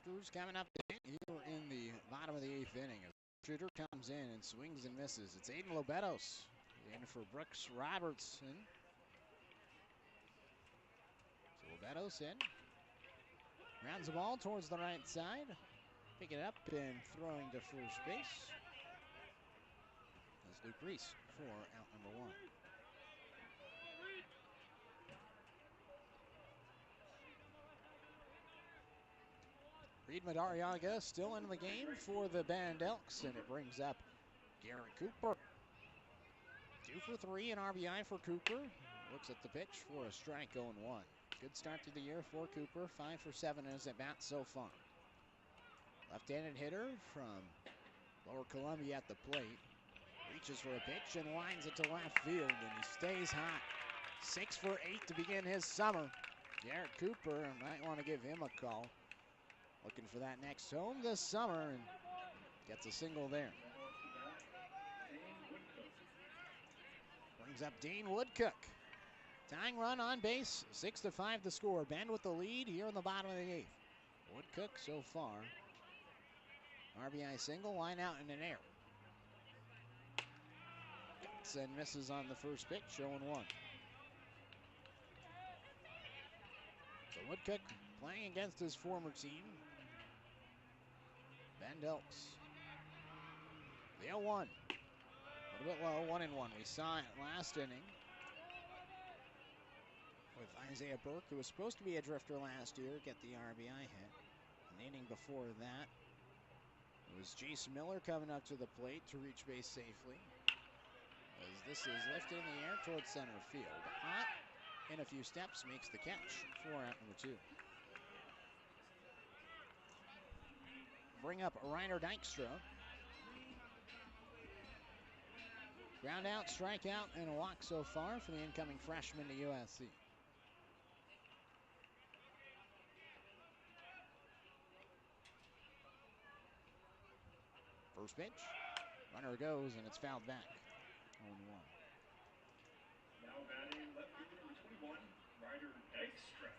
Speaker 1: Drifters coming up to hit here in the bottom of the 8th inning. A shooter comes in and swings and misses. It's Aiden Lobetos in for Brooks Robertson. So Lobetos in. Rounds the ball towards the right side. Picking it up and throwing to first base. That's Luke Reese for out number 1. Reed Madariaga still in the game for the Bend Elks, and it brings up Garrett Cooper. 2 for 3 in RBI for Cooper. Looks at the pitch for a strike, 0-1. Good start to the year for Cooper. 5 for 7 in his at-bat so far. Left-handed hitter from Lower Columbia at the plate. Reaches for a pitch and lines it to left field, and he stays hot. 6 for 8 to begin his summer. Garrett Cooper might want to give him a call. Looking for that next home this summer and gets a single there. Brings up Dane Woodcook. Tying run on base, 6-5 the score. Bend with the lead here in the bottom of the 8th. Woodcook so far. RBI single, line out in an air. Gets and misses on the first pitch, 0-1. So Woodcook playing against his former team. Bend Elks. The 0-1. A little bit low, 1-1. We saw it last inning with Isaiah Burke, who was supposed to be a Drifter last year, get the RBI hit. An inning before that, it was Jason Miller coming up to the plate to reach base safely. As this is lifted in the air towards center field. Hot in a few steps, makes the catch for out number 2. Bring up Reiner Dykstra. Ground out, strikeout, and a walk so far for the incoming freshman to USC. First pitch. Runner goes, and it's fouled back. 0-1.
Speaker 3: Now batting left fielder number 21, Ryder Dykstra.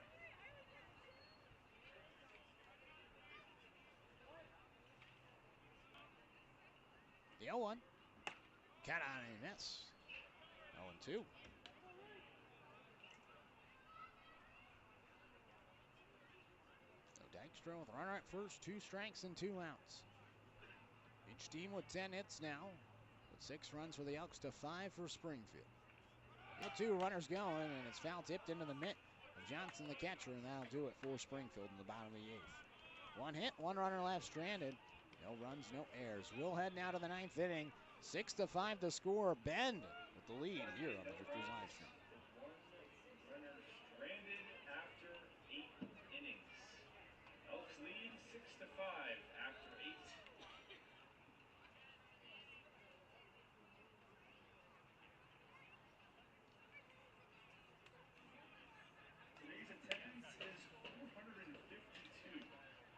Speaker 1: The 0-1. Cut on a miss. 0-2. So Dykstra with runner at first, 2 strikes and 2 outs. Each team with 10 hits now, with 6 runs for the Elks to 5 for Springfield. 2 runners going, and it's foul tipped into the mitt of Johnson, the catcher, and that'll do it for Springfield in the bottom of the 8th. 1 hit, 1 runner left stranded. No runs, no errors. We'll head now to the 9th inning. 6-5 the score. Bend with the lead here on the Drifters live stream.
Speaker 3: One runner stranded after 8 innings. Elks lead 6-5 after 8. Today's attendance is 452.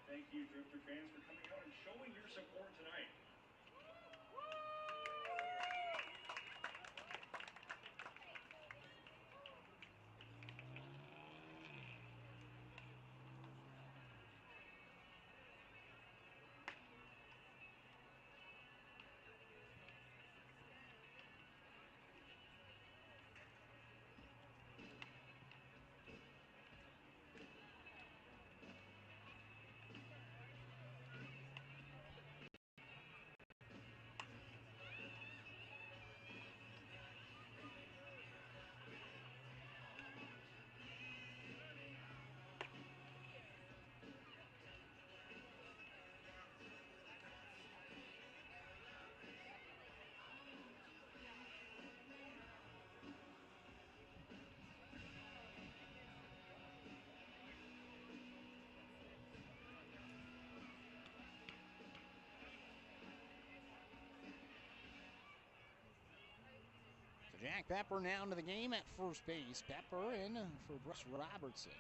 Speaker 3: Thank you, Drifter fans, for coming out and showing your support tonight.
Speaker 1: Jack Pepper now into the game at first base. Pepper in for Bruce Robertson.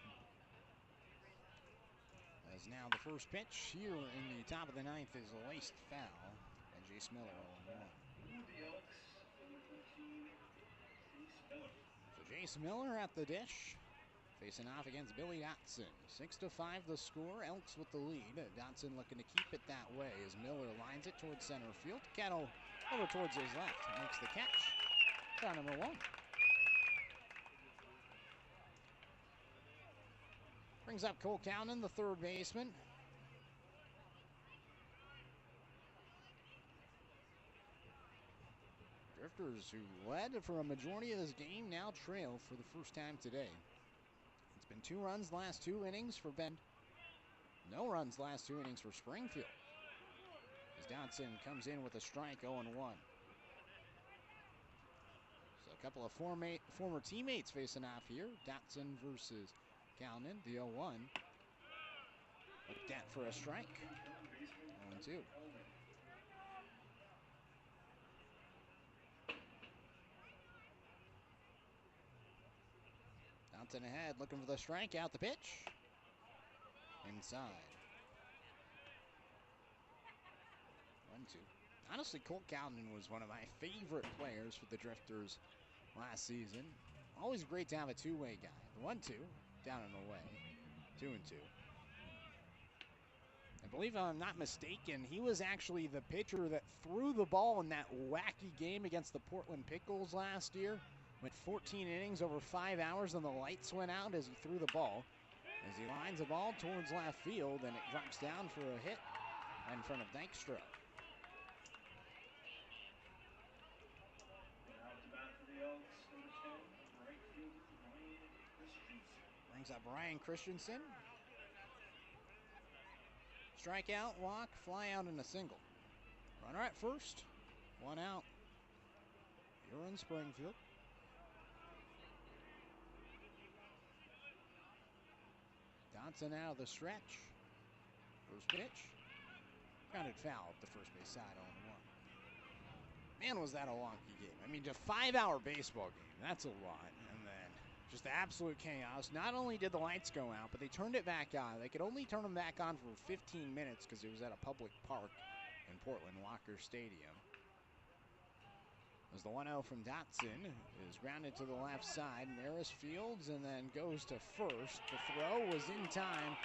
Speaker 1: As now the first pitch here in the top of the 9th is laced foul. And Jace Miller on 1.
Speaker 3: The Elks, number 13, Jace Miller.
Speaker 1: So Jace Miller at the dish, facing off against Billy Dotson. 6-5 the score. Elks with the lead. Dotson looking to keep it that way as Miller lines it towards center field. Kettle over towards his left. Makes the catch. Down number 1. Brings up Cole Cownan, the third baseman. Drifters, who led for a majority of this game, now trail for the first time today. It's been 2 runs the last 2 innings for Bend. No runs last 2 innings for Springfield. As Dotson comes in with a strike, 0-1. So a couple of former teammates facing off here. Dotson versus Cownan, the 0-1. Looked at for a strike. 0-2. Dotson ahead, looking for the strikeout. The pitch. Inside. 1-2. Honestly, Cole Cownan was one of my favorite players for the Drifters last season. Always great to have a two-way guy. The 1-2, down and away. 2-2. I believe I'm not mistaken, he was actually the pitcher that threw the ball in that wacky game against the Portland Pickles last year. Went 14 innings over 5 hours, and the lights went out as he threw the ball. As he lines the ball towards left field, and it drops down for a hit in front of Dykstra. Brings up Ryan Christensen. Strikeout, walk, fly out, and a single. Runner at first, 1 out. Here in Springfield. Dotson out of the stretch. First pitch. Grounded foul up the first base side, 0-1. Man, was that a wonky game. I mean, just 5-hour baseball game. That's a lot. And then just absolute chaos. Not only did the lights go out, but they turned it back on. They could only turn them back on for 15 minutes because it was at a public park in Portland, Walker Stadium. As the 1-0 from Dotson is grounded to the left side. Maris fields and then goes to first. The throw was in time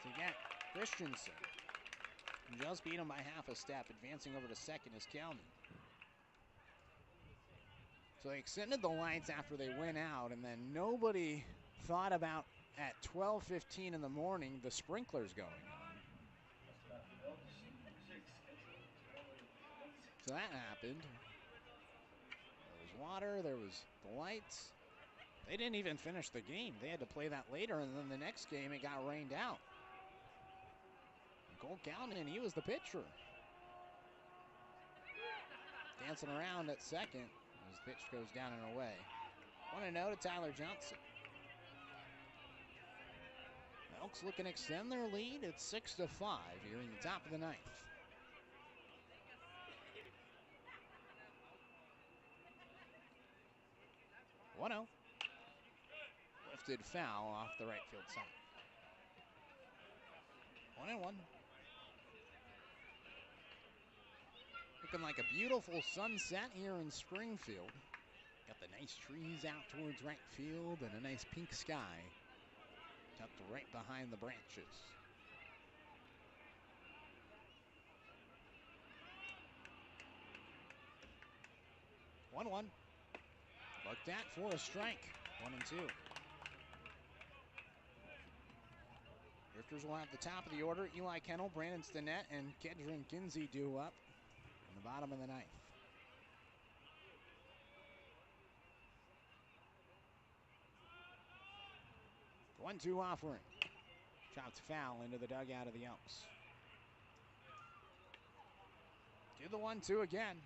Speaker 1: to get Christensen. Just beat him by half a step. Advancing over to second is Cownan. So they extended the lights after they went out, and then nobody thought about at 12:15 in the morning the sprinklers going on. So that happened. There was water, there was the lights. They didn't even finish the game. They had to play that later, and then the next game it got rained out. And Cole Cownan, he was the pitcher. dancing around at second as the pitch goes down and away. 1-0 to Tyler Johnson. Elks looking to extend their lead. It's 6-5 here in the top of the ninth. 1-0. Lifted foul off the right field side. 1-1. Looking like a beautiful sunset here in Springfield. Got the nice trees out towards right field and a nice pink sky tucked right behind the branches. 1-1. Looked at for a strike. 1-2. Drifters will have the top of the order. Eli Kennel, Brandon Stinnett, and Kedron Kinsey due up in the bottom of the ninth. The 1-2 offering. Chopped foul into the dugout of the Elks. Do the 1-2 again.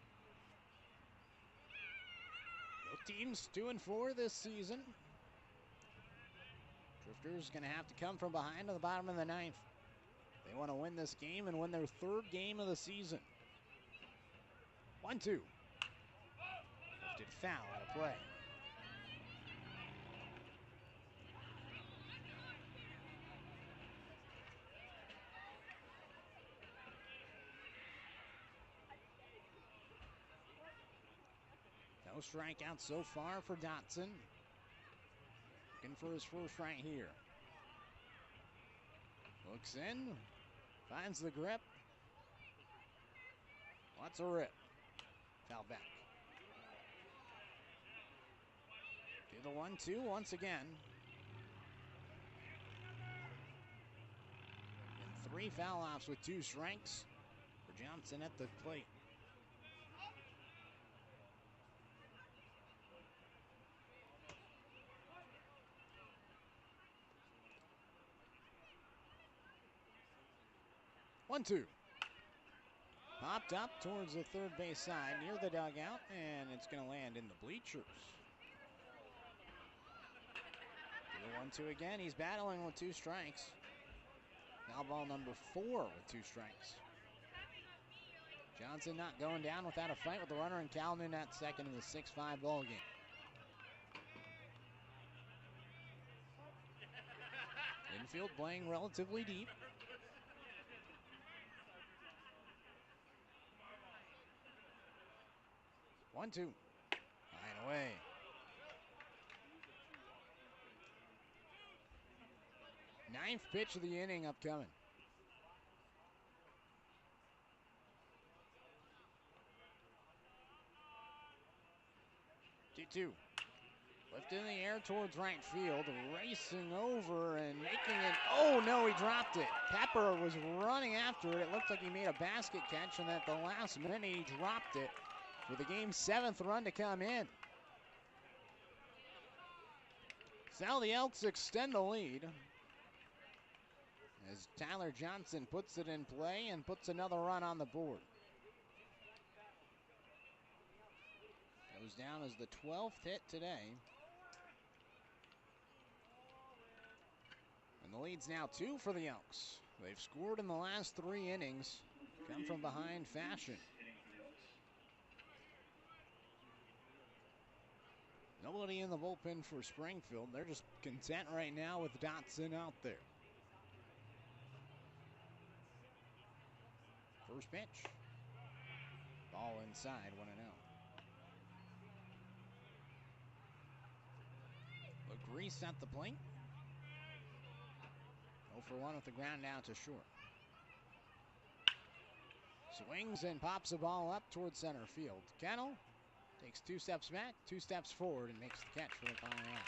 Speaker 1: Both teams 2-4 this season. Drifters going to have to come from behind to the bottom of the ninth. They want to win this game and win their third game of the season. 1-2. Lifted foul out of play. No strikeouts so far for Dotson. Looking for his first right here. Looks in, finds the grip. What's a rip? Foul back. Do the 1-2 once again. And 3 foul offs with 2 strikes for Johnson at the plate. One, 2. Popped up towards the third base side near the dugout, and it's going to land in the bleachers. Do the 1-2 again. He's battling with 2 strikes. Foul ball number 4 with 2 strikes. Johnson not going down without a fight with the runner and Calhoun at second in the 6-5 ball game. Infield playing relatively deep. 1-2. Line away. Ninth pitch of the inning upcoming. 2-2. Lifted in the air towards right field, racing over and making it. Oh no, he dropped it. Pepper was running after it. It looked like he made a basket catch, and at the last minute he dropped it for the game's 7th run to come in. So now the Elks extend the lead as Tyler Johnson puts it in play and puts another run on the board. Goes down as the 12th hit today. And the lead's now 2 for the Elks. They've scored in the last 3 innings. Come from behind fashion. Nobody in the bullpen for Springfield. They're just content right now with Dotson out there. First pitch. Ball inside, 1-0. Look, Reese at the plate. 0-for-1 with the ground out to short. Swings and pops the ball up towards center field. Kennel takes 2 steps back, 2 steps forward, and makes the catch for the final out.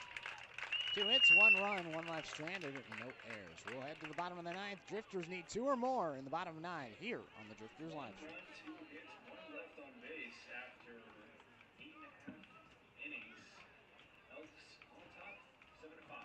Speaker 1: 2 hits, 1 run, 1 left stranded, and no errors. We'll head to the bottom of the ninth. Drifters need 2 or more in the bottom of 9 here on the Drifters live stream.
Speaker 3: 2 hits, 1 left on base after 8.5 innings. Elks on top, 7-5.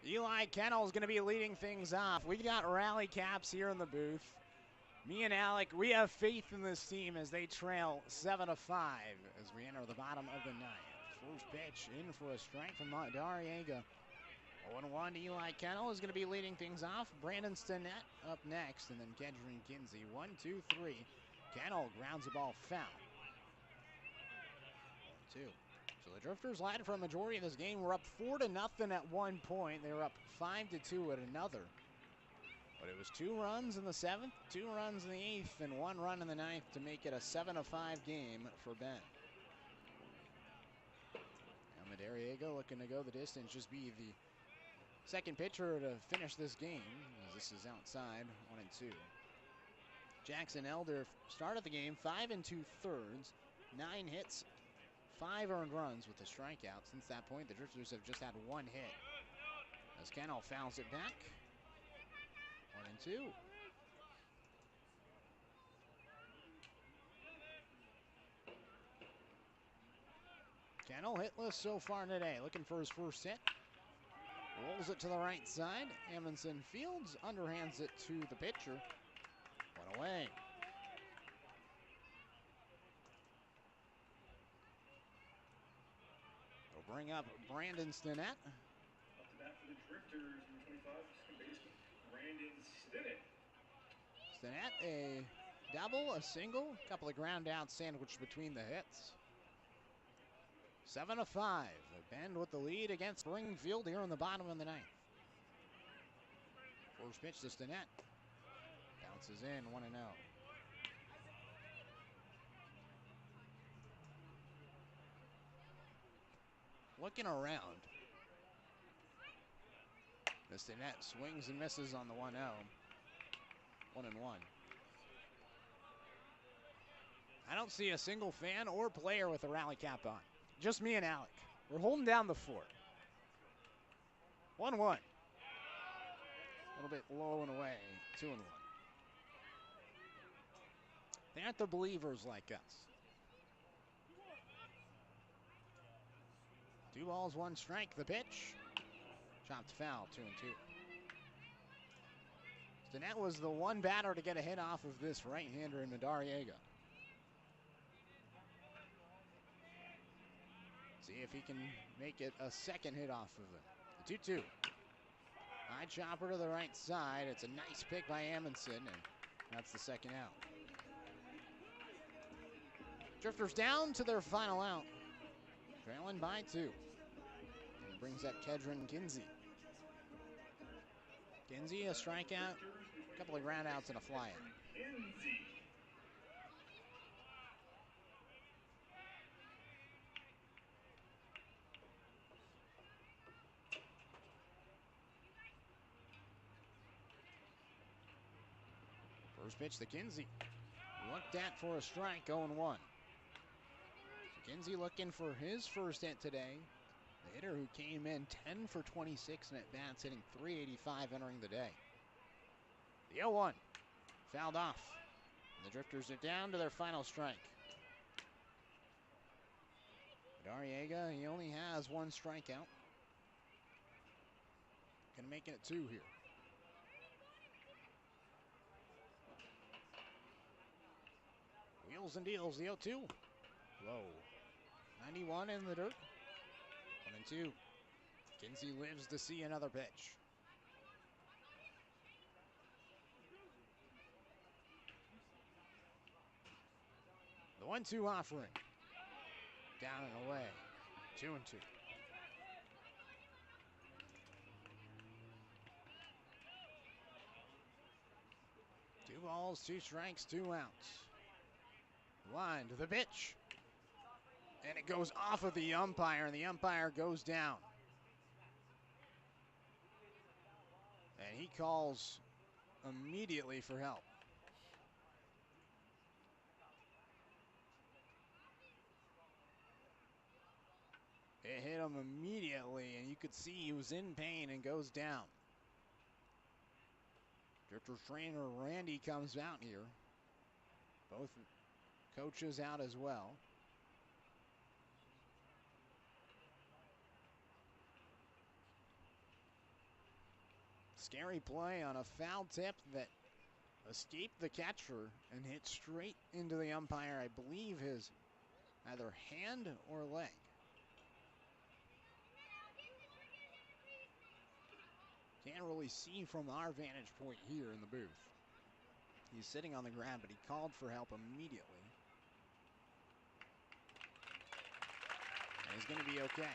Speaker 1: Eli Kennel is going to be leading things off. We got rally caps here in the booth. Me and Alec, we have faith in this team as they trail 7-5 as we enter the bottom of the ninth. First pitch in for a strike from Dariega. 0-1 to Eli Kennel is going to be leading things off. Brandon Stinnett up next, and then Kedron Kinsey. 1-2-3. Kennel grounds the ball foul. 1-2. So the Drifters led for a majority of this game. We're up 4-0 at one point. They were up 5-2 at another. But it was 2 runs in the 7th, 2 runs in the 8th, and 1 run in the 9th to make it a 7-5 game for Bend. Now Madariaga looking to go the distance, just be the second pitcher to finish this game, as this is outside, 1-2. Jackson Elder started the game 5 2/3, 9 hits, 5 earned runs with a strikeout. Since that point, the Drifters have just had 1 hit. As Kennel fouls it back, 1-2. Kennel hitless so far today, looking for his first hit. Rolls it to the right side. Amundsen fields, underhands it to the pitcher. 1 away. They'll bring up Brandon Stinnett.
Speaker 3: Up to bat for the Drifters, number 25, second baseman, Brandon Stinnett.
Speaker 1: Stinnett, a double, a single, a couple of ground outs sandwiched between the hits. 7-5. Bend with the lead against Springfield here in the bottom of the 9th. First pitch to Stinnett. Bounces in, 1-0. Looking around. The Stinnett swings and misses on the 1-0. 1-1. I don't see a single fan or player with a rally cap on. Just me and Alec. We're holding down the fort. 1-1. A little bit low and away. 2-1. They aren't the believers like us. 2 balls, 1 strike. The pitch. Chopped foul. 2-2. Stinnett was the one batter to get a hit off of this right-hander in Madariaga. See if he can make it a second hit off of it. The 2-2. High chopper to the right side. It's a nice pick by Amundsen, and that's the second out. Drifters down to their final out. Trailing by 2. And brings up Kedron Kinsey. Kinsey, a strikeout, a couple of ground outs, and a fly out. First pitch to Kinsey. Looked at for a strike, 0-1. So Kinsey looking for his first hit today. The hitter who came in 10 for 26 in at-bats, hitting .385 entering the day. The 0-1 fouled off. And the Drifters are down to their final strike. Dariega, he only has 1 strikeout. Gonna make it 2 here. Wheels and deals, the 0-2. Low. 91 in the dirt. 1-2. Kinsey lives to see another pitch. The 1-2 offering. Down and away. 2-2. 2 balls, 2 strikes, 2 outs. Line to the pitch. And it goes off of the umpire, and the umpire goes down. And he calls immediately for help. It hit him immediately, and you could see he was in pain and goes down. Drifters trainer Randy comes out here. Both coaches out as well. Scary play on a foul tip that escaped the catcher and hit straight into the umpire, I believe his either hand or leg. Can't really see from our vantage point here in the booth. He's sitting on the ground, but he called for help immediately. And he's going to be okay.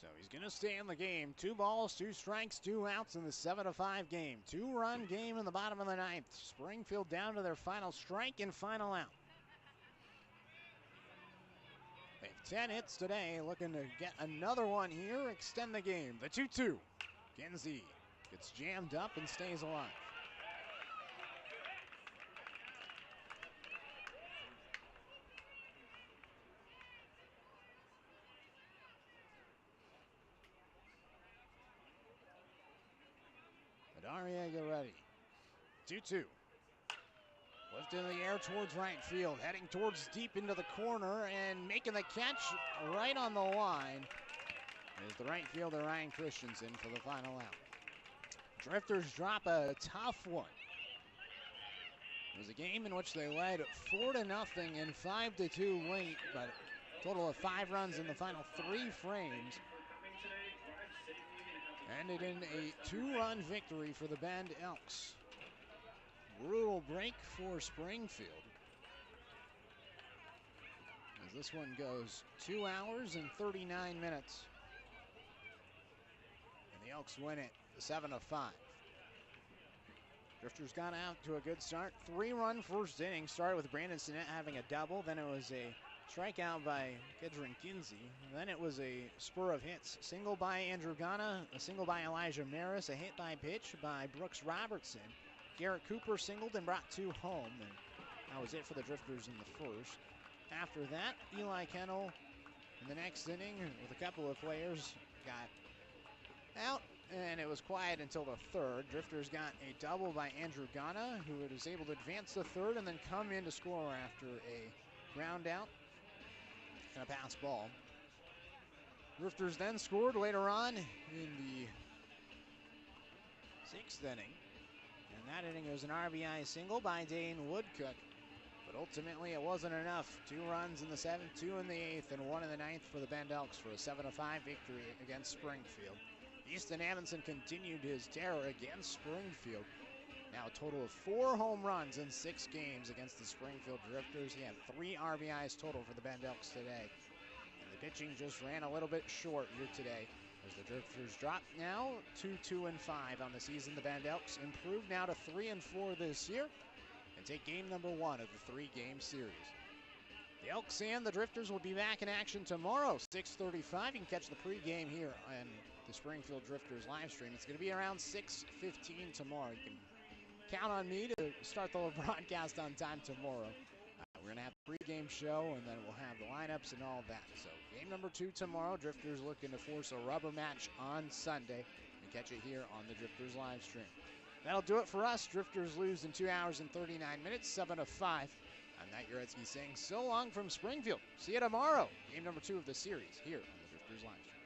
Speaker 1: So he's going to stay in the game. 2 balls, 2 strikes, 2 outs in the 7-5 game. 2-run game in the bottom of the 9th. Springfield down to their final strike and final out. They have 10 hits today, looking to get another one here, extend the game. The 2-2. Kinsey gets jammed up and stays alive. Jarecki ready. 2-2. Lift in the air towards right field, heading towards deep into the corner and making the catch right on the line is the right fielder Ryan Christensen for the final out. Drifters drop a tough one. It was a game in which they led 4-0 and 5-2 late, but a total of 5 runs in the final 3 frames. Ended in a 2-run victory for the Bend Elks. Brutal break for Springfield, as this one goes 2 hours and 39 minutes. And the Elks win it 7-5. Drifters got out to a good start. 3-run first inning. Started with Brandon Sinnett having a double. Then it was a strikeout by Kedron Kinsey. Then it was a spur of hits. Single by Andrew Ghana, a single by Elijah Maris, a hit by pitch by Brooks Robertson. Garrett Cooper singled and brought 2 home, and that was it for the Drifters in the first. After that, Eli Kennel in the next inning with a couple of players got out, and it was quiet until the third. Drifters got a double by Andrew Ghana, who was able to advance the third and then come in to score after a ground out and a pass ball. Drifters then scored later on in the 6th inning. And that inning was an RBI single by Dane Woodcook. But ultimately it wasn't enough. 2 runs in the 7th, 2 in the 8th, and 1 in the 9th for the Bend Elks for a 7-5 victory against Springfield. Easton Amundsen continued his terror against Springfield. Now a total of 4 home runs in 6 games against the Springfield Drifters. He had 3 RBIs total for the Bend Elks today. And the pitching just ran a little bit short here today, as the Drifters drop now to 2-5 on the season. The Bend Elks improve now to 3-4 this year and take game number 1 of the 3-game series. The Elks and the Drifters will be back in action tomorrow, 6:35. You can catch the pregame here on the Springfield Drifters live stream. It's going to be around 6:15 tomorrow. You can count on me to start the broadcast on time tomorrow. We're going to have a pregame show, and then we'll have the lineups and all that. So game number 2 tomorrow. Drifters looking to force a rubber match on Sunday and catch it here on the Drifters live stream. That'll do it for us. Drifters lose in 2 hours and 39 minutes, 7-5. I'm Knight Jarecki saying so long from Springfield. See you tomorrow. Game number 2 of the series here on the Drifters live stream.